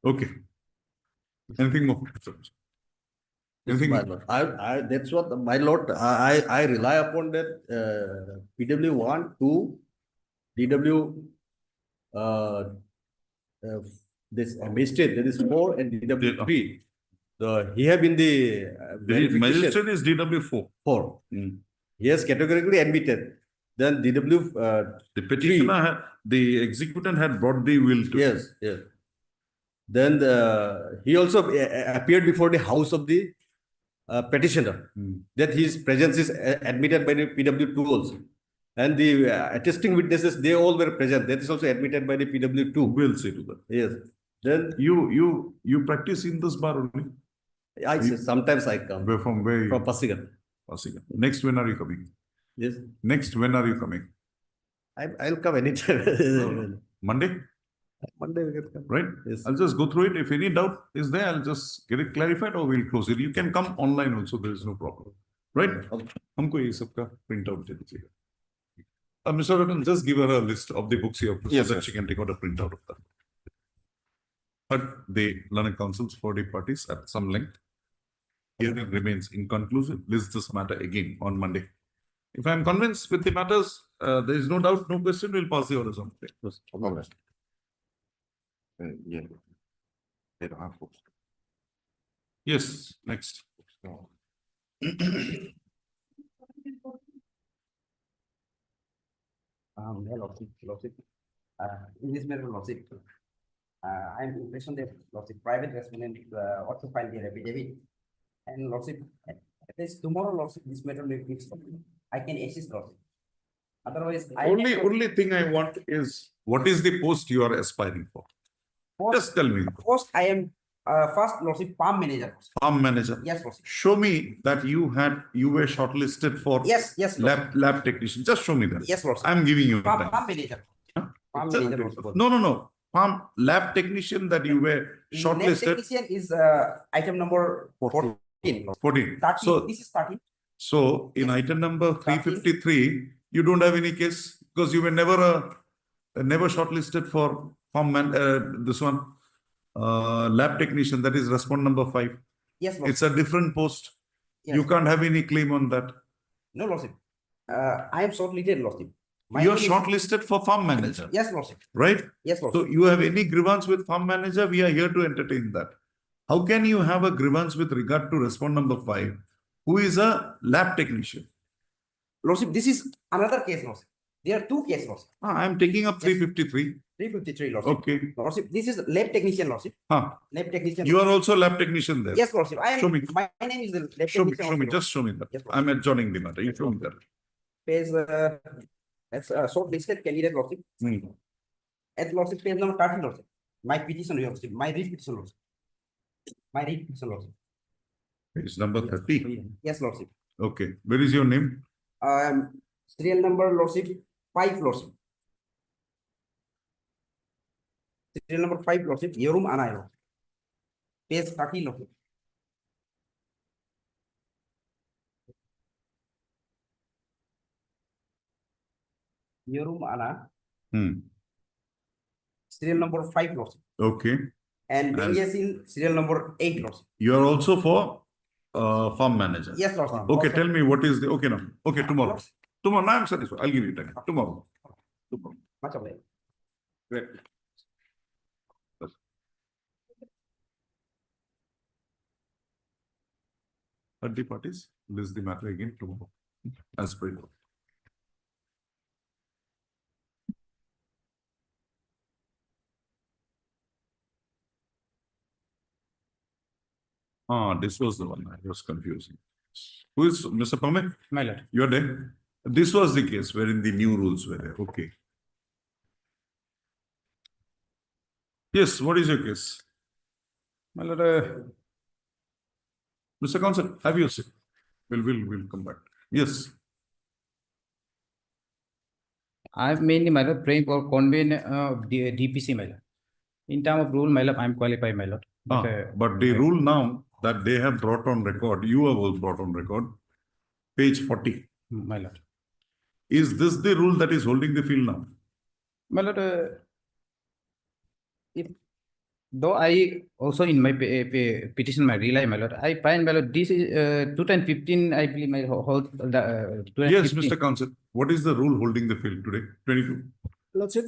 Okay. Anything more? Anything? My lord. That's what, my lord, I rely upon that PW 1, 2, DW, this magistrate, that is 4 and DW 3. He have been the The magistrate is DW4. 4. He has categorically admitted. Then DW The petitioner had, the executant had brought the will to. Yes, yes. Then he also appeared before the house of the petitioner. That his presence is admitted by the PW2 also. And the attesting witnesses, they all were present. That is also admitted by the PW2. We'll see to that. Yes. Then you practice in this bar only? Sometimes I come. From where? From Pasigan. Pasigan. Next, when are you coming? Yes. Next, when are you coming? I'll come anytime. Monday? Monday we can come. Right? Yes. I'll just go through it. If any doubt is there, I'll just get it clarified or we'll close it. You can come online also, there is no problem. Right? हमको ये सब का print out दे दीजिएगा. Mr. Ratan, just give her a list of the books here Yes, so that sir. she can take out a printout of that. But the learned counsels for the parties at some length. Hearing remains inconclusive. List this matter again on Monday. If I am convinced with the matters, there is no doubt, no question, we'll pass the orders on Monday. No, yeah. They don't have books. Yes, next. No. Lordship. In this matter, Lordship, I am impression that Lordship, private respondent also filed their affidavit. And Lordship, at least tomorrow, Lordship, this matter may be fixed. I can assist Lordship. Otherwise, Only thing I want is, what is the post you are aspiring for? Just tell me. First, I am first Lordship, farm manager. Farm manager. Yes, Lordship. Show me that you were shortlisted for Yes, lab technician. Just show me that. Yes, Lordship. I'm giving you Farm time. manager. Huh? Farm manager. Lordship. No. Farm lab technician that you were Lab shortlisted. technician is item number 14. 14. 13. So, This is 13. so in item number 353, you don't have any case because you were never shortlisted for this one lab technician, that is respond number 5. Yes, Lordship. It's a different post. Yes. You can't have any claim on that. No, Lordship. I am shortlisted, Lordship. You are shortlisted for farm manager. Yes, Lordship. Right? Yes, Lordship. So you have any grievance with farm manager, we are here to entertain that. How can you have a grievance with regard to respond number 5, who is a lab technician? Lordship, this is another case, Lordship. There are 2 cases, Lordship. I am taking up 353. 353, Lordship. Okay. Lordship, this is lab technician, Lordship. Lab technician. You are also lab technician there. Yes, Lordship. Show me. My name is the lab Show me, technician. just show me that. Yes, I'm adjourning the matter. You show me that. Page, that's shortlisted candidate, Lordship. At Lordship, page number 13, Lordship. My petition, Lordship. My repetition, Lordship. My repetition, Lordship. It's number 30. Yes, Lordship. Okay. Where is your name? Serial number, Lordship, 5, Lordship. Serial number 5, Lordship, Yorum Anayo. Page 30, Lordship. Yorum Ana. Serial number 5, Lordship. Okay. And Benjamin, serial number 8, Lordship. You are also for farm manager. Yes, Lordship. Okay, tell me what is the, okay, no. Okay, tomorrow. Tomorrow, now I'm satisfied. I'll give you time. Tomorrow. Much obliged. Great. At the parties, list the matter again tomorrow. As per law. This was the one I was confusing. Who is Mr. Pame? My lord. You are there? This was the case wherein the new rules were there. Okay. Yes, what is your case? My lord, Mr. Counsel, have your say. We'll come back. Yes. I'm mainly my lord praying for convene DPC my lord. In terms of rule, my lord, I'm qualified, my lord. But the rule now that they have brought on record, you have also brought on record, page 40. My lord. Is this the rule that is holding the field now? My lord, if though I also in my petition, my rely, my lord, I find, my lord, this is 2015, I believe, my whole. Yes, Mr. Counsel. What is the rule holding the field today? 22. Lordship,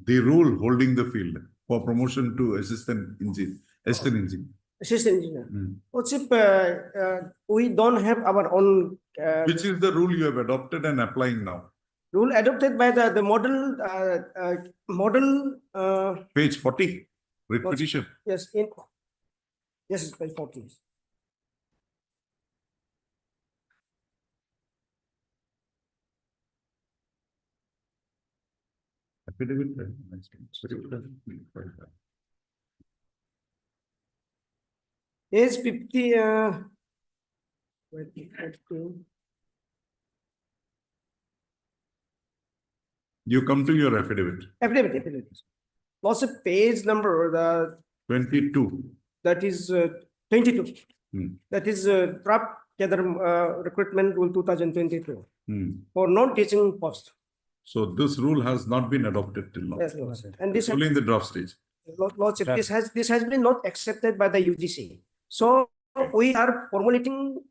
The rule holding the field for promotion to assistant engineer. assistant engineer. Lordship, we don't have our own Which is the rule you have adopted and applying now? rule adopted by the model. Page 40, repetition. Yes, yes, it's page 40. Affidavit. Page 50. You come to your affidavit. Affidavit. Lordship, page number 22. that is 22. That is draft gather recruitment rule 2022 for non-teaching post. So this rule has not been adopted till now. Yes, Lordship. And this It's only in the draft stage. Lordship, this has been not accepted by the UGC. So we are formulating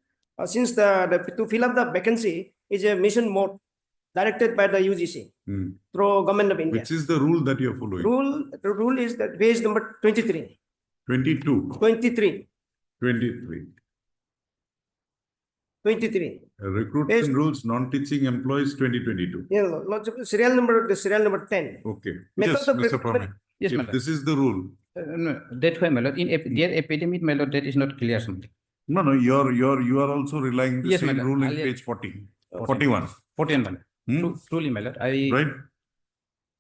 since to fill up the vacancy is a mission mode directed by the UGC through Government of India. Which is the rule that you are following? The rule is that page number 23. 22. 23. 23. 23. Recruitment rules, non-teaching employees 2022. Yeah, Lordship, serial number 10. Okay. Method Yes, of Mr. recruitment. Pramay. Yes, If madam. this is the rule. No, that's why, my lord. In their epidemic, my lord, that is not clear something. No, you are also relying the Yes, same madam. rule in Earlier- page 40. 41. 14, my lord. Truly, my lord. Right?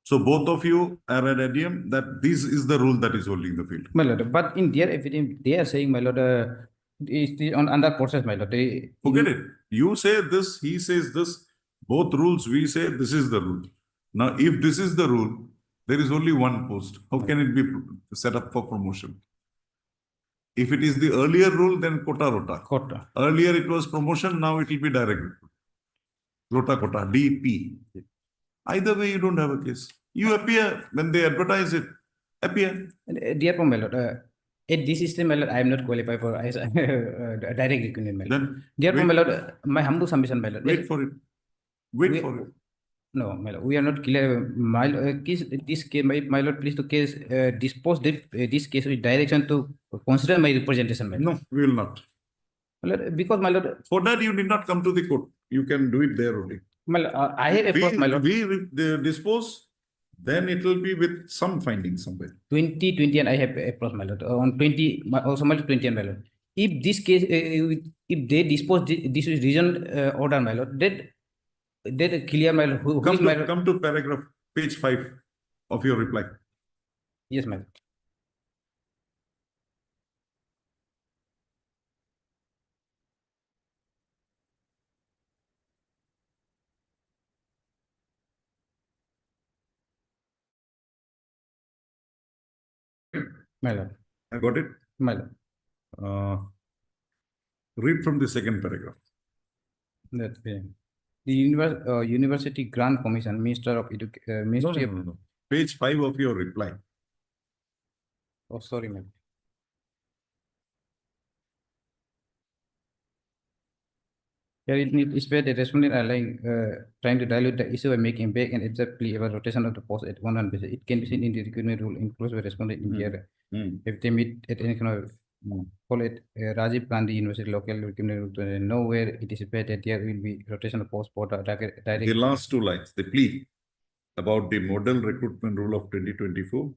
So both of you are at idiom that this is the rule that is holding the field. My lord, but in their epidemic, they are saying, my lord, it is on under process, my lord. Forget it. You say this, he says this. Both rules, we say this is the rule. Now, if this is the rule, there is only one post. How can it be set up for promotion? If it is the earlier rule, then quota rota. Quota. Earlier it was promotion, now it will be direct. Rota quota, DP. Either way, you don't have a case. You appear when they advertise it. Appear. Dear my lord, at this system, my lord, I am not qualified for direct recruitment, my lord. Then Dear wait- my lord, my humble submission, my lord. Wait for it. Wait for it. No, my lord, we are not clear. My this case, my lord, please to case dispose this case with direction to consider my representation, my lord. No, we will not. My lord, because my lord, For that, you did not come to the court. You can do it there only. my lord, I have approached my lord. We dispose, then it will be with some findings somewhere. 2020 and I have approached my lord on 20 also my lord 20 and my lord. If this case, if they dispose this is reason order, my lord, that clear, my lord. Who is my lord? Come to paragraph page 5 of your reply. Yes, my lord. My lord. I got it. My lord. Read from the second paragraph. That the University Grant Commission, Minister of Education, Ministry of. No. Page 5 of your reply. Oh, sorry, ma'am. Here it needs where the respondent are trying to dilute the issue by making back and exactly about rotation of the post at 100 basis. It can be seen in the recruitment rule included by respondent in here. If they meet at any kind of call it Rajiv Gandhi University local recruitment rule, nowhere it is said that there will be rotation of post for direct. The last two lines, the plea about the model recruitment rule of 2024,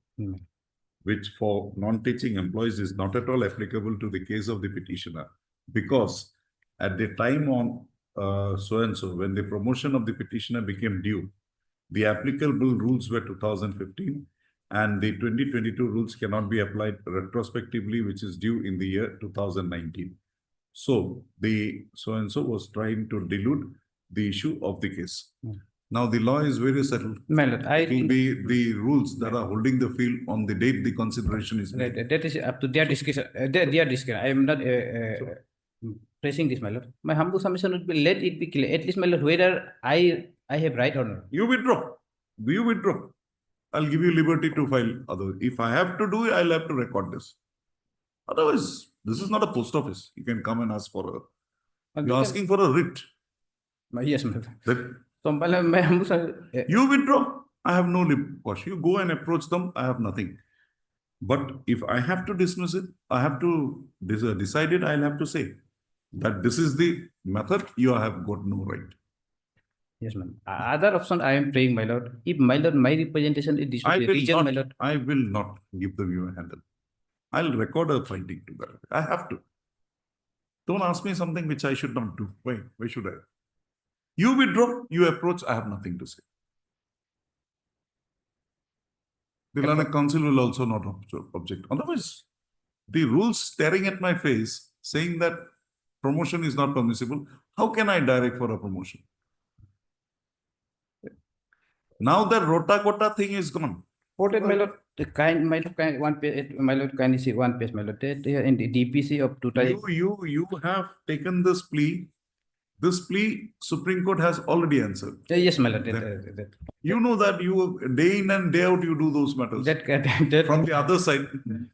which for non-teaching employees is not at all applicable to the case of the petitioner, because at the time on so-and-so, when the promotion of the petitioner became due, the applicable rules were 2015 and the 2022 rules cannot be applied retrospectively, which is due in the year 2019. So the so-and-so was trying to dilute the issue of the case. Now the law is very settled. My lord, It will be the rules that are holding the field on the date the consideration is made. that is up to their discussion. Their discussion. I am not pressing this, my lord. My humble submission would be let it be clear. At least, my lord, whether I have right or not. You withdraw. You withdraw. I'll give you liberty to file other. If I have to do it, I'll have to record this. Otherwise, this is not a post office. You can come and ask for a. You're asking for a writ. Yes, my lord. That So, my humble submission. you withdraw. I have no wash. You go and approach them. I have nothing. But if I have to dismiss it, I have to decide it. I'll have to say that this is the method. You have got no right. Yes, ma'am. Other option I am praying, my lord. If my lord, my representation is I will region, not, my lord. I will not give them you a handle. I'll record a finding to that. I have to. Don't ask me something which I should not do. Why? Why should I? You withdraw, you approach, I have nothing to say. The learned counsel will also not object. Otherwise, the rules staring at my face saying that promotion is not permissible, how can I direct for a promotion? Now the rota quota thing is gone. Quoted, my lord, one page, my lord, kindly see one page, my lord. In the DPC of 2000. You have taken this plea. This plea, Supreme Court has already answered. Yes, my lord. You know that you day in and day out you do those matters. From the other side.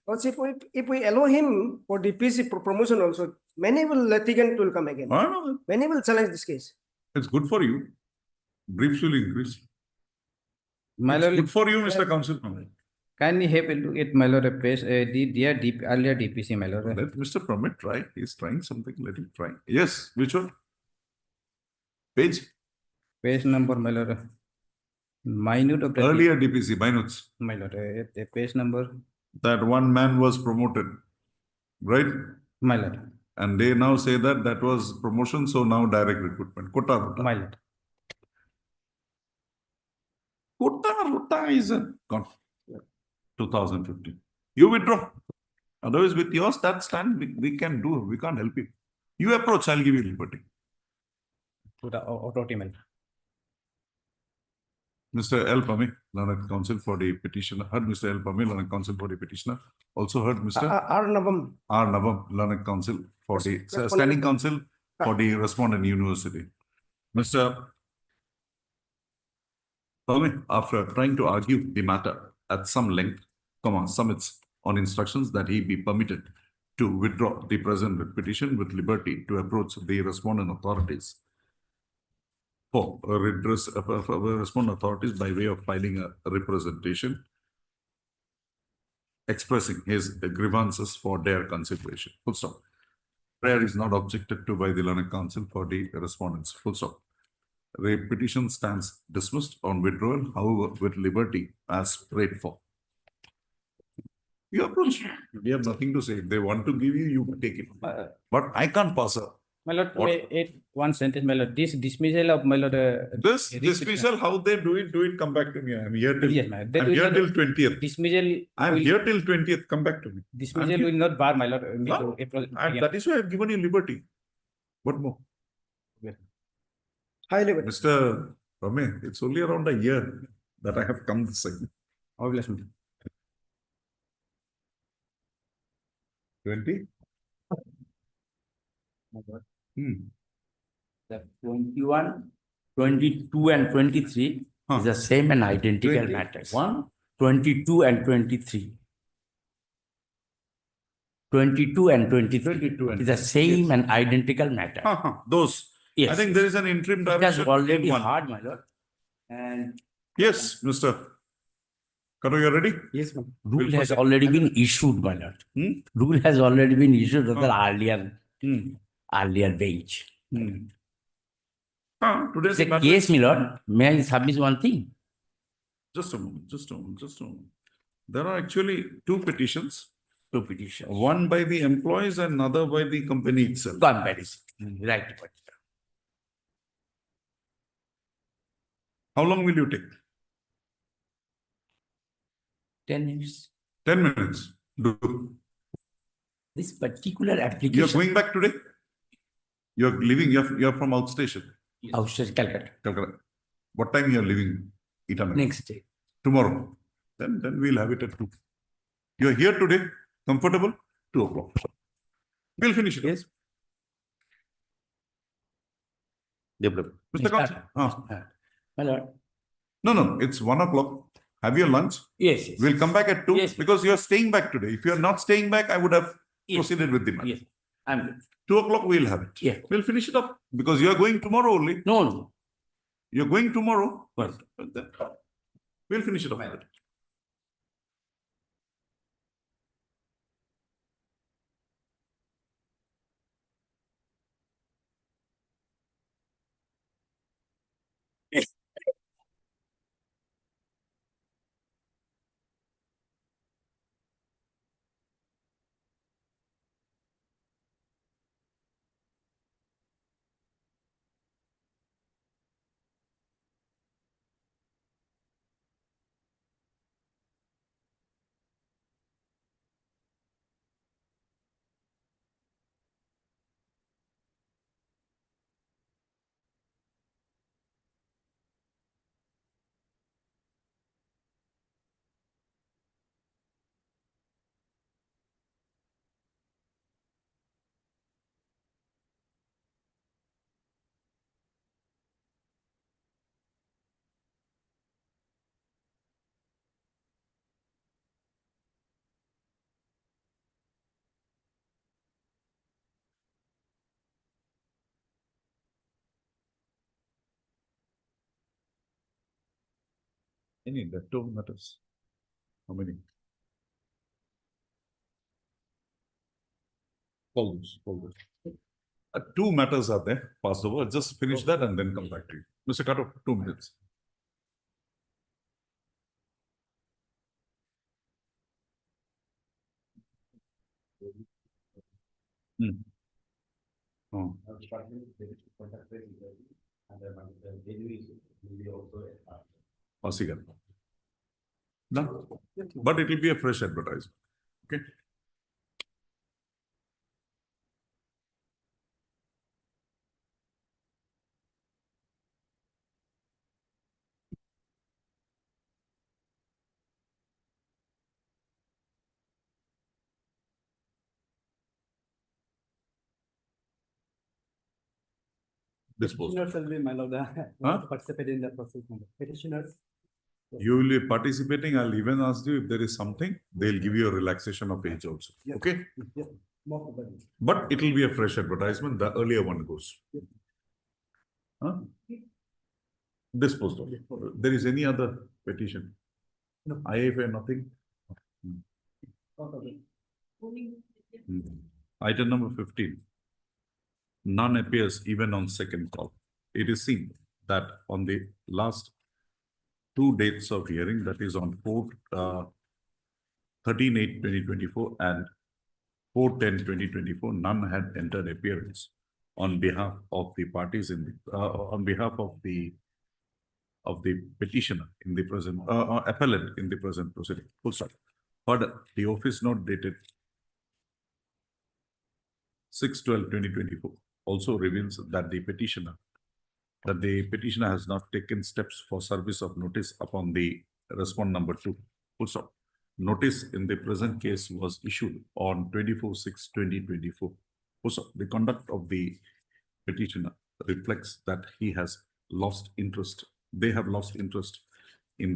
Also, if we allow him for DPC promotion also, many will litigant will come again. I know. Many will challenge this case. It's good for you. Briefs will increase. My It's lord, good for you, Mr. Counsel. kindly have a look at my lord, a page, earlier DPC, my lord. Let Mr. Pramit try. He's trying something. Let him try. Yes, which one? Page? Page number, my lord. Minute of the Earlier DPC, minutes. my lord, page number, That one man was promoted, right? my lord, And they now say that that was promotion, so now direct recruitment. Kota rota. my lord. Kota rota is gone. 2015. You withdraw. Otherwise, with your stand, we can do. We can't help you. You approach, I'll give you liberty. To the authority, my lord. Mr. L. Pami, learned counsel for the petitioner. Heard Mr. L. Pami, learned counsel for the petitioner. Also heard Mr. R. Navam. R. Navam, learned counsel for the standing counsel for the respondent university. Mr. Pami, after trying to argue the matter at some length, summits on instructions that he be permitted to withdraw the present petition with liberty to approach the respondent authorities for a redress respondent authorities by way of filing a representation expressing his grievances for their consideration. Full stop. Prayer is not objected to by the learned counsel for the respondents. Full stop. The petition stands dismissed on withdrawal, however, with liberty as prayed for. You approach. We have nothing to say. If they want to give you, you take it. But I can't pass her. My lord, one sentence, my lord. This dismissal of my lord. This dismissal, how they do it, come back to me. I'm here till, Yes, ma'am. I'm here till 20th. Dismissal. I'm here till 20th. Come back to me. Dismissal will not bar, my lord. No, and that is why I've given you liberty. What more? High level. Mr. Rame, it's only around a year that I have come this side. Obviously. 20? The 21, 22 and 23 is the same and identical 20. matter. 22 and 23. 22 and 23 22 and is the same and identical matter. Those. Yes. I think there is an interim It has direction. already in one. hard, my lord. And Yes, Mr. Kato, you are ready? yes, ma'am. Rule has already been issued, my lord. Rule has already been issued on the earlier bench. Today's The case, my lord, may I submit one thing? Just a moment. There are actually two petitions. Two petitions. One by the employees and another by the company itself. Comparison. Right. How long will you take? 10 minutes. 10 minutes. Do. This particular application. You are going back today? You're leaving, you're from outstation, outside Calcutta. Calcutta. What time you're leaving Itanagar? Next day. Tomorrow. Then we'll have it at 2. You're here today, comfortable? 2 o'clock. We'll finish it. Yes. Develop. Mr. Counsel. My lord. No, it's 1 o'clock. Have your lunch. Yes. We'll come back at 2 Yes. because you're staying back today. If you're not staying back, I would have Yes. proceeded with the matter. Yes. I'm good. 2 o'clock, we'll have it. Yeah. We'll finish it up because you're going tomorrow only. No. You're going tomorrow. What? Then we'll finish it up. Any the 2 matters? How many? All those. 2 matters are there. Pass over. Just finish that and then come back to you. Mr. Kato, 2 minutes. Oh. No, but it will be a fresh advertisement. Okay. Dispose. Petitioners will be, my lord, Huh? to participate in the process. Petitioners. You will be participating. I'll even ask you if there is something, they'll give you a relaxation of age also. Yes. Okay. Yes. More probably. But it will be a fresh advertisement. The earlier one goes. Yes. Huh? Disposed of. There is any other petition? No. IFA, nothing. Item number 15. None appears even on second call. It is seen that on the last 2 dates of hearing, that is on 13/8/2024 and 4/10/2024, none had entered appearance on behalf of the parties in the on behalf of the petitioner in the present appellant in the present proceeding. Full stop. Further, the office note dated 6/12/2024 also reveals that the petitioner has not taken steps for service of notice upon the respondent number 2. Full stop. Notice in the present case was issued on 24/6/2024. Full stop. The conduct of the petitioner reflects that he has lost interest. They have lost interest in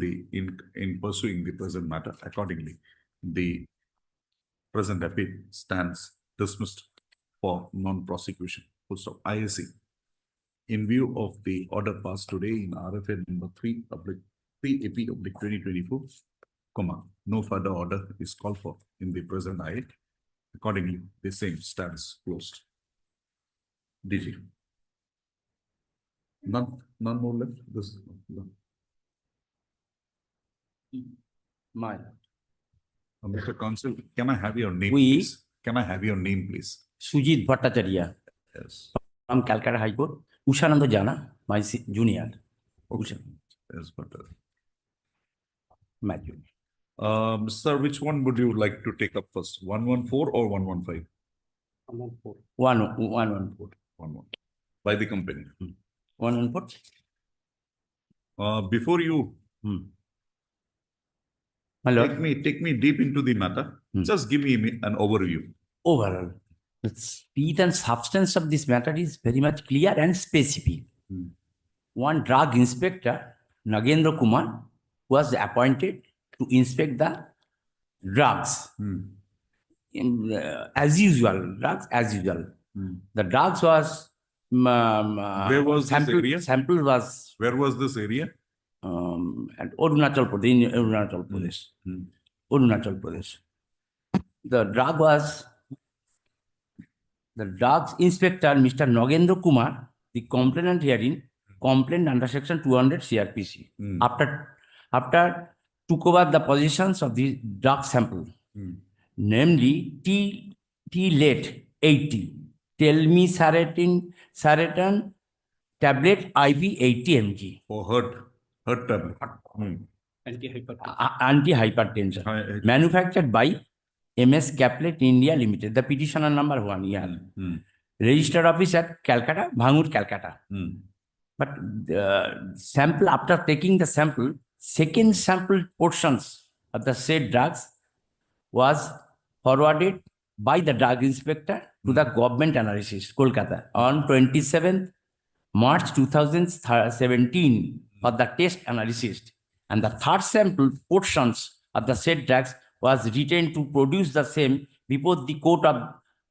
pursuing the present matter. Accordingly, the present appeal stands dismissed for non-prosecution. Full stop. IAC. In view of the order passed today in RFA number 3/3AP/2024, no further order is called for in the present IA. Accordingly, the same stands closed. DG. None more left. This no. Mr. Counsel, can I have your name, please? Can I have your name, please? Sujit Bhattacharya. Yes. From Calcutta High Court. Ushananda Jana, my junior. Okay. Yes, but My junior. sir, which one would you like to take up first? 114 or 115? 114. One more. By the company. One input. Before you My lord, take me deep into the matter, just give me an overview. overall, the speed and substance of this matter is very much clear and specific. One drug inspector, Nagendra Kumar, was appointed to inspect the drugs. As usual, drugs as usual. The drugs was Where was this area? Sample was Where was this area? at Arunachal Pradesh. In Arunachal Pradesh. Arunachal Pradesh. The drugs inspector, Mr. Nagendra Kumar, the complainant herein, complained under section 200 CRPC. After took over the positions of the drug sample, namely T-late 80, telmisartan tablet IV 80 mg. For hurt tablet. Anti-hypertension. Manufactured by MS Caplet India Limited, the petitioner number 1 here. Registered office at Calcutta, Bhangur, Calcutta. But sample, after taking the sample, second sample portions of the said drugs was forwarded by the drug inspector to the government analysis, Kolkata, on 27th March 2017 for the test analysis. And the third sample portions of the said drugs was retained to produce the same before the court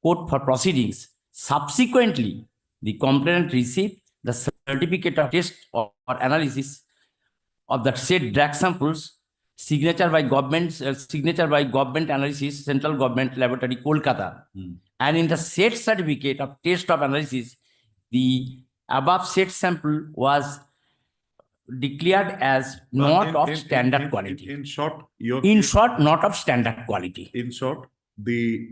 for proceedings. Subsequently, the complainant received the certificate of test or analysis of the said drug samples, signature by government analysis, Central Government Laboratory, Kolkata. And in the said certificate of test of analysis, the above said sample was declared as not of standard quality. In short, not of standard quality. In short, the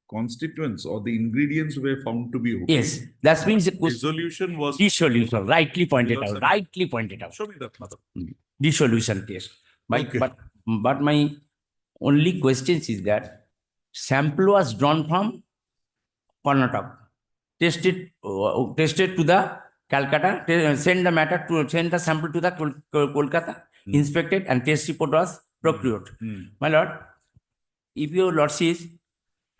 constituents or the ingredients were found to be okay. Yes, that means the dissolution was dissolution. Rightly pointed out. Rightly pointed out. Show me that, mother. Dissolution case. Okay. But my only question is that sample was drawn from Karnataka, tested to the Calcutta, send the sample to the Kolkata, inspected, and test report was procured. My lord, if your lordship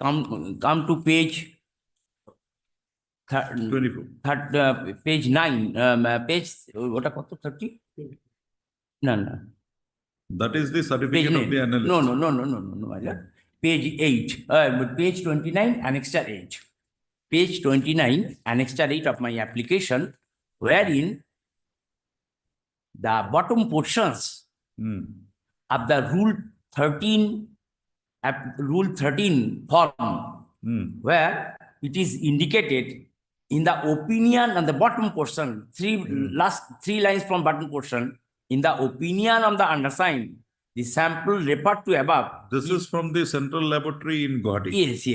come to page 24. Page 9, page what are 30? No. That is the certificate of the analyst. No, my lord. Page 8, page 29, annexure 8. Page 29, annexure 8 of my application, wherein the bottom portions of the Rule 13 form, where it is indicated in the opinion on the bottom portion, last three lines from bottom portion, in the opinion of the undersigned, the sample referred to above. This is from the Central Laboratory in Guwahati. Yes,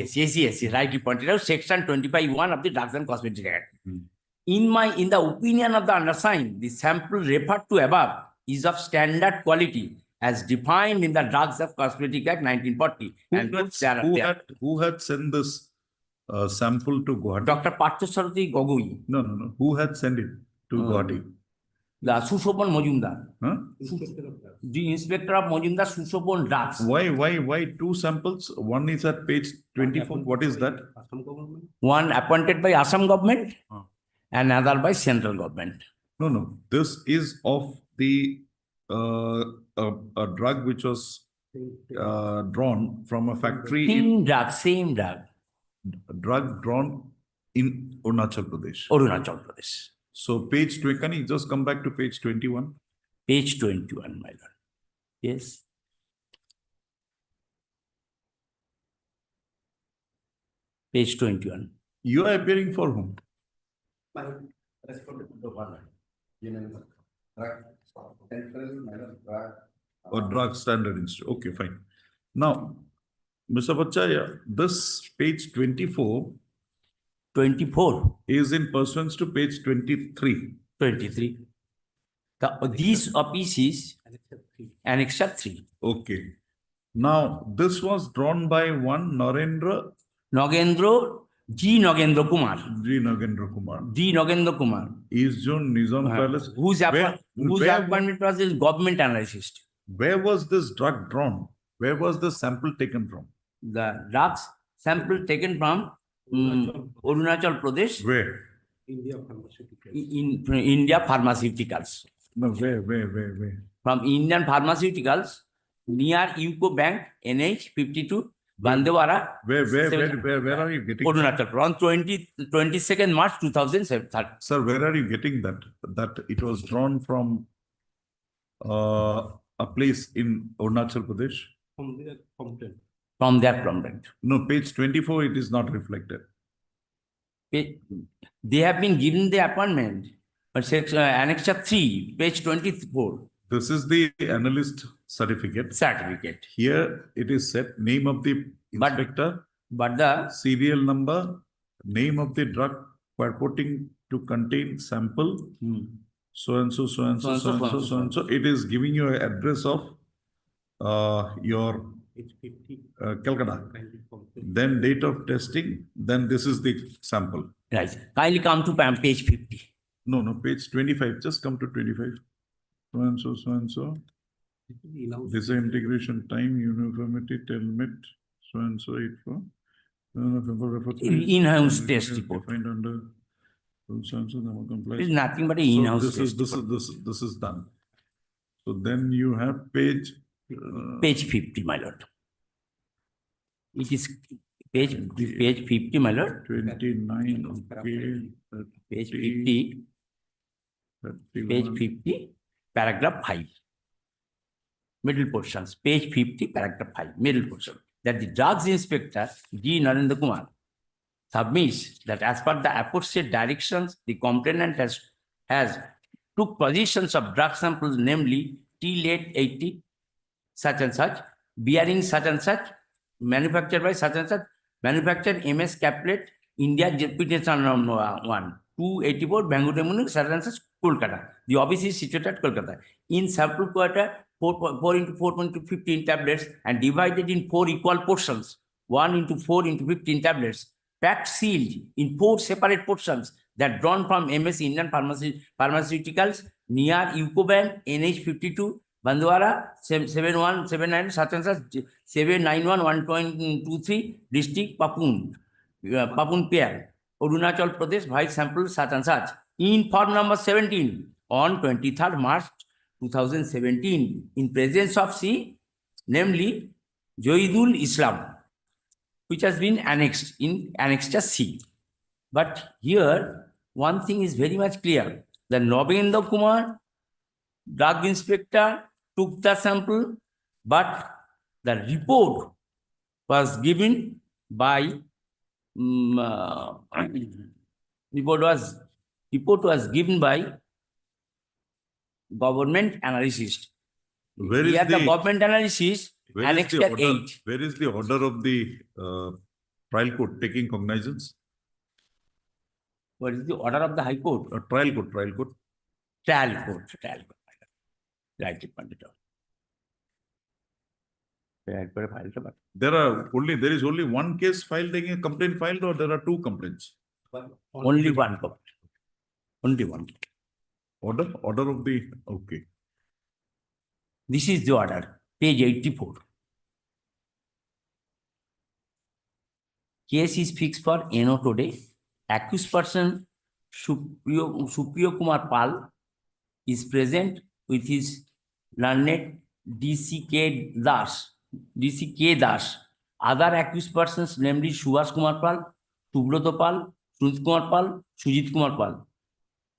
rightly pointed out, section 25(1) of the Drugs and Cosmetic Act. In the opinion of the undersigned, the sample referred to above is of standard quality as defined in the Drugs of Cosmetic Act 1940. Who had sent this sample to Guwahati? Dr. Parthasarathi Gogoi. No. Who had sent it to Guwahati? The Sushobhan Majumdar. The inspector of Majumdar, Sushobhan Drugs. Why two samples? One is at page 24. What is that? One appointed by Assam government and another by central government. No. This is of the a drug which was drawn from a factory. Same drug. Drug drawn in Arunachal Pradesh. So page 20, can you just come back to page 21? Page 21, my lord. Yes. Page 21. You are appearing for whom? Or Drug Standard Institute. Okay, fine. Now, Mr. Bachaya, this page 24 is in pursuance to page 23. These offices annexure 3. Okay. Now, this was drawn by one Narendra. Nagendra Kumar. G. Nagendra Kumar. D. Nagendra Kumar. East Zone Nizam Palace. Whose Where- appointment was this government analyst. Where was this drug drawn? Where was the sample taken from? The drugs sample taken from Arunachal Pradesh Where? in India Pharmaceuticals. No, where? From Indian Pharmaceuticals near UCO Bank, NH 52, Bandewara. Where are you getting? Arunachal on 22nd March 2007. Sir, where are you getting that? That it was drawn from a place in Arunachal Pradesh? From their complaint. No, page 24, it is not reflected. They have been given the appointment, but Annexure 3, page 24. This is the analyst certificate. Here it is set name of the inspector, but the serial number, name of the drug purporting to contain sample, so and so. It is giving you an address of your Calcutta. Then date of testing, then this is the sample. Right. Kindly come to page 50. No, page 25. Just come to 25. So and so. Design integration time, uniformity, telmet, so and so. In-house test report. Find under so and so. It's nothing but an in-house test. This is done. So then you have page. Page 50, my lord. It is page 50, my lord. 29, okay. Page 50. 31. Page 50, paragraph 5. Middle portions. Page 50, paragraph 5. Middle portion. That the drugs inspector, G. Narendra Kumar, submits that as per the aforesaid directions, the complainant has took positions of drug samples, namely T late 80, such and such, bearing such and such, manufactured by such and such, manufactured MS Caplet, India petition 1, 284, Bangalore, such and such, Kolkata. The office is situated at Kolkata. In sample quarter, 4 into 4 into 15 tablets and divided in 4 equal portions, 1 into 4 into 15 tablets, packed sealed in 4 separate portions that drawn from MS Indian Pharmaceuticals near UCO Bank, NH 52, Bandwara, 7179, such and such, 791 1.23, district Papun Pair, Arunachal Pradesh, white sample such and such. In form number 17 on 23rd March 2017, in presence of C, namely Joidul Islam, which has been annexed in Annexure C. But here, one thing is very much clear. The Nagendra Kumar, drug inspector, took the sample, but the report was given by report was given by government analyst. Where is Here the government analysis, Annexure 8. Where is the order of the trial court taking cognizance? What is the order of the High Court? Trial court. Trial court. Right, there is only one case filed, a complaint filed, or there are 2 complaints? Only one complaint. Only one. Order of the, okay. This is the order, page 84. Case is fixed for NO today. Accused person Supriyo Kumar Pal is present with his learned DCK Das. Other accused persons, namely Subhash Kumar Pal, Subroto Pal, Sunit Kumar Pal, Sujit Kumar Pal,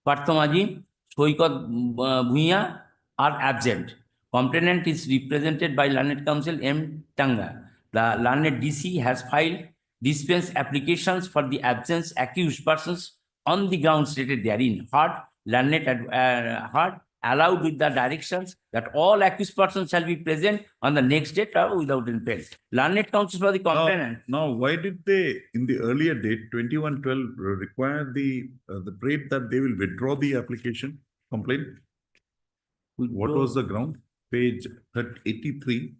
Parthamaji, Soikot Bhuiya are absent. Complainant is represented by Learned Counsel M. Tanga. The Learned DC has filed dispense applications for the absence accused persons on the grounds stated therein. Learned allowed with the directions that all accused persons shall be present on the next date without impediment. Learned Counsel for the complainant. Now, why did they, in the earlier date, 2112, require the trade that they will withdraw the application complaint? What was the ground? Page 83.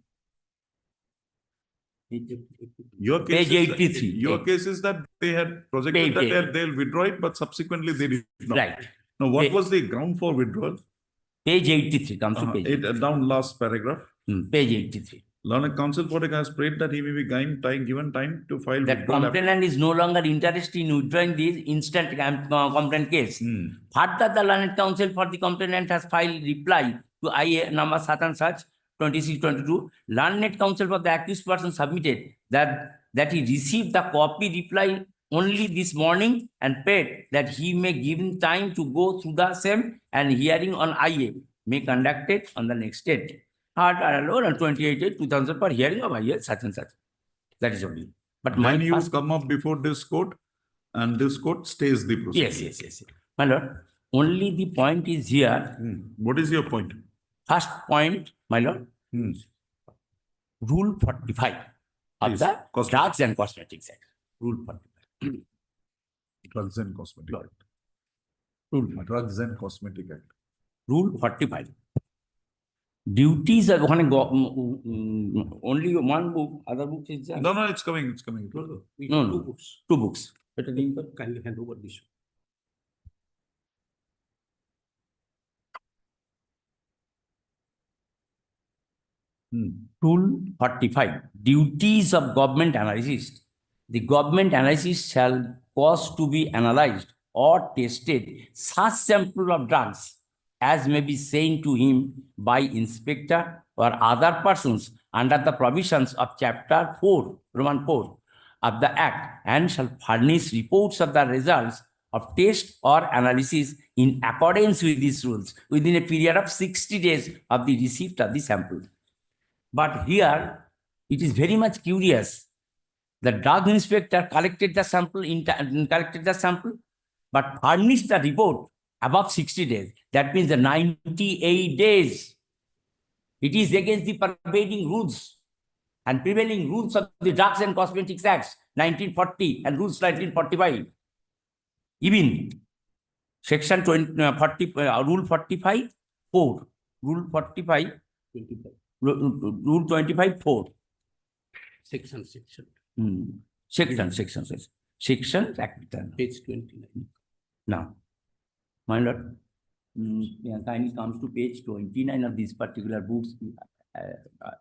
Your case Page is, 83. your case is that they had projected Page that they'll withdraw it, but subsequently they did not. Right. Now, what Page- was the ground for withdrawal? Page 83 comes to page. Down last paragraph. Page 83. Learned counsel for the has prayed that he may be given time to file That withdrawal. complainant is no longer interested in withdrawing this instant complaint case. Further, the learned counsel for the complainant has filed reply to IA number such and such 2622. Learned counsel for the accused person submitted that he received the copy reply only this morning and prayed that he may give him time to go through the same and hearing on IA may conducted on the next date. Hard on 28/2000 per hearing of IA such and such. That is only. But Then you come up before this court and this court stays the procedure. Yes. My lord, only the point is here. What is your point? First point, my lord, Rule 45 of Please, the cosmetics. Drugs and Cosmetics Act. Rule 45. Drugs and Cosmetic Lord. Act. Rule 45. Drugs and Cosmetic Act. Rule 45. Duties are only one book, other books is there. No, it's coming. No. Two books. Two books. Better than kindly hand over this. Rule 45. Duties of government analysis. The government analysis shall cause to be analyzed or tested such sample of drugs as may be sent to him by inspector or other persons under the provisions of Chapter 4, Roman 4 of the Act, and shall furnish reports of the results of test or analysis in accordance with these rules within a period of 60 days of the receipt of the sample. But here, it is very much curious. The drug inspector collected the sample, but furnished the report above 60 days. That means the 98 days. It is against the pervading rules and prevailing rules of the Drugs and Cosmetics Acts 1940 and Rules 1945. Even Section 40, Rule 45, 4. Rule 45, 25. Rule 25, 4. Section. Section, Page 29. Now, my lord, kindly comes to page 29 of these particular books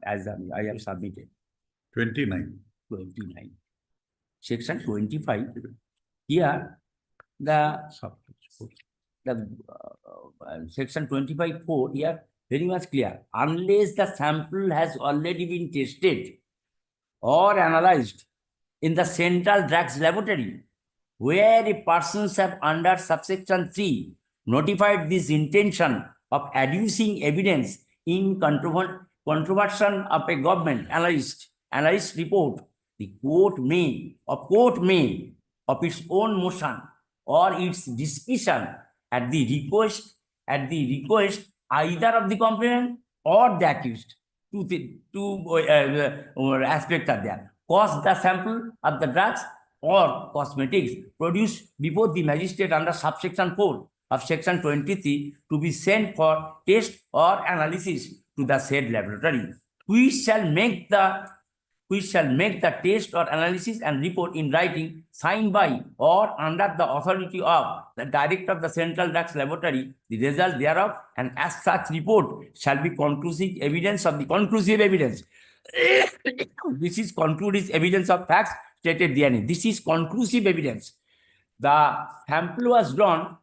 as I have submitted. 29. 29. Section 25. Here, the section 25(4) here very much clear. Unless the sample has already been tested or analyzed in the central drugs laboratory, where a persons have under subsection 3 notified this intention of adducing evidence in controversion of a government analyst report, the court may, of its own motion or its discretion at the request either of the complainant or the accused. Two aspects are there. Cause the sample of the drugs or cosmetics produced before the magistrate under subsection 4 of section 23 to be sent for test or analysis to the said laboratory. We shall make the test or analysis and report in writing, signed by or under the authority of the director of the Central Drugs Laboratory, the result thereof, and as such report shall be conclusive evidence of the conclusive evidence. This is conclusive evidence of facts stated therein. This is conclusive evidence. The sample was drawn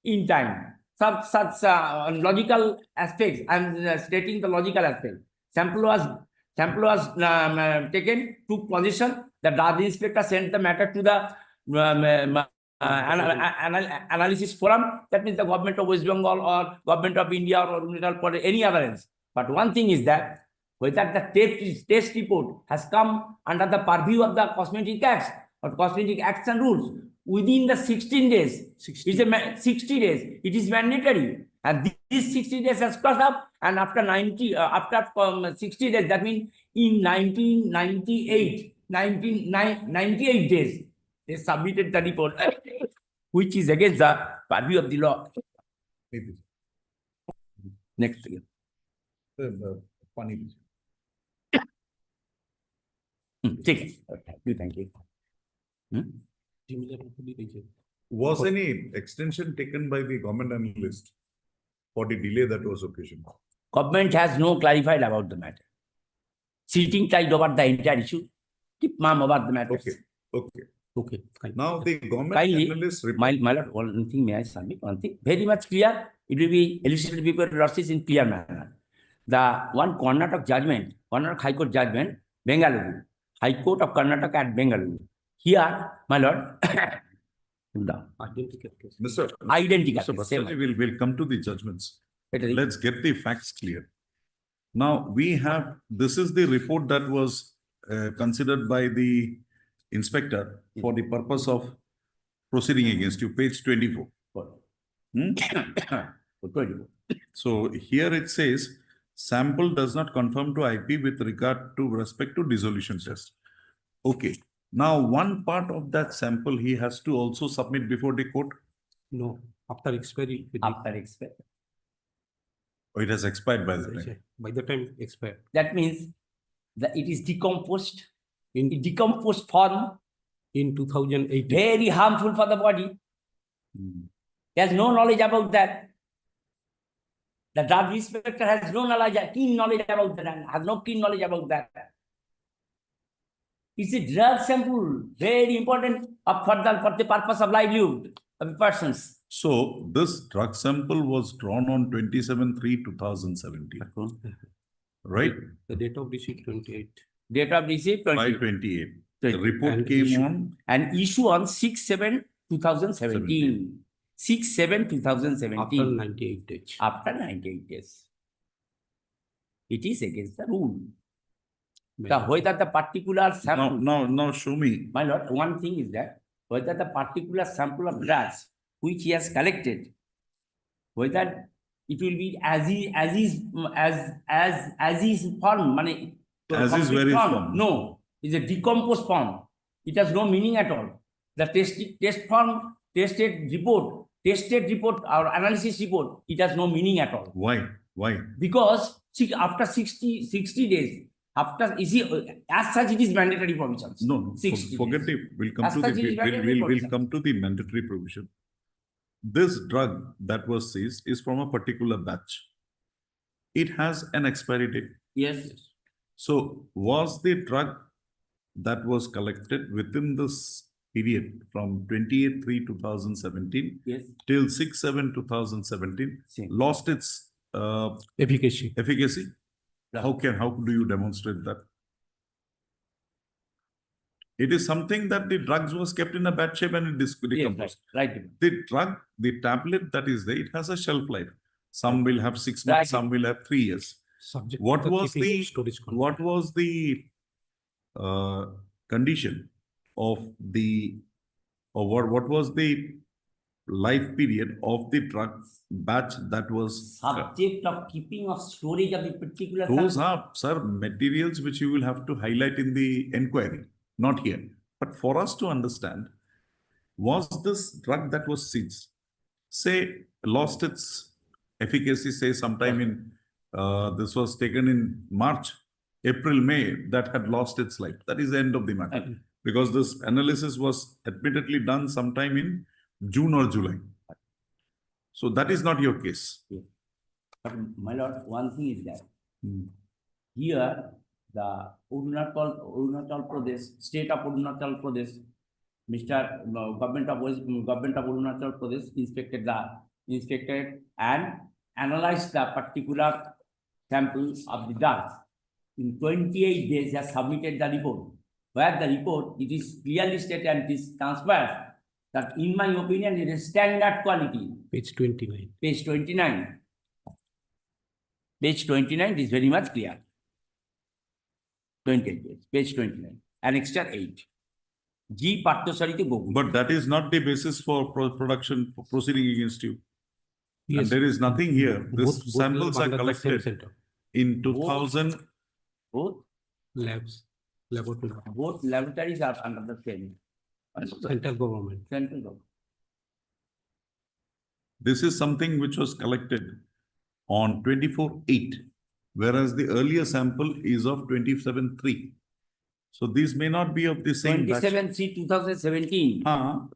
in time. Such logical aspects. I am stating the logical aspect. Sample was taken, took position. The drug inspector sent the matter to the analysis forum. That means the government of West Bengal or government of India or any other else. But one thing is that whether the test report has come under the purview of the Cosmetic Acts or Cosmetic Acts and Rules within the 16 days. 60 days. It is mandatory. And these 60 days has crossed up, and after 60 days, that means in 98 days, they submitted the report, which is against the purview of the law. Next again. ठीक है, thank you. Was any extension taken by the government analyst for the delay that was occasioned? Government has no clarified about the matter. Sitting tight over the entire issue. Keep mum about the matter. Okay, okay. Okay, fine. Now the government Kindly, analyst my report. lord, one thing may I submit? One thing very much clear. It will be elicited before Justice in clear manner. The one Karnataka judgment, Karnataka High Court judgment, Bengaluru, High Court of Karnataka at Bengaluru. Here, my lord, the Mr. identical. We'll come to the judgments. Better. Let's get the facts clear. Now we have, this is the report that was considered by the inspector for the purpose of proceeding against you, page 24. Hmm? 24. So here it says, sample does not conform to IP with regard to respect to dissolution test. Okay. Now one part of that sample he has to also submit before the court. No, after expiry. After expiry. Oh, it has expired by the time. By the time expired. That means that it is decomposed in decomposed form. In 2018. Very harmful for the body. He has no knowledge about that. The drug inspector has no knowledge, keen knowledge about that, has no keen knowledge about that. It's a drug sample, very important for the purpose of livelihood of persons. So this drug sample was drawn on 27/3/2017. Right? The date of receipt 28. Date of receipt 28. The report came on and issue on 6/7/2017. 6/7/2017. After 98 days. After 98 days. It is against the rule. Whether the particular sample. Now show me. My lord, one thing is that whether the particular sample of drugs which he has collected, whether it will be as is form, money. As is very form. No, it's a decomposed form. It has no meaning at all. The test form, tested report or analysis report, it has no meaning at all. Why? Because after 60 days, after as such it is mandatory provisions. No, forget it. We'll come to the mandatory provision. This drug that was seized is from a particular batch. It has an expiry date. Yes. So was the drug that was collected within this period from 28/3/2017 till 6/7/2017 lost its efficacy? How do you demonstrate that? It is something that the drugs was kept in a bad shape and it decomposed. Yes, right. The drug, the tablet that is there, it has a shelf life. Some will have 6 months, some will have 3 years. What was the condition of the, or what was the life period of the drug batch that was subject of keeping of storage of the particular? Those are, sir, materials which you will have to highlight in the inquiry, not here. But for us to understand, was this drug that was seized, say, lost its efficacy, say, sometime in, this was taken in March, April, May, that had lost its life. That is the end of the matter. Because this analysis was admittedly done sometime in June or July. So that is not your case. But my lord, one thing is that here the Arunachal Pradesh, state of Arunachal Pradesh, government of Arunachal Pradesh inspected and analyzed the particular sample of the drugs. In 28 days, they have submitted the report. Where the report, it is clearly stated and it is transparent that, in my opinion, it is standard quality. Page 29. Page 29. Page 29 is very much clear. 28 days. Page 29. Annexure 8. G. Partosarite Gogu. But that is not the basis for production proceeding against you. Yes. And there is nothing here. These Both samples are under the same collected center. in 2000. Both Laboratory. Both laboratories are under the same. Central government. Central government. This is something which was collected on 24/8, whereas the earlier sample is of 27/3. So these may not be of the same batch. 27/3/2017.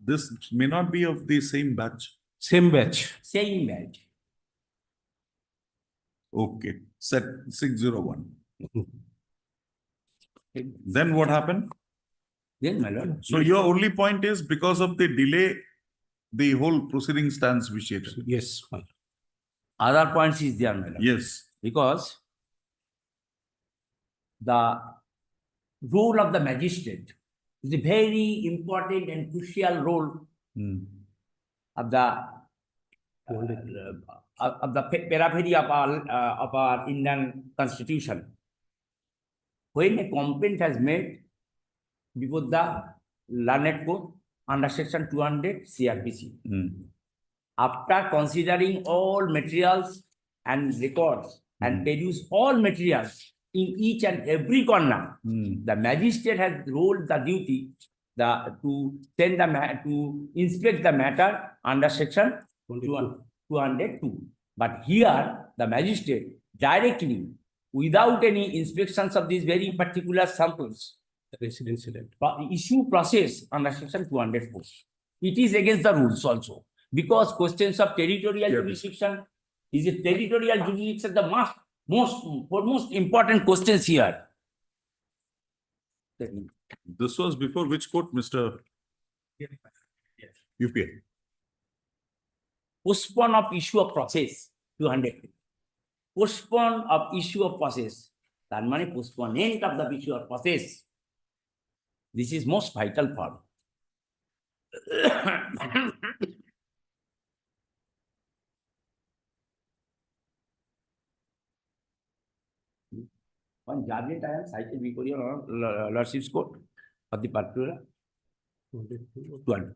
This may not be of the same batch. Same batch. Same batch. Okay, set 601. Then what happened? Yes, my lord. So your only point is because of the delay, the whole proceeding stands vitiated. Yes. Other points is there, my lord. Yes. Because the role of the magistrate is a very important and crucial role of the periphery of our Indian Constitution. When a complaint has made before the learned court under section 200 CRPC, after considering all materials and records and produce all materials in each and every corner, the magistrate has rolled the duty to send to inspect the matter under section 202. But here the magistrate directly, without any inspections of these very particular samples, Residential. issue process under section 204. It is against the rules also, because questions of territorial jurisdiction is a territorial jurisdiction the most important questions here. This was before which court, Mr. UPA? Postpone of issue of process 200. Postpone of issue of process. That means postponement of the issue of process. This is most vital part. On judgment, I am cited before your lordship's court of the particular 200.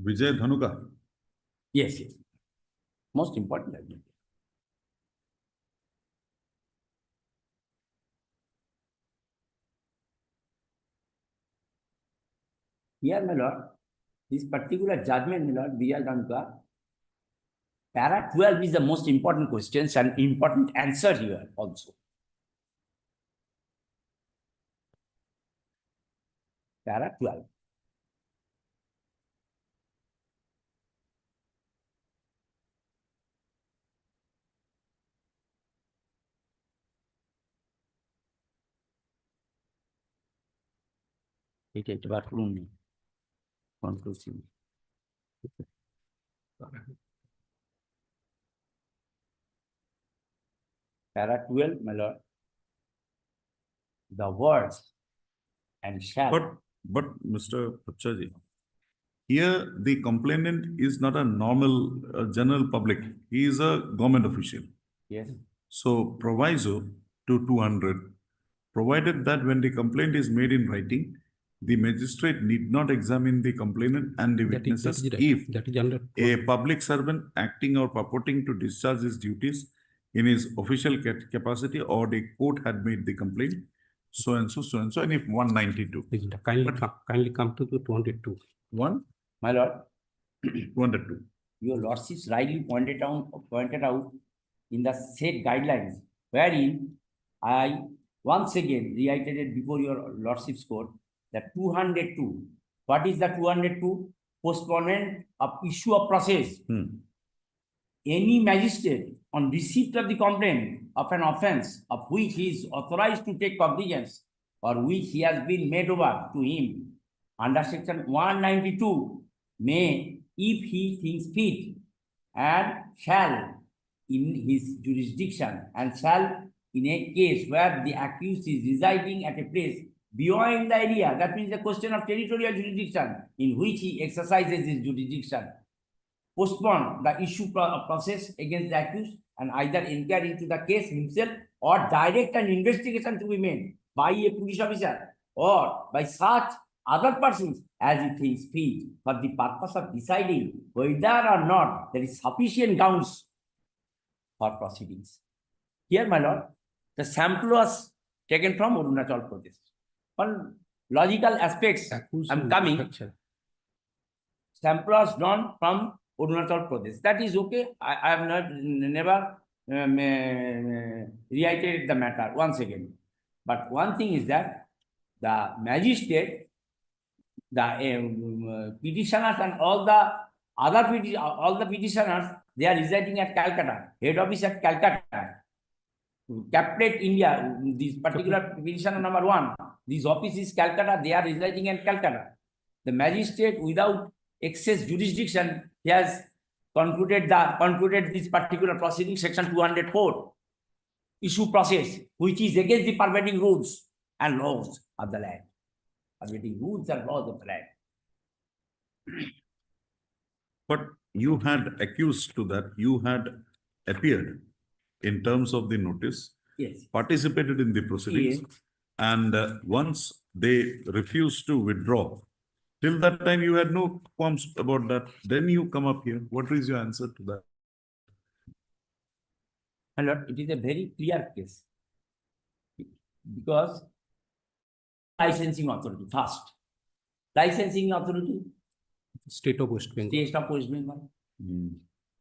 Vijay Dhanuka. Yes, yes. Most important. Here, my lord, this particular judgment, my lord, Vijay Dhanuka, para 12 is the most important questions and important answer here also. Para 12. এটা একবার করুন conclusive para 12, my lord, the words and shall. But Mr. Pachaji, here the complainant is not a normal general public. He is a government official. Yes. So proviso to 200, provided that when the complaint is made in writing, the magistrate need not examine the complainant and the witnesses if a public servant acting or purporting to discharge his duties in his official capacity or the court had made the complaint, so and so, and if 192. Kindly come to the 202. One? My lord, 202. your lordships rightly pointed out in the said guidelines, wherein I once again reiterated before your lordship's court that 202. What is the 202? Postponement of issue of process. Any magistrate on receipt of the complaint of an offence of which he is authorized to take cognizance or which he has been made over to him under section 192 may, if he thinks fit, and shall in his jurisdiction, and shall in a case where the accused is residing at a place beyond the area, that means the question of territorial jurisdiction in which he exercises his jurisdiction, postpone the issue process against the accused and either enter into the case himself or direct an investigation to be made by a police officer or by such other persons as he thinks fit for the purpose of deciding whether or not there is sufficient grounds for proceedings. Here, my lord, the sample was taken from Arunachal Pradesh. On logical aspects. I'm coming. Sample was drawn from Arunachal Pradesh. That is okay. I have never reiterated the matter once again. But one thing is that the magistrate, the petitioners and all the petitioners, they are residing at Calcutta, head office at Calcutta. Caplet India, this particular petitioner number 1, this office is Calcutta, they are residing in Calcutta. The magistrate, without excess jurisdiction, he has concluded this particular proceeding, section 204, issue process, which is against the permitting rules and laws of the land. Permitting rules and laws of the land. But you had accused to that, you had appeared in terms of the notice, yes, participated in the proceedings, yes, and once they refused to withdraw, till that time you had no qualms about that. Then you come up here. What is your answer to that? My lord, it is a very clear case. Because licensing authority first. Licensing authority, State of West Bengal. State of West Bengal.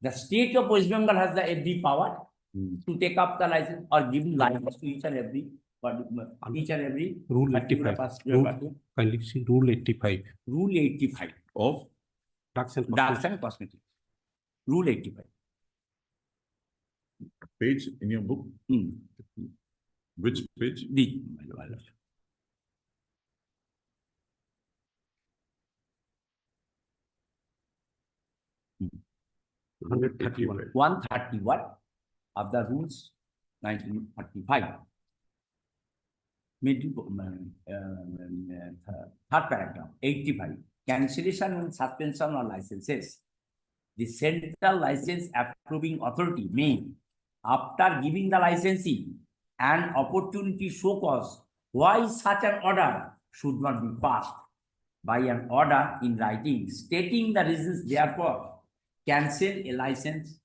The state of West Bengal has the every power to take up the license or give license to each and every Rule 85. Kindly see Rule 85. Rule 85 of Drugs and Cosmetics. Rule 85. Page in your book? Which page? The 131 of the rules 1935. Third paragraph, 85. Cancellation and suspension of licenses. The central license approving authority may, after giving the licensee an opportunity, show cause why such an order should not be passed by an order in writing, stating the reasons therefore, cancel a license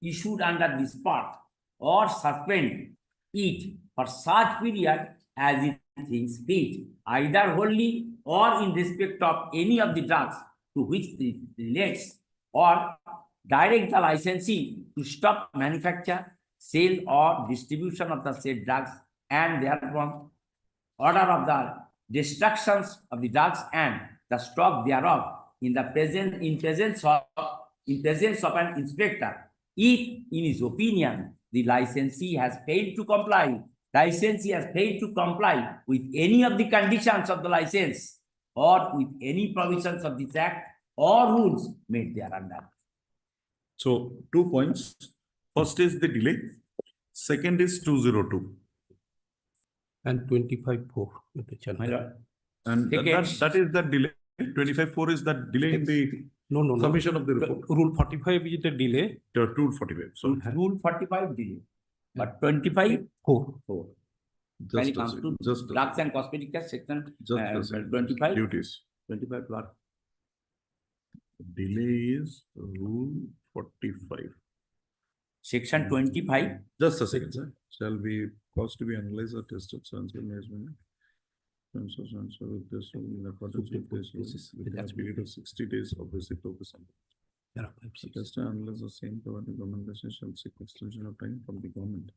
issued under this part or suspend it for such period as it thinks fit, either wholly or in respect of any of the drugs to which it relates, or direct the licensee to stop manufacture, sale or distribution of the said drugs, and therefore order of the destructions of the drugs and the stock thereof in presence of an inspector, if in his opinion the licensee has failed to comply with any of the conditions of the license or with any provisions of this act or rules made thereunder. So 2 points. First is the delay. Second is 202. And 25(4). And that is the delay. 25(4) is that delay in the No. submission of the report. Rule 45 is the delay. Rule 45. So Rule 45 delay. But 25 4. When it comes to drugs and cosmetics section 25 duties. 25 what? Delay is Rule 45. Section 25. Just a second, sir. Shall be caused to be analyzed or tested management. With this in accordance with this with a period of 60 days of visit to the sample. Tester analyze the same provided recommendation shall seek extension of time from the government,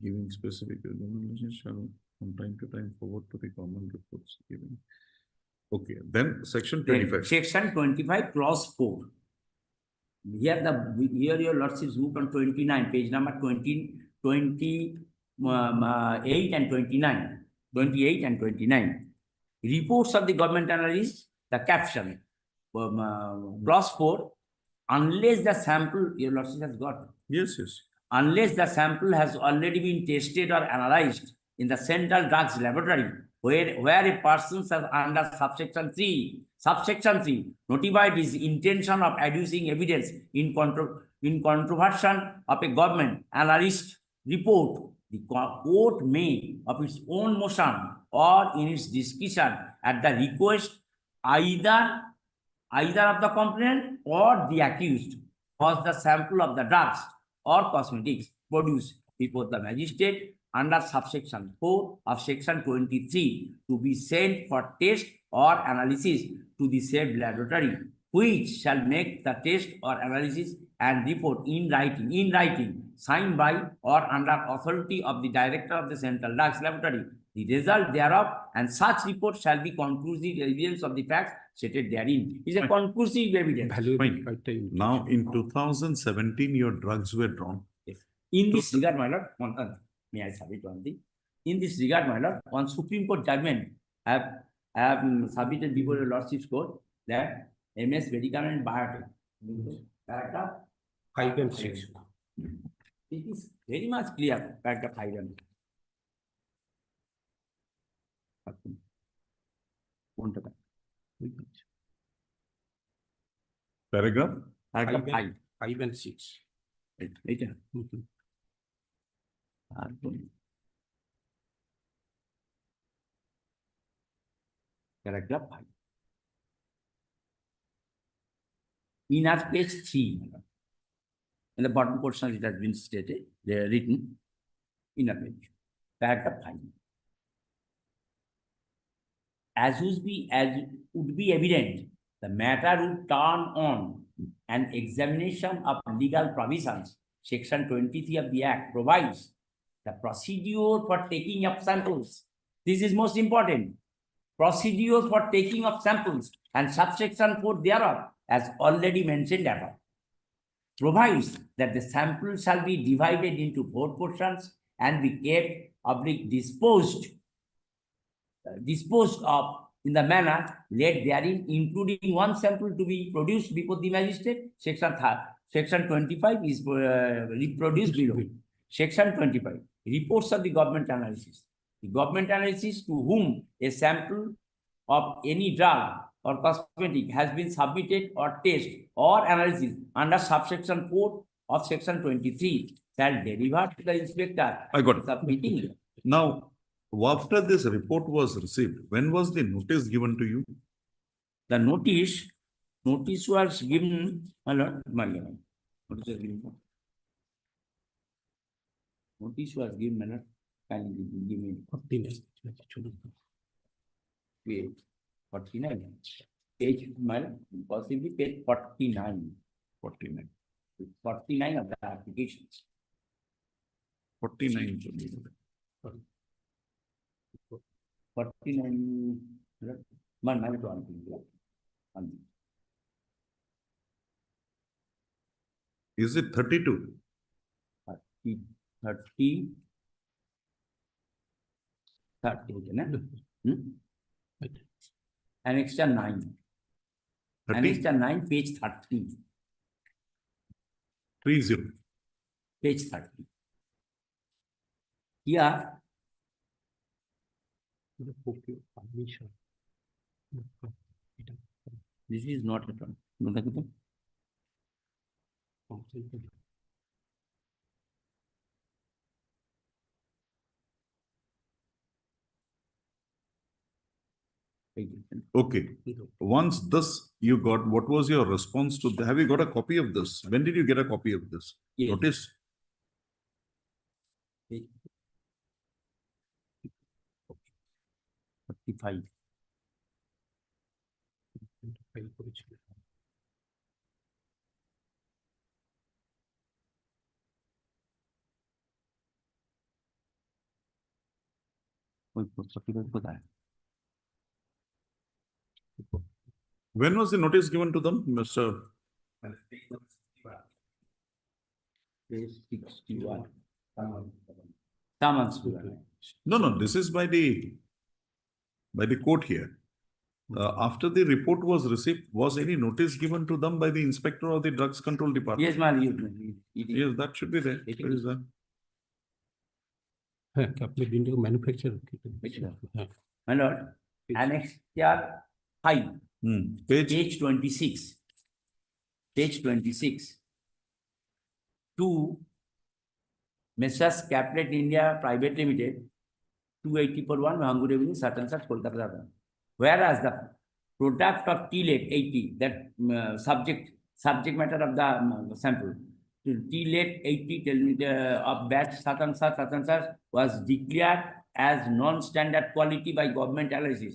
giving specific recommendation shall from time to time forward to the government reports given. Okay, then section 25. Section 25 clause 4. Here your lordship's look on 29, page number 28 and 29. 28 and 29. Reports of the government analyst, the caption, clause 4, unless the sample, your lordship has got. Yes. Unless the sample has already been tested or analyzed in the Central Drugs Laboratory, where a person is under subsection 3, notified his intention of adducing evidence in controversion of a government analyst report, the court may, of its own motion or in its discretion, at the request either of the complainant or the accused, cause the sample of the drugs or cosmetics produced before the magistrate under subsection 4 of section 23 to be sent for test or analysis to the said laboratory, which shall make the test or analysis and report in writing, signed by or under authority of the director of the Central Drugs Laboratory, the result thereof, and such report shall be conclusive evidence of the facts stated therein. Is a conclusive evidence. Fine. Now, in 2017, your drugs were drawn. Yes. In this regard, my lord, may I submit one thing? In this regard, my lord, on Supreme Court judgment, I have submitted before your lordship's court that MS Medical and Biotech, paragraph 5 and 6. It is very much clear, paragraph 5 and 6. Paragraph? Paragraph 5. 5 and 6. Right. Paragraph 5. In our page 3, in the bottom portion it has been stated, they are written in a page. Paragraph 5. As would be evident, the matter would turn on an examination of legal provisions. Section 23 of the Act provides the procedure for taking of samples. This is most important. Procedure for taking of samples and subsection 4 thereof, as already mentioned above, provides that the sample shall be divided into 4 portions and be kept disposed of in the manner laid therein, including 1 sample to be produced before the magistrate. Section 25 is reproduced below. Section 25, reports of the government analysis. The government analysis to whom a sample of any drug or cosmetic has been submitted or test or analysis under subsection 4 of section 23 shall deliver to the inspector. I got it. Submitting. Now, after this report was received, when was the notice given to you? The notice was given, my lord, notice was given. Notice was given, my lord. Can you give me 49? Page, my lord, possibly page 49. 49. 49 of the applications. 49. 49. Is it 32? 30. Annexure 9. 30? Annexure 9, page 30. 30. Page 30. Here, this is not at all. Okay. Once this you got, what was your response to have you got a copy of this? When did you get a copy of this? Yes. Notice? Page 45. When was the notice given to them, Mr. Page 61. Summons. No, this is by the court here. After the report was received, was any notice given to them by the inspector or the drugs control department? Yes, ma'am. Yes, that should be there. Where is that? Manufacturer. My lord, annexure 5. Page 26. Page 26. To Messrs. Caplet India Private Limited, 280/1 Bhangur Avenue, such and such, Kolkata. Whereas the product of T-late 80, that subject matter of the sample, T-late 80 of batch such and such, was declared as non-standard quality by government analysis.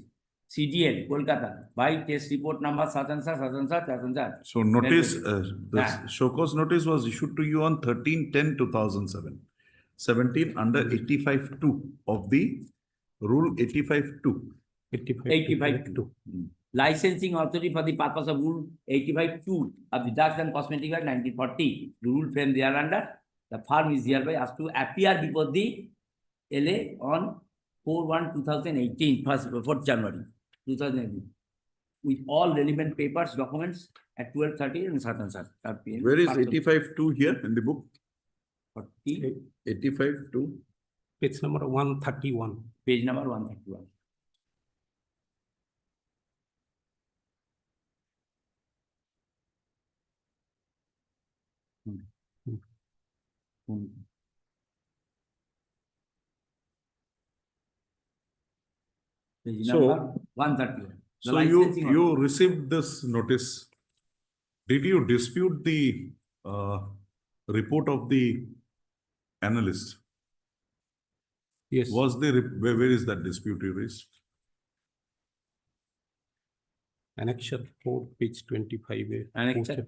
CDL, Kolkata, by test report number such and such, such and such, such and such. So notice, Yeah. the show cause notice was issued to you on 13/10/2007. 17 under 85(2) of the rule 85(2). 85(2). Licensing authority for the purpose of rule 85(2) of the Drugs and Cosmetic Act 1940. The rule frame thereunder, the firm is hereby asked to appear before the LA on 4/1/2018, 4th January 2018, with all relevant papers, documents at 12:30 and such and such. Where is 85(2) here in the book? 40, 85(2). Page number 131. page number 131. Page So- number 131. The So you licensing authority. received this notice. Did you dispute the report of the analyst? Yes. Was there, where is that dispute you raised? Annexure 4, page 25. Annexure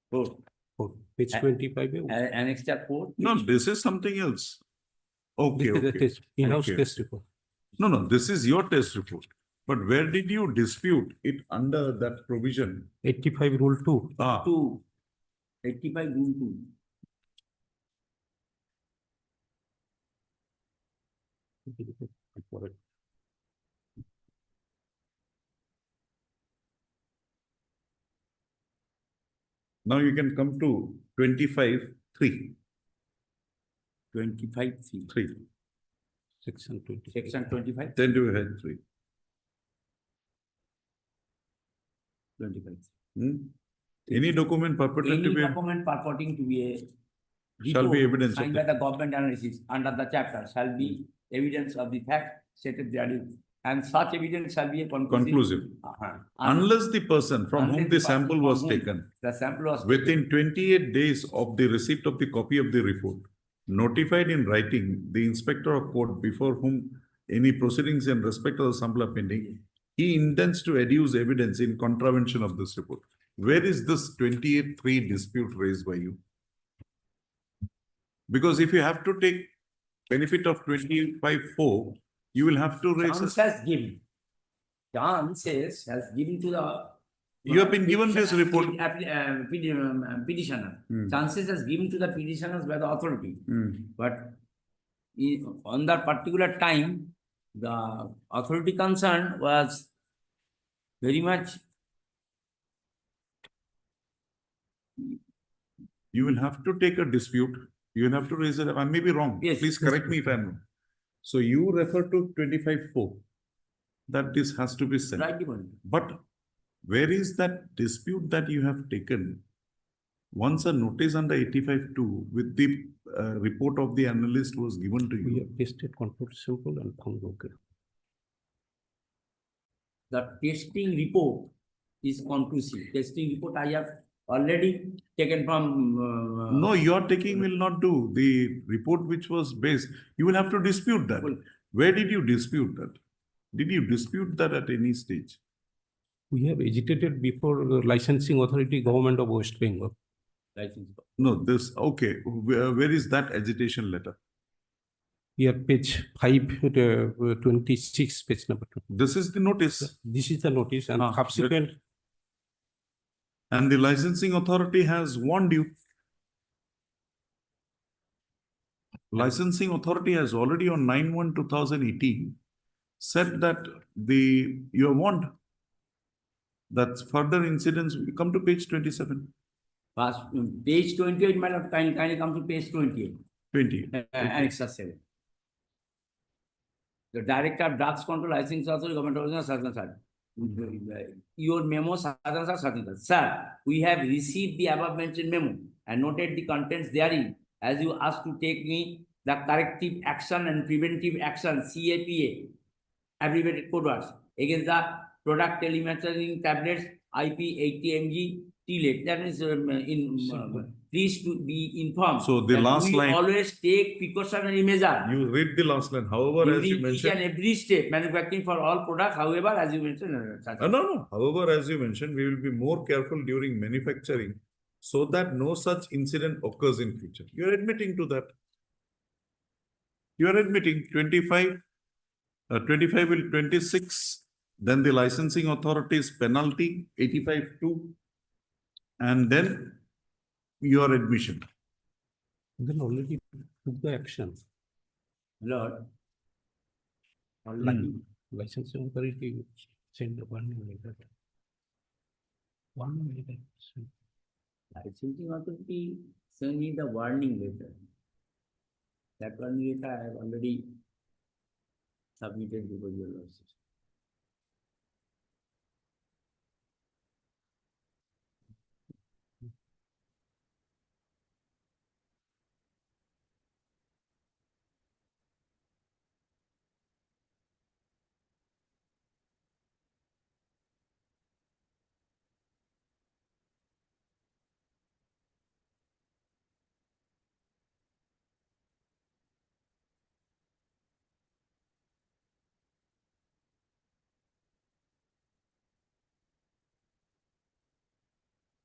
4. Page A- 25. Annexure 4. No, this is something else. Okay, This is the okay. test, in-house Okay. test report. No, this is your test report. But where did you dispute it under that provision? 85 rule 2. 2. 85 rule 2. Now you can come to 25(3). 25(3). 3. Section 20. Section 25. Then you had 3. 25. Any document purported Any to be document purporting to be a shall be report evidence of signed by that. the government analysis under the chapter shall be evidence of the fact stated therein, and such evidence shall be a Conclusive. Uh-huh. Unless the person from Unless whom the the person sample from was whom taken the sample was within 28 days of the receipt of the copy of the report, notified in writing the inspector of court before whom any proceedings in respect of the sample are pending, he intends to adduce evidence in contravention of this report. Where is this 28(3) dispute raised by you? Because if you have to take benefit of 25(4), you will have to raise. chance has given. Chances has given to the. You have been given this report. Petitioner. Chances has given to the petitioners by the authority. But on that particular time, the authority concerned was very much. You will have to take a dispute. You will have to raise it. I may be wrong. Yes. Please correct me if I'm wrong. So you refer to 25(4), that this has to be sent. Right, Devon. But where is that dispute that you have taken? Once a notice under 85(2) with the report of the analyst was given to We you. have tested control sample and found okay. The testing report is conclusive. Testing report I have already taken from. No, your taking will not do. The report which was based, you will have to dispute that. Well- Where did you dispute that? Did you dispute that at any stage? We have agitated before the licensing authority, government of West Bengal. License. No, this, okay. Where is that agitation letter? Here, page 5, 26, page number 2. This is the notice. This is the notice and Ah, subsequent. And the licensing authority has warned you. Licensing authority has already on 9/1/2018 said that you are warned. That's further incidents. Come to page 27. Page 28, madam, kindly come to page 28. 20. Annexure 7. The Director of Drugs Control Licensing Authority, Government of Southern Side. Your memo, Southern Side. Sir, we have received the above mentioned memo and noted the contents therein. As you asked to take me the corrective action and preventive action, CAPA, abbreviated code words, against the product telemethazine tablets, IP 80 mg, T-late. That is please to be informed. So the that last we line- always take precautionary measure. You read the last line, however, as you During each and mentioned. every step, manufacturing for all products, however, as you mentioned. No. However, as you mentioned, we will be more careful during manufacturing so that no such incident occurs in future. You are admitting to that. You are admitting 25 will 26, then the licensing authority's penalty 85(2), and then your admission. Then already took the action. Lord. Licensing authority send the warning letter. Warning letter. Licensing authority send me the warning letter. That warning letter I have already submitted before your lordship.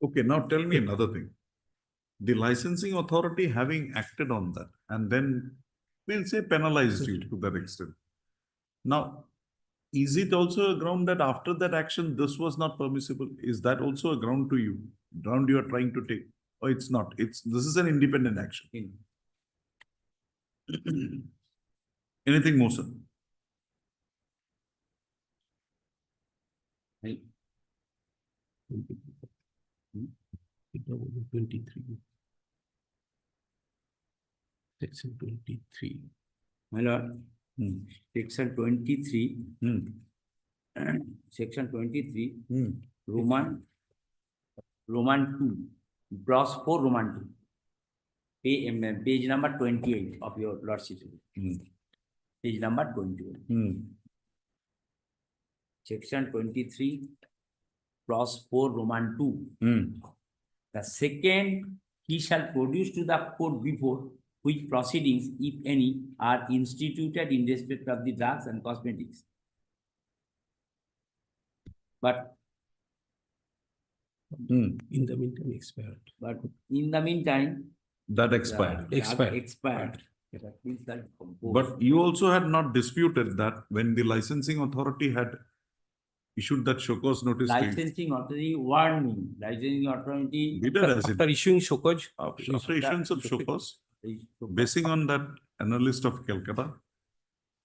Okay, now tell me another thing. The licensing authority having acted on that and then we'll say penalized you to that extent. Now, is it also a ground that after that action, this was not permissible? Is that also a ground to you? Ground you are trying to take? Or it's not? This is an independent action. Anything more, sir? It was 23. Section 23. My lord, section 23, section 23, Roman 2, clause 4, Roman 2, page number 28 of your lordship. Page number 28. Section 23, clause 4, Roman 2. The second, he shall produce to the court before which proceedings, if any, are instituted in respect of the drugs and cosmetics. But In the meantime, expired. But in the meantime, that expired. Expired. But you also had not disputed that when the licensing authority had issued that show cause notice. Licensing authority warning. Licensing authority. After issuing show cause. After issuance of show cause, basing on that analyst of Calcutta,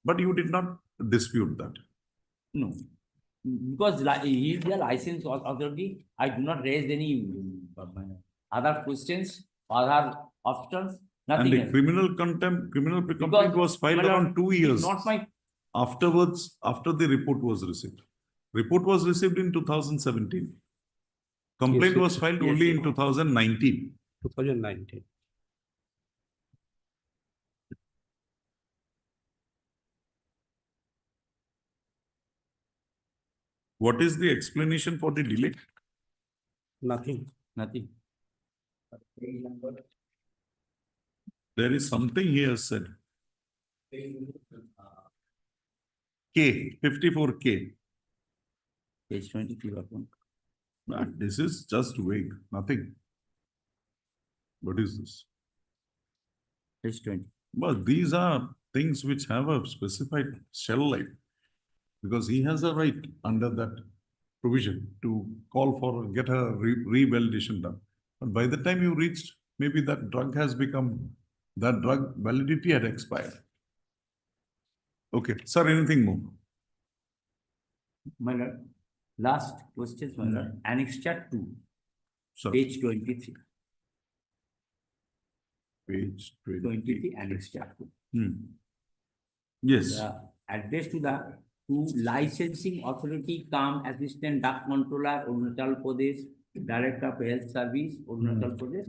but you did not dispute that. No, because he is the license authority. I do not raise any other questions, other options, nothing. And the else. criminal complaint was filed around 2 years. Not my. Afterwards, after the report was received. Report was received in 2017. Complaint was filed only in 2019. 2019. What is the explanation for the delay? Nothing. Nothing. There is something here said. K, 54K. Page 23. But this is just vague, nothing. What is this? Page 20. But these are things which have a specified shell life. Because he has a right under that provision to call for, get a re-validation done. But by the time you reached, maybe that drug has become, that drug validity had expired. Okay, sir, anything more? My lord, last question, my lord. Annexure 2, Sir. page 23. Page 23, Annexure 2. Yes. The address to licensing authority come assistant drug controller, Arunachal Pradesh, director of health service, Arunachal Pradesh,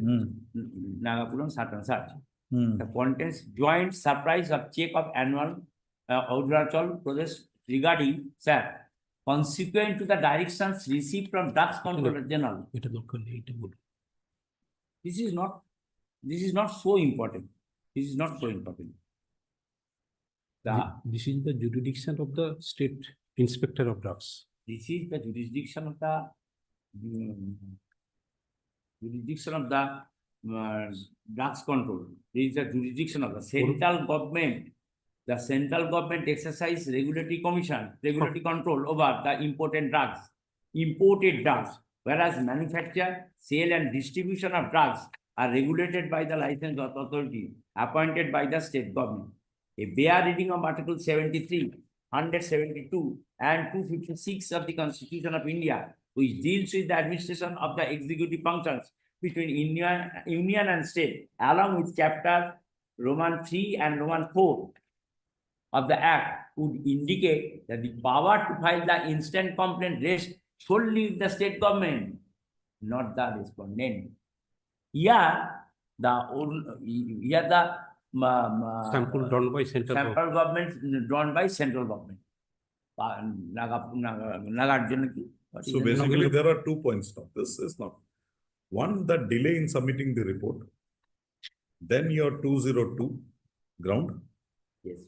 Nagapuram, such. The contents joint surprise of check of annual Arunachal Pradesh regarding, sir, consequent to the directions received from Drugs Controller General. This is not so important. This is not so important. This is the jurisdiction of the state inspector of drugs. This is the jurisdiction of the drugs control. This is the jurisdiction of the central government. The central government exercise regulatory control over the imported drugs, whereas manufacture, sale and distribution of drugs are regulated by the licensed authority appointed by the state government. A bare reading of Article 73, 172 and 256 of the Constitution of India, which deals with the administration of the executive functions between union and state, along with Chapter Roman 3 and Roman 4 of the Act, would indicate that the power to file the instant complaint rests solely with the state government, not the respondent. Here, the Sample drawn by central government drawn by central government. So basically, there are 2 points now. This is not. One, the delay in submitting the report. Then your 202 ground. Yes.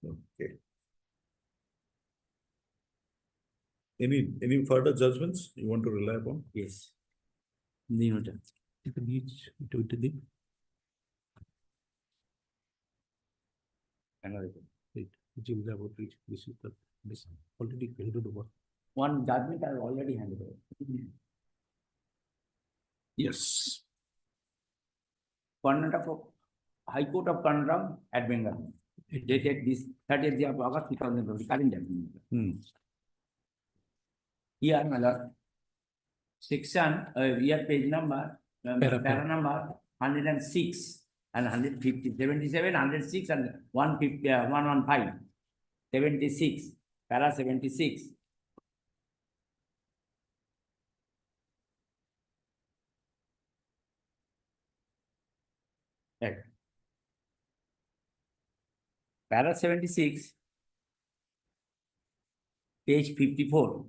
Okay. Any further judgments you want to rely upon? Yes. One judgment I already handed over. Yes. Karnataka High Court of Karnataka at Bengal, dated this 30th day of August 2020, current judgment. Here, my lord, section, here page number, para number 106 and 150, 77, 106 and 150, 115, 76, para 76. Right. Para 76, page 54.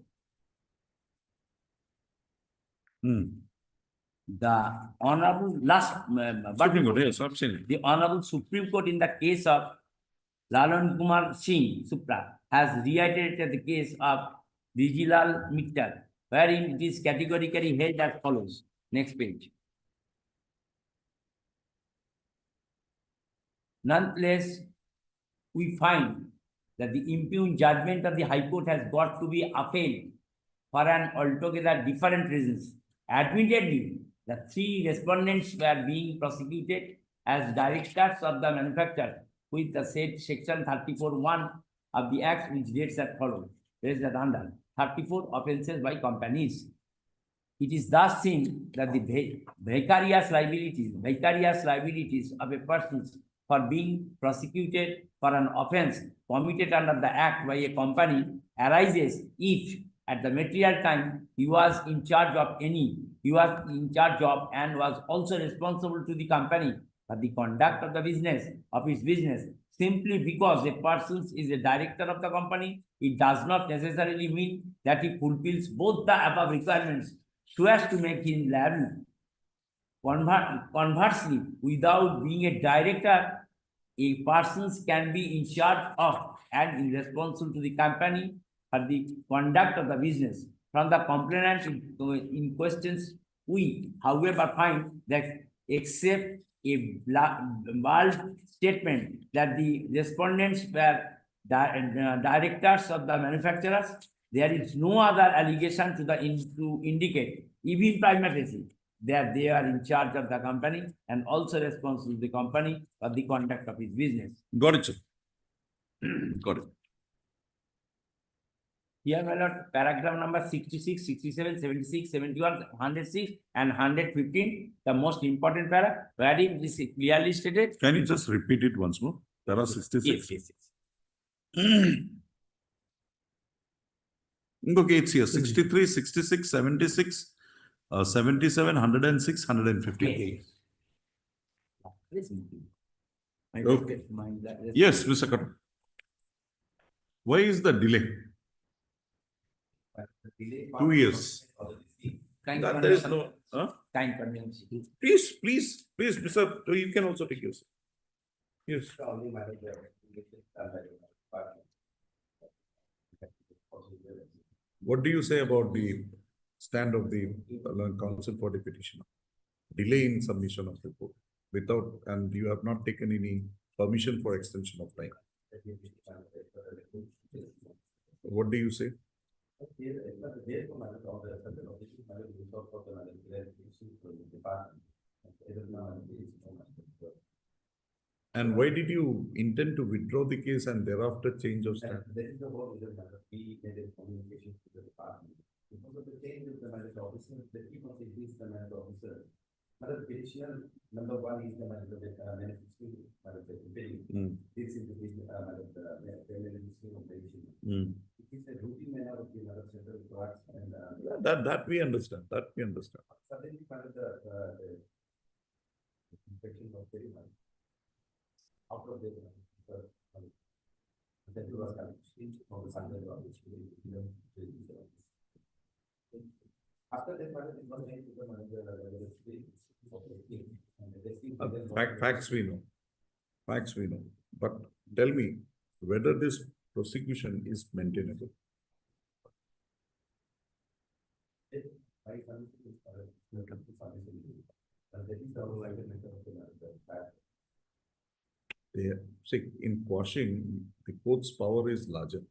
The Honorable the Honorable Supreme Court in the case of Lalan Kumar Singh Supra has reiterated the case of Vijilal Mittal, wherein it is categorically held as follows. Next page. Nonetheless, we find that the impugned judgment of the High Court has got to be upheld for an altogether different reasons. Admittedly, the 3 respondents were being prosecuted as directors of the manufacturer with the said section 34(1) of the Act, which states as follows. There is that under 34 offences by companies. It is thus seen that the vicarious liabilities of a person for being prosecuted for an offence committed under the Act by a company arises if at the material time he was in charge of and was also responsible to the company for the conduct of its business. Simply because a person is a director of the company, it does not necessarily mean that he fulfills both the above requirements so as to make him liable. Conversely, without being a director, a person can be in charge of and responsible to the company for the conduct of the business. From the complainant in questions, we, however, find that except a bold statement that the respondents were directors of the manufacturers, there is no other allegation to indicate, even prima facie, that they are in charge of the company and also responsible to the company for the conduct of its business. Got it, sir. Got it. Here, my lord, paragraph number 66, 67, 76, 71, 106, and 115, the most important paragraph, wherein this is clearly stated. Can you just repeat it once more? There are 66. Yes. Okay, it's here 63, 66, 76, 77, 106, 150. Yes. Okay. Yes, Mr. Karan. Why is the delay? 2 years. Trying That to there is understand. Time convenience. Please, Mr. You can also take yours. Yes. What do you say about the stand of the counsel for the petition? Delay in submission of report without, and you have not taken any permission for extension of time. What do you say? And why did you intend to withdraw the case and thereafter change of stand? That is the whole reason that we made a communication to the department. Because of the change of the manager officer, the chief of is the manager officer. Another petitioner, number one is the manager manufacturing manager building. This is the it is a routine manner of the other central parts and that we understand. That we understand. suddenly the inspection was very much out of the was coming from the Sunday which after that, it was made to the manager. Facts we know. Facts we know. But tell me whether this prosecution is maintainable. Yeah. See, in quashing, the court's power is larger.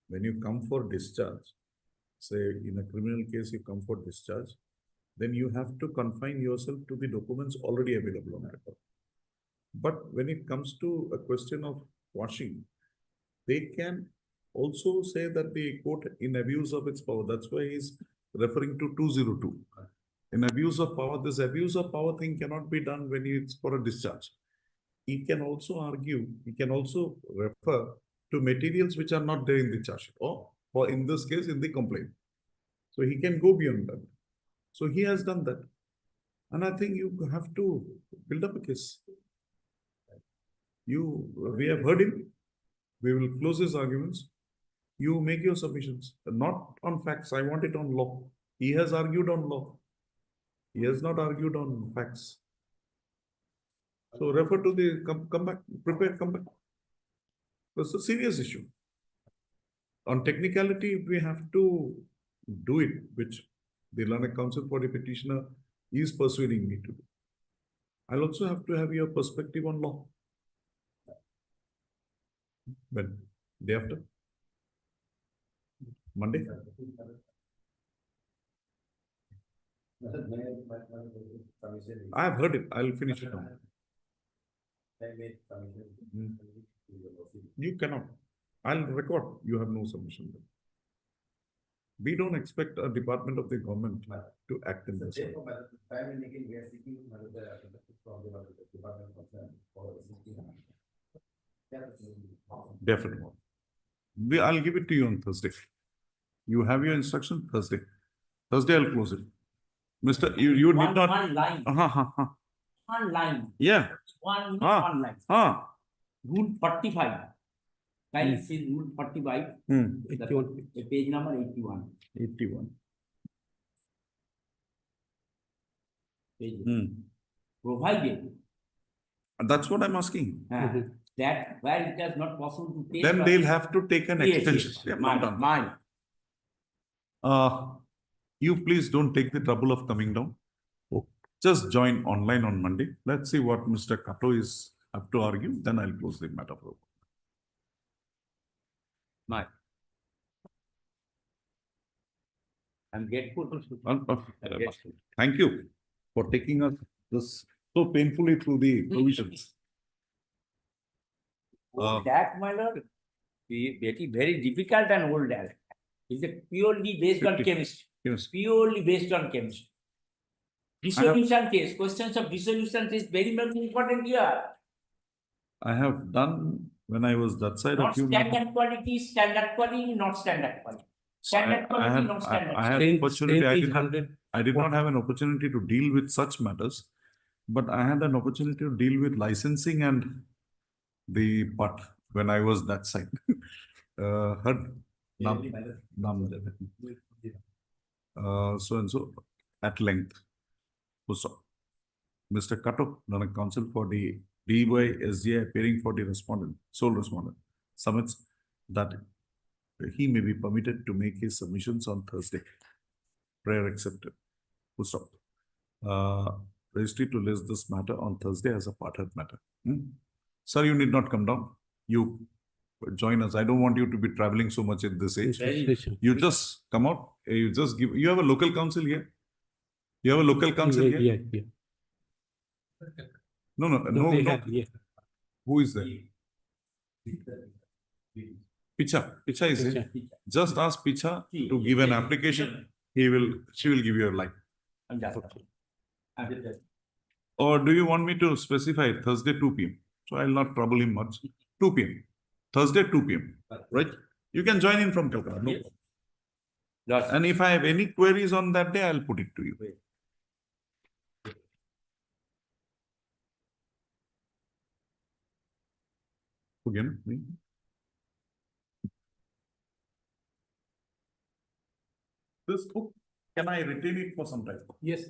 When you come for discharge, say in a criminal case, you come for discharge, then you have to confine yourself to the documents already available on record. But when it comes to a question of quashing, they can also say that the court in abuse of its power, that's why he's referring to 202. In abuse of power, this abuse of power thing cannot be done when it's for a discharge. He can also argue, he can also refer to materials which are not there in the charge sheet, or in this case, in the complaint. So he can go beyond that. So he has done that. And I think you have to build up a case. We have heard him. We will close his arguments. You make your submissions, not on facts. I want it on law. He has argued on law. He has not argued on facts. So refer to the, come back, prepare, come back. It's a serious issue. On technicality, we have to do it, which the learned counsel for the petitioner is persuading me to do. I'll also have to have your perspective on law. When? Day after? Monday? I have heard it. I'll finish it now. You cannot. I'll record. You have no submission. We don't expect a department of the government to act in this way. Definitely. I'll give it to you on Thursday. You have your instruction Thursday. Thursday I'll close it. Mr. You need not. One line. One line. Yeah. One line. Rule 45. Kindly see Rule 45. The page number 81. 81. Page. Provided. That's what I'm asking. That where it is not possible to take. Then they'll have to take an extension. Yes. Mine. You please don't take the trouble of coming down. Just join online on Monday. Let's see what Mr. Kato is up to argue. Then I'll close the matter. I'm grateful. Thank you for taking us this so painfully through the provisions. That, my lord, very difficult and old act. Is purely based on chemistry. Yes. Purely based on chemistry. Dissolution case, questions of dissolution is very much important here. I have done when I was that side Not of you. standard quality, not standard quality. Standard quality, not standard. I had opportunity. I did not have an opportunity to deal with such matters, but I had an opportunity to deal with licensing and the part when I was that side. So and so. at length. Full stop. Mr. Kato, non-counsel for the DY SGI appearing for the respondent, sole respondent, submits that he may be permitted to make his submissions on Thursday. Prayer accepted. Full stop. Registry to list this matter on Thursday as a part-heard matter. Sir, you need not come down. You join us. I don't want you to be traveling so much at this age. You just come out. You just give. You have a local counsel here. You have a local counsel here. Yeah. No. Who is there? Picha is it? Just ask Picha to give an application. She will give you a line. Or do you want me to specify Thursday 2 p.m.? So I'll not trouble him much. 2 p.m. Thursday 2 p.m. Right? You can join in from Calcutta. No. And if I have any queries on that day, I'll put it to you. Again, this book, can I retain it for some time? Yes.